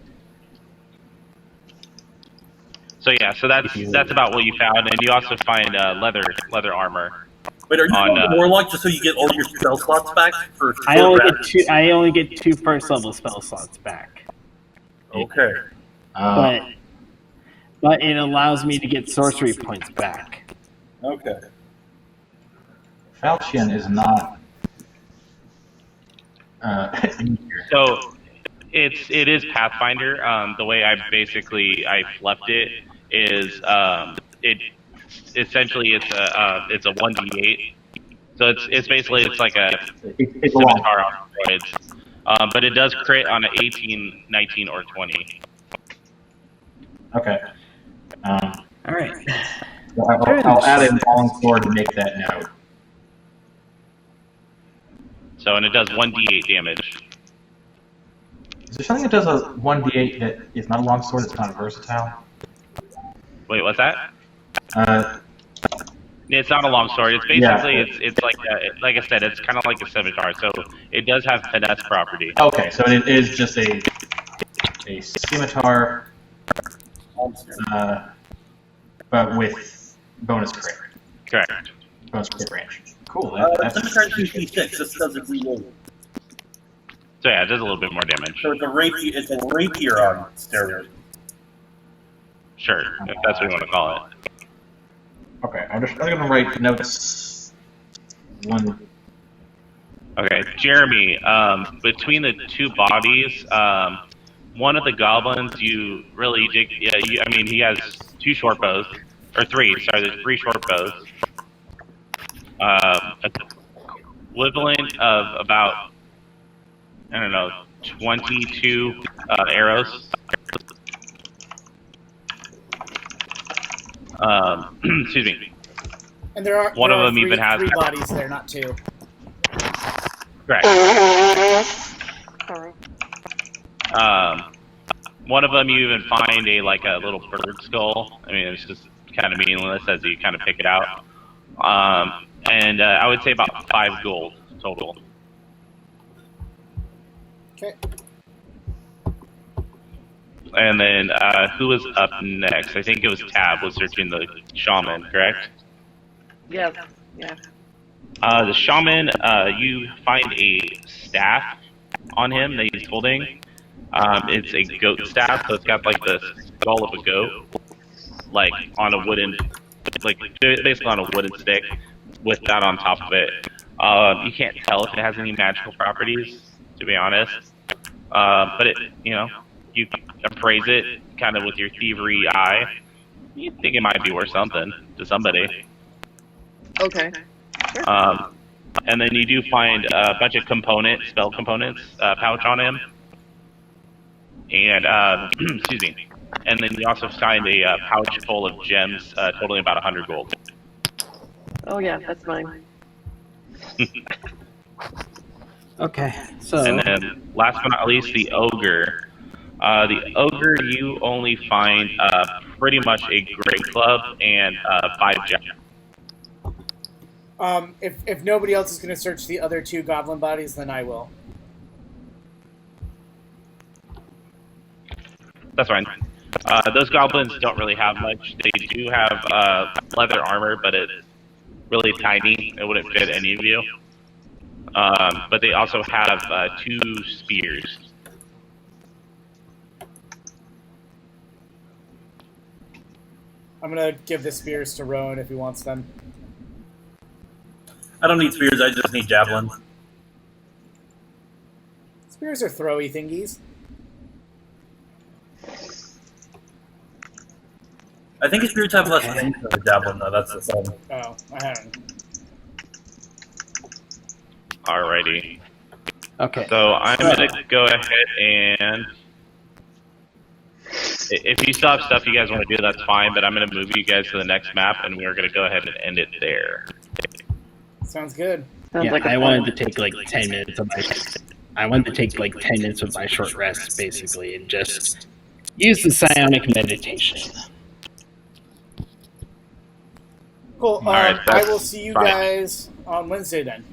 [SPEAKER 7] So yeah, so that's about what you found, and you also find leather armor.
[SPEAKER 5] Wait, are you on the warlock just so you get all your spell slots back for short rest?
[SPEAKER 4] I only get 2 first level spell slots back.
[SPEAKER 5] Okay.
[SPEAKER 4] But it allows me to get sorcery points back.
[SPEAKER 5] Okay.
[SPEAKER 2] Falchion is not.
[SPEAKER 7] So it is Pathfinder. The way I left it is it's a 1d8. So it's basically like a scimitar on steroids. But it does crit on an 18, 19, or 20.
[SPEAKER 2] Okay.
[SPEAKER 4] All right.
[SPEAKER 2] So I'll add a long sword to make that note.
[SPEAKER 7] So, and it does 1d8 damage.
[SPEAKER 2] Is there something that does a 1d8 that is not a long sword, it's kind of versatile?
[SPEAKER 7] Wait, what's that? It's not a long sword. It's basically it's like I said, it's kind of like a scimitar. So it does have finesse property.
[SPEAKER 2] Okay, so it is just a scimitar, but with bonus crit.
[SPEAKER 7] Correct.
[SPEAKER 2] Bonus crit range. Cool.
[SPEAKER 5] That's scimitar 2d6. This doesn't reload.
[SPEAKER 7] So yeah, it does a little bit more damage.
[SPEAKER 5] So it's a rapier on steroids.
[SPEAKER 7] Sure, if that's what you want to call it.
[SPEAKER 2] Okay, I'm going to write notes.
[SPEAKER 7] Okay, Jeremy. Between the 2 bodies, one of the goblins you really dig. Yeah, he has 2 short bows, or 3. Sorry, there's 3 short bows. Equivalent of about 22 arrows. Excuse me.
[SPEAKER 3] And there are
[SPEAKER 7] one of them
[SPEAKER 3] three,
[SPEAKER 7] even has
[SPEAKER 3] 3 bodies there, not 2.
[SPEAKER 7] Correct.
[SPEAKER 6] Sorry.
[SPEAKER 7] One of them you even find a little bird skull. I mean, it's just kind of meaningless as you kind of pick it out. And I would say about 5 gold total.
[SPEAKER 3] Okay.
[SPEAKER 7] And then who was up next? I think it was Tab was searching the shaman, correct?
[SPEAKER 6] Yes. Yeah.
[SPEAKER 7] The shaman, you find a staff on him that he's holding. It's a goat staff, so it's got the skull of a goat, on a wooden, basically on a wooden stick with that on top of it. You can't tell if it has any magical properties, to be honest. But you appraise it kind of with your thievery eye. You think it might be worth something to somebody.
[SPEAKER 6] Okay. Sure.
[SPEAKER 7] And then you do find a bunch of spell components, pouch on him. And, excuse me. And then you also find a pouch full of gems, totaling about 100 gold.
[SPEAKER 6] Oh yeah, that's mine.
[SPEAKER 4] Okay, so...
[SPEAKER 7] And then, last but not least, the ogre. The ogre, you only find pretty much a great club and 5 jack.
[SPEAKER 3] If nobody else is going to search the other 2 goblin bodies, then I will.
[SPEAKER 7] That's fine. Those goblins don't really have much. They do have leather armor, but it's really tiny. It wouldn't fit any of you. But they also have 2 spears.
[SPEAKER 3] I'm going to give the spears to Rowan if he wants them.
[SPEAKER 5] I don't need spears, I just need javelins.
[SPEAKER 3] Spears are throwy thingies.
[SPEAKER 5] I think spears have less range than a javelin, though. That's the problem.
[SPEAKER 3] Oh, I haven't.
[SPEAKER 7] Alrighty.
[SPEAKER 4] Okay.
[SPEAKER 7] So I'm going to go ahead and... If you still have stuff you guys want to do, that's fine, but I'm going to move you guys to the next map, and we're going to go ahead and end it there.
[SPEAKER 3] Sounds good.
[SPEAKER 6] Sounds like a
[SPEAKER 4] I
[SPEAKER 6] plan.
[SPEAKER 4] wanted to take like 10 minutes of my. I wanted to take like 10 minutes of my short rest, basically, and just use the psionic meditation.
[SPEAKER 3] Cool.
[SPEAKER 7] All right,
[SPEAKER 3] I will see you
[SPEAKER 7] fine.
[SPEAKER 3] guys on Wednesday then.